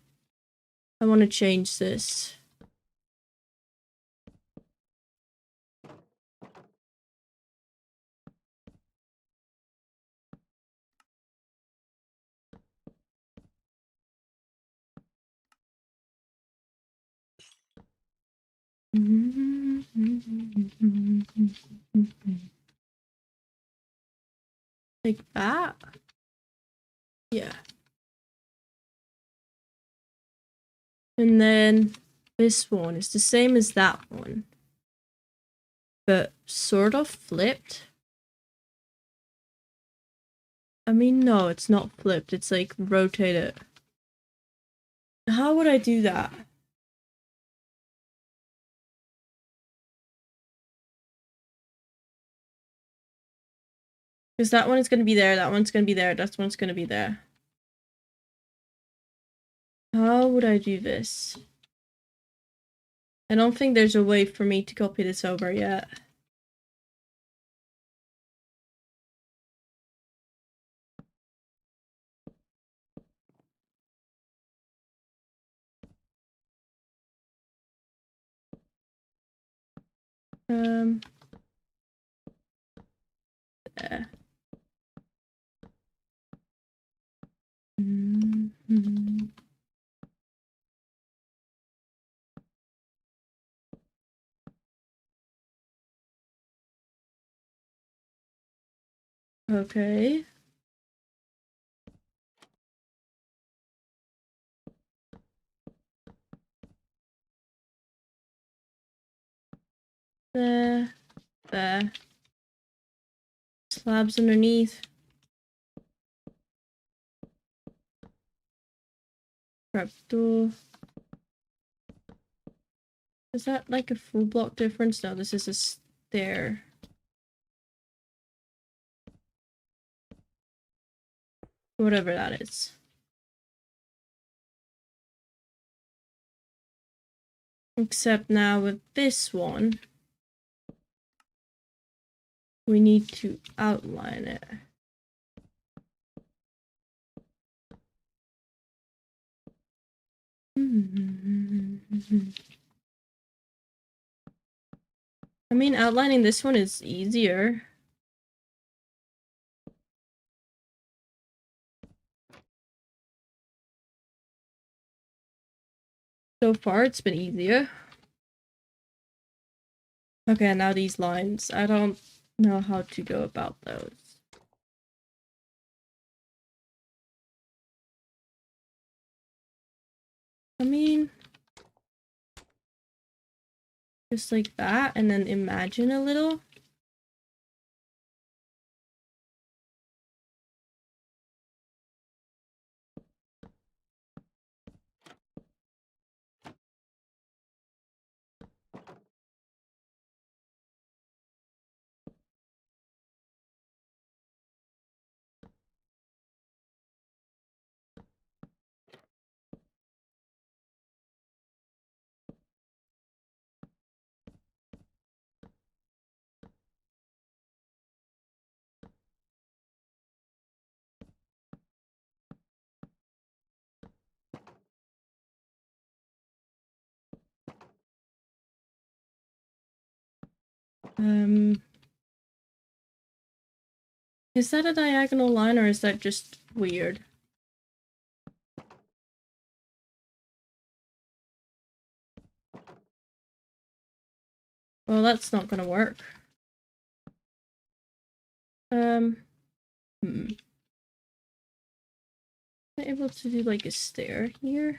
Speaker 1: I want to change this. Like that? Yeah. And then this one is the same as that one, but sort of flipped. I mean, no, it's not flipped. It's like rotated. How would I do that? Because that one is going to be there, that one's going to be there, that one's going to be there. How would I do this? I don't think there's a way for me to copy this over yet. There. Okay. There. There. Slabs underneath. Trapdoor. Is that like a full block difference? No, this is a stair. Whatever that is. Except now with this one, we need to outline it. I mean, outlining this one is easier. So far, it's been easier. Okay, now these lines. I don't know how to go about those. I mean, just like that, and then imagine a little. Is that a diagonal line or is that just weird? Well, that's not gonna work. Am I able to do like a stair here?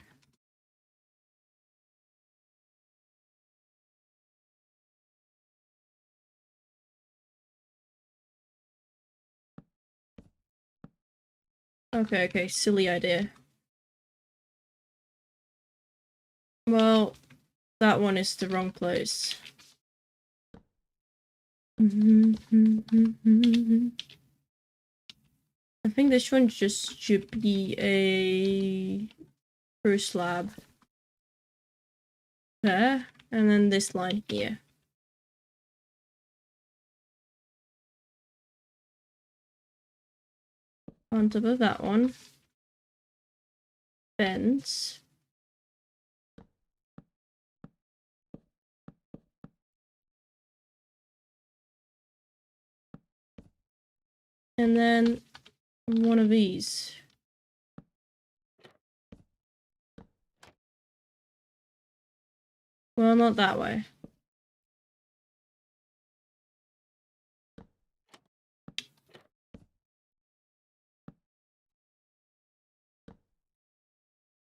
Speaker 1: Okay, silly idea. Well, that one is the wrong place. I think this one just should be a first slab. There, and then this line here. On top of that one. Fence. And then one of these. Well, not that way.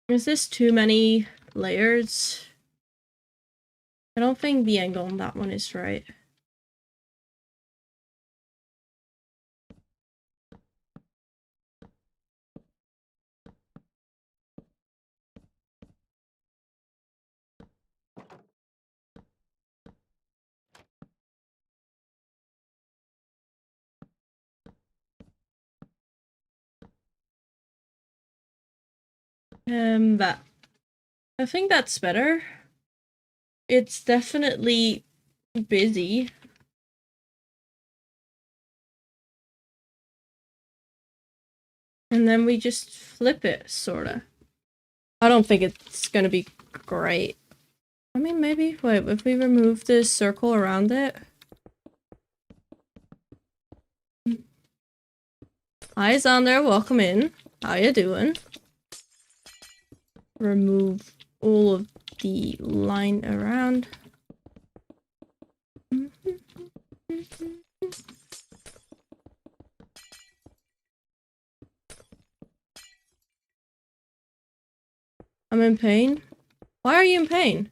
Speaker 1: Is this too many layers? I don't think the angle on that one is right. That. I think that's better. It's definitely busy. And then we just flip it, sorta. I don't think it's gonna be great. I mean, maybe. Wait, if we remove this circle around it. Hi, Xander. Welcome in. How you doing? Remove all of the line around. I'm in pain. Why are you in pain?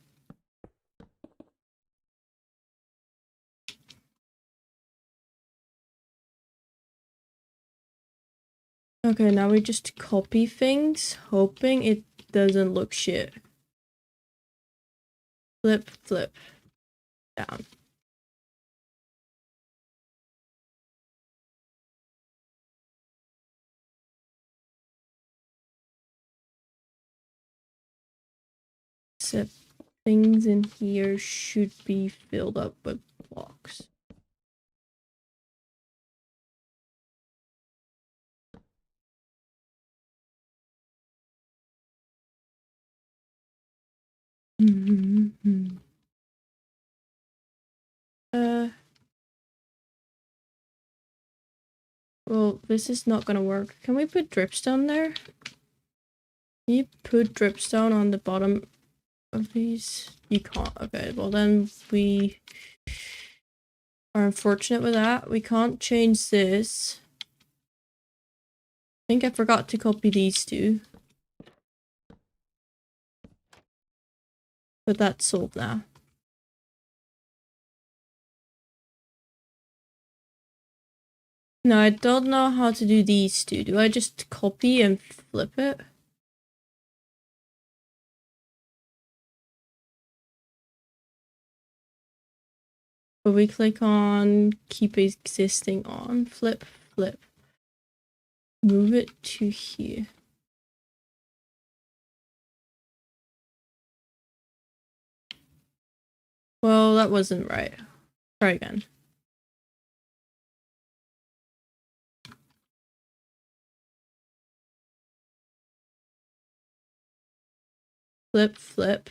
Speaker 1: Okay, now we just copy things, hoping it doesn't look shit. Flip, flip. Down. Except things in here should be filled up with blocks. Well, this is not gonna work. Can we put dripstone there? Can you put dripstone on the bottom of these? You can't. Okay, well then we are unfortunate with that. We can't change this. I think I forgot to copy these two. But that's solved now. No, I don't know how to do these two. Do I just copy and flip it? But we click on keep existing on, flip, flip. Move it to here. Well, that wasn't right. Try again. Flip, flip.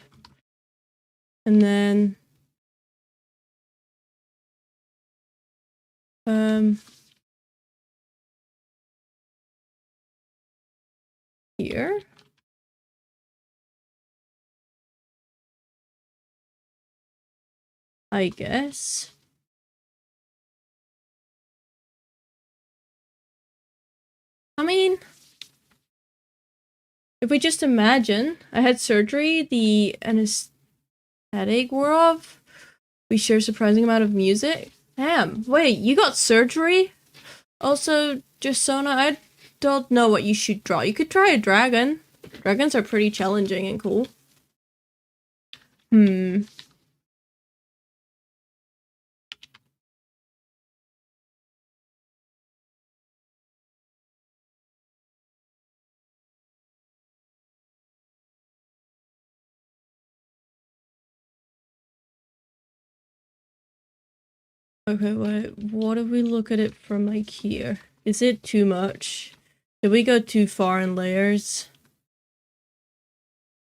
Speaker 1: And then here. I guess. I mean, if we just imagine I had surgery, the anesthetic wore off. We share a surprising amount of music. Damn, wait, you got surgery? Also, just Sona, I don't know what you should draw. You could try a dragon. Dragons are pretty challenging and cool. Okay, wait, what if we look at it from like here? Is it too much? Did we go too far in layers?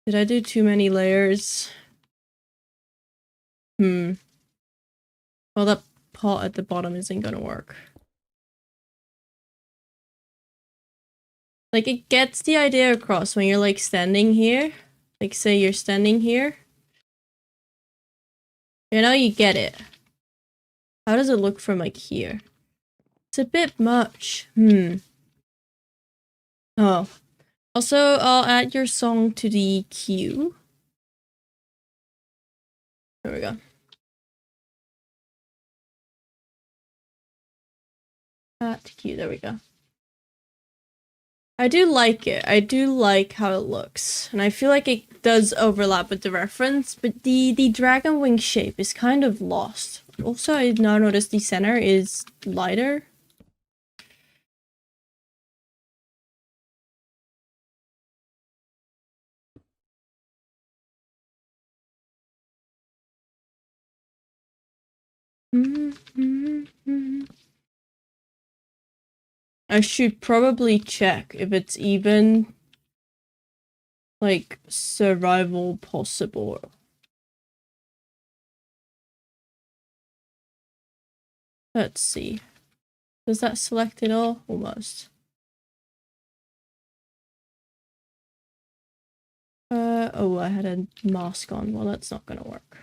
Speaker 1: Did I do too many layers? Well, that pot at the bottom isn't gonna work. Like, it gets the idea across when you're like standing here. Like, say you're standing here. You know, you get it. How does it look from like here? It's a bit much. Oh. Also, I'll add your song to the queue. There we go. Add to queue, there we go. I do like it. I do like how it looks. And I feel like it does overlap with the reference, but the dragon wing shape is kind of lost. Also, I now noticed the center is lighter. I should probably check if it's even like survival possible. Let's see. Does that select it all? Almost. Oh, I had a mask on. Well, that's not gonna work.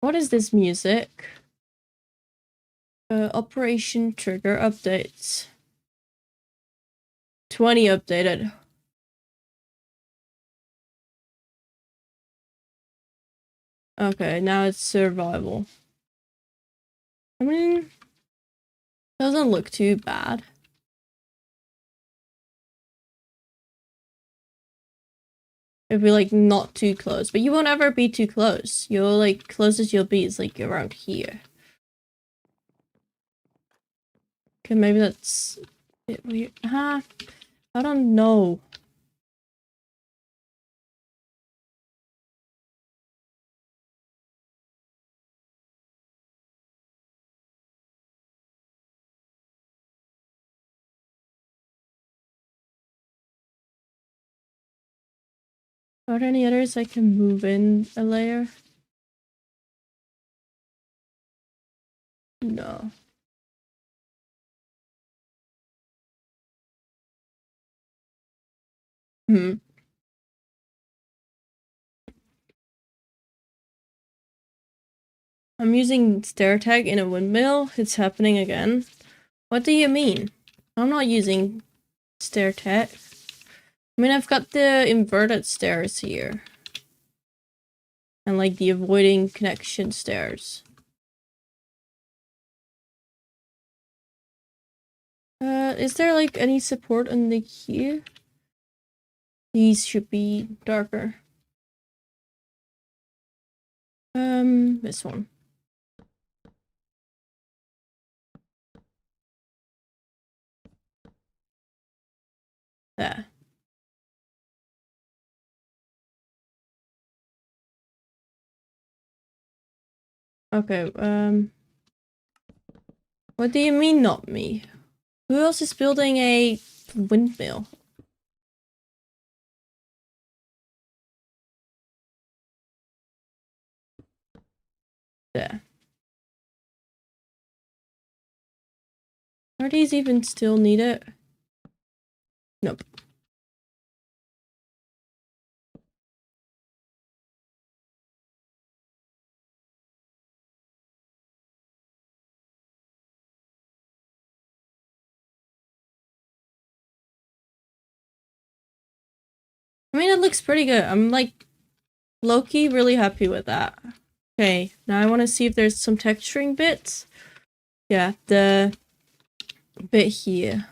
Speaker 1: What is this music? Operation trigger updates. 20 updated. Okay, now it's survival. I mean, doesn't look too bad. If we're like not too close, but you won't ever be too close. You'll like closest you'll be is like around here. Okay, maybe that's a bit weird. I don't know. Are there any others I can move in a layer? No. I'm using stair tag in a windmill. It's happening again. What do you mean? I'm not using stair tag. I mean, I've got the inverted stairs here. And like the avoiding connection stairs. Is there like any support on the here? These should be darker. This one. There. Okay, what do you mean not me? Who else is building a windmill? There. Are these even still needed? Nope. I mean, it looks pretty good. I'm like low-key really happy with that. Okay, now I want to see if there's some texturing bits. Yeah, the bit here.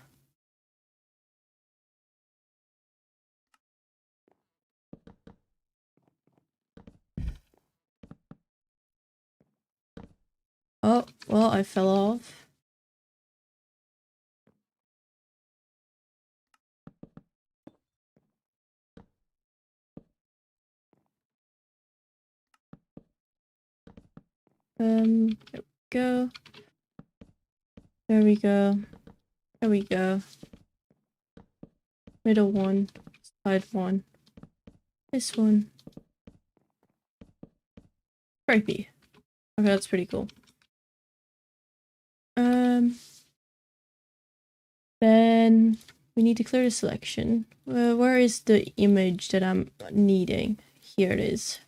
Speaker 1: Oh, well, I fell off. There we go. There we go. There we go. Middle one. Side one. This one. Stripey. Okay, that's pretty cool. Then we need to clear the selection. Where is the image that I'm needing? Here it is.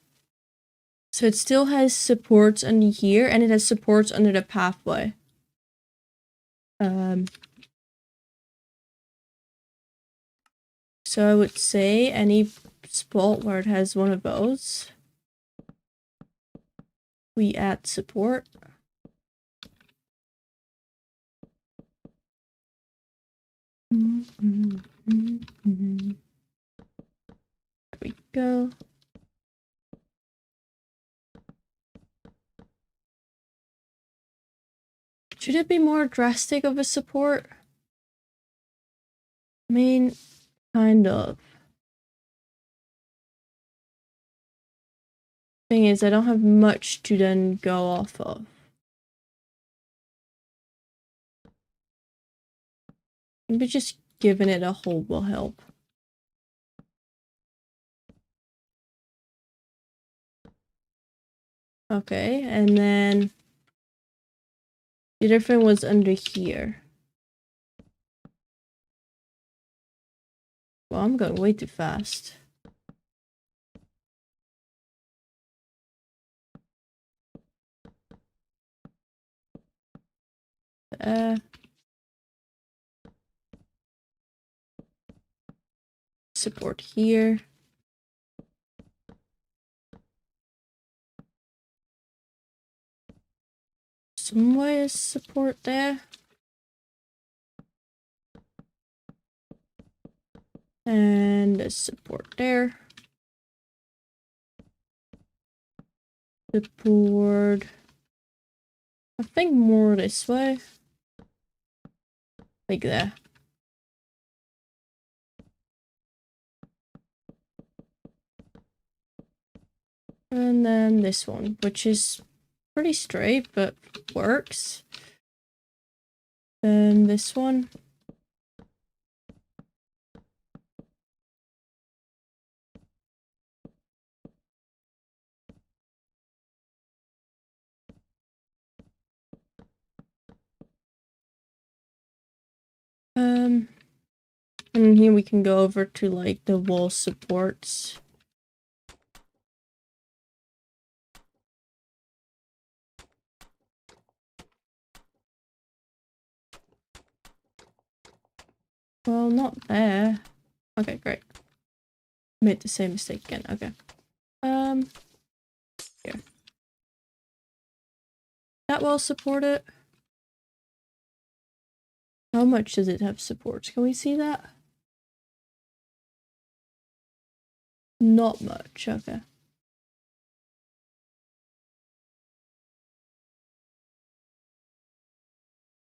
Speaker 1: So it still has supports under here, and it has supports under the pathway. So I would say any spot where it has one of those, we add support. There we go. Should it be more drastic of a support? I mean, kind of. Thing is, I don't have much to then go off of. Maybe just giving it a hole will help. Okay, and then the other thing was under here. Well, I'm going way too fast. Support here. Some way of support there. And a support there. Support. I think more this way. Like that. And then this one, which is pretty straight, but works. Then this one. And here we can go over to like the wall supports. Well, not there. Okay, great. Made the same mistake again. Okay. Here. That wall support it. How much does it have supports? Can we see that? Not much. Okay.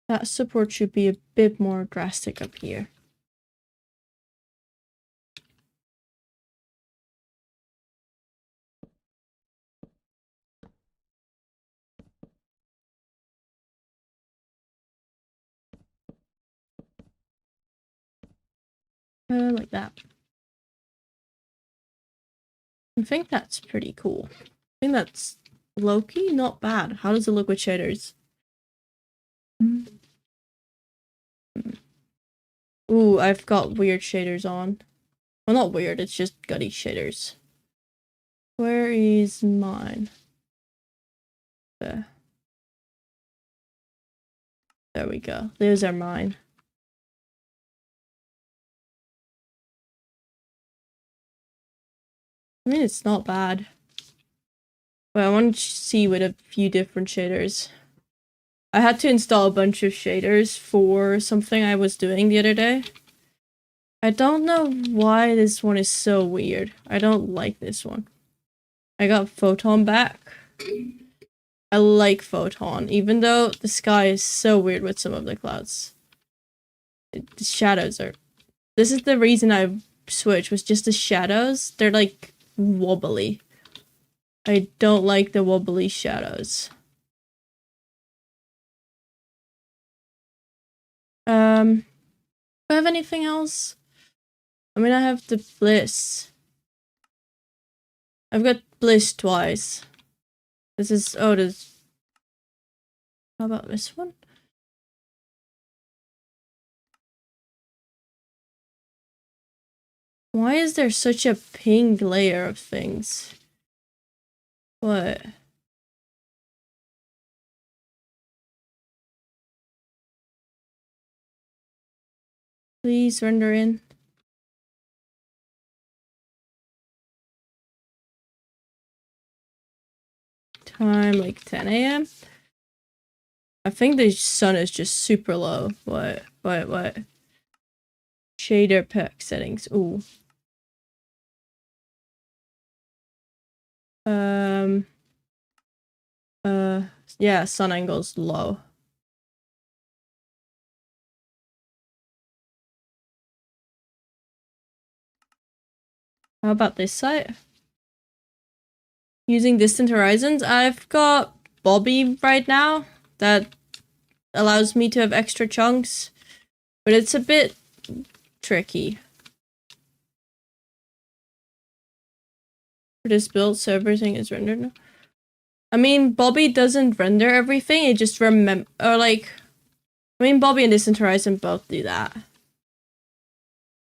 Speaker 1: That support should be a bit more drastic up here. Like that. I think that's pretty cool. I think that's low-key not bad. How does it look with shaders? Ooh, I've got weird shaders on. Well, not weird, it's just gutty shaders. Where is mine? There. There we go. Those are mine. I mean, it's not bad. But I want to see with a few different shaders. I had to install a bunch of shaders for something I was doing the other day. I don't know why this one is so weird. I don't like this one. I got Photon back. I like Photon, even though the sky is so weird with some of the clouds. The shadows are... This is the reason I switched, was just the shadows. They're like wobbly. I don't like the wobbly shadows. Do I have anything else? I mean, I have the Bliss. I've got Bliss twice. This is... Oh, this... How about this one? Why is there such a pink layer of things? What? Please render in. Time like 10 a.m. I think the sun is just super low. What? Shader pack settings. Ooh. Yeah, sun angle's low. How about this side? Using distant horizons, I've got Bobby right now. That allows me to have extra chunks, but it's a bit tricky. For this build, so everything is rendered. I mean, Bobby doesn't render everything, it just I mean, Bobby and distant horizon both do that.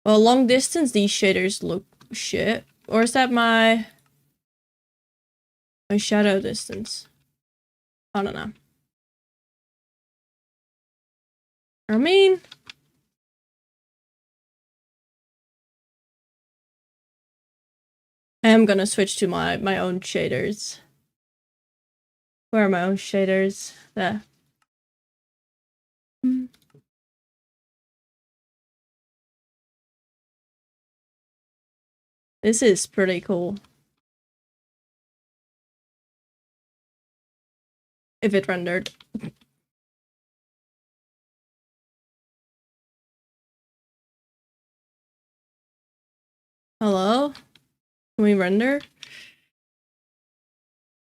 Speaker 1: Well, long distance, these shaders look shit. Or is that my shadow distance? I don't know. I mean... I am gonna switch to my own shaders. Where are my own shaders? There. This is pretty cool. If it rendered. Hello? Can we render?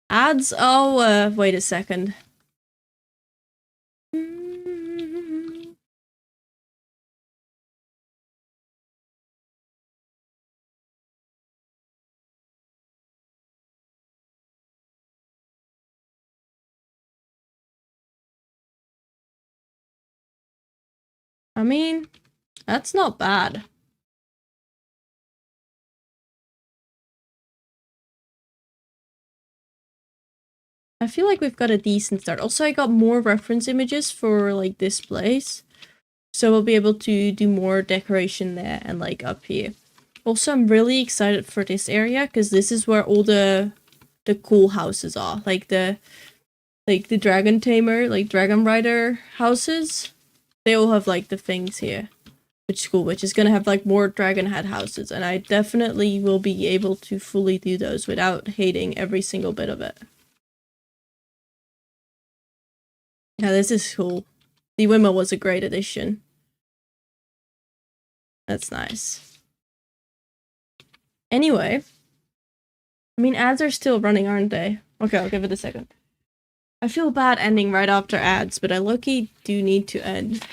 Speaker 1: Ads? Oh, wait a second. I mean, that's not bad. I feel like we've got a decent start. Also, I got more reference images for, like, displays. So we'll be able to do more decoration there and, like, up here. Also, I'm really excited for this area, because this is where all the cool houses are. Like the dragon tamer, like dragon rider houses. They all have, like, the things here. Which is cool, which is gonna have, like, more dragon head houses. And I definitely will be able to fully do those without hating every single bit of it. Yeah, this is cool. The Wimmer was a great addition. That's nice. Anyway. I mean, ads are still running, aren't they? Okay, I'll give it a second. I feel bad ending right after ads, but I low-key do need to end.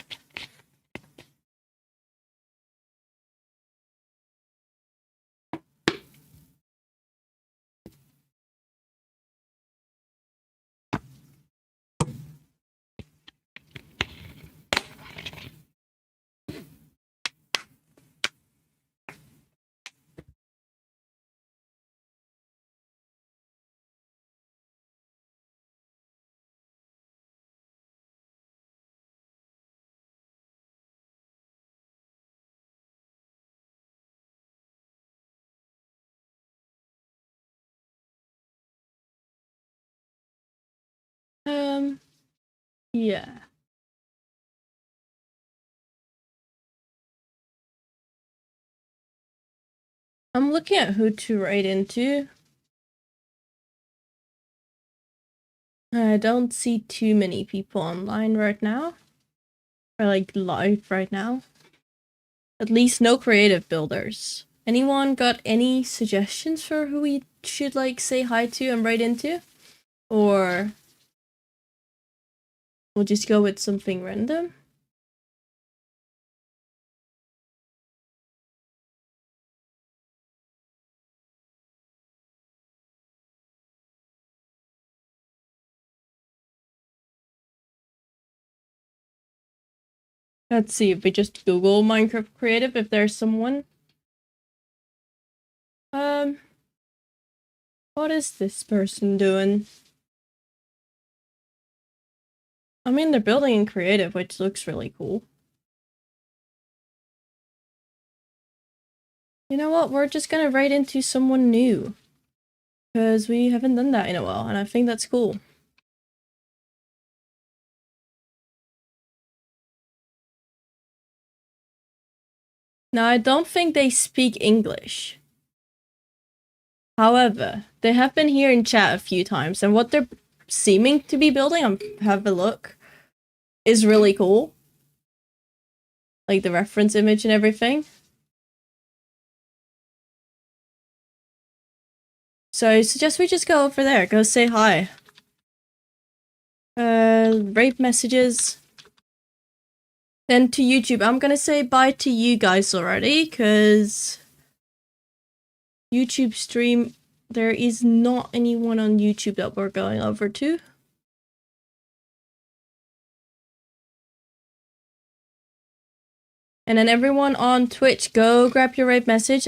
Speaker 1: Yeah. I'm looking at who to write into. I don't see too many people online right now. Or like live right now. At least no creative builders. Anyone got any suggestions for who we should like say hi to and write into? Or we'll just go with something random? Let's see if we just Google Minecraft Creative if there's someone. What is this person doing? I mean, they're building in creative, which looks really cool. You know what? We're just gonna write into someone new. Because we haven't done that in a while, and I think that's cool. Now, I don't think they speak English. However, they have been here in chat a few times, and what they're seeming to be building, have a look, is really cool. Like the reference image and everything. So I suggest we just go over there, go say hi. Rape messages. Then to YouTube, I'm gonna say bye to you guys already, because YouTube stream, there is not anyone on YouTube that we're going over to. And then everyone on Twitch, go grab your rape message and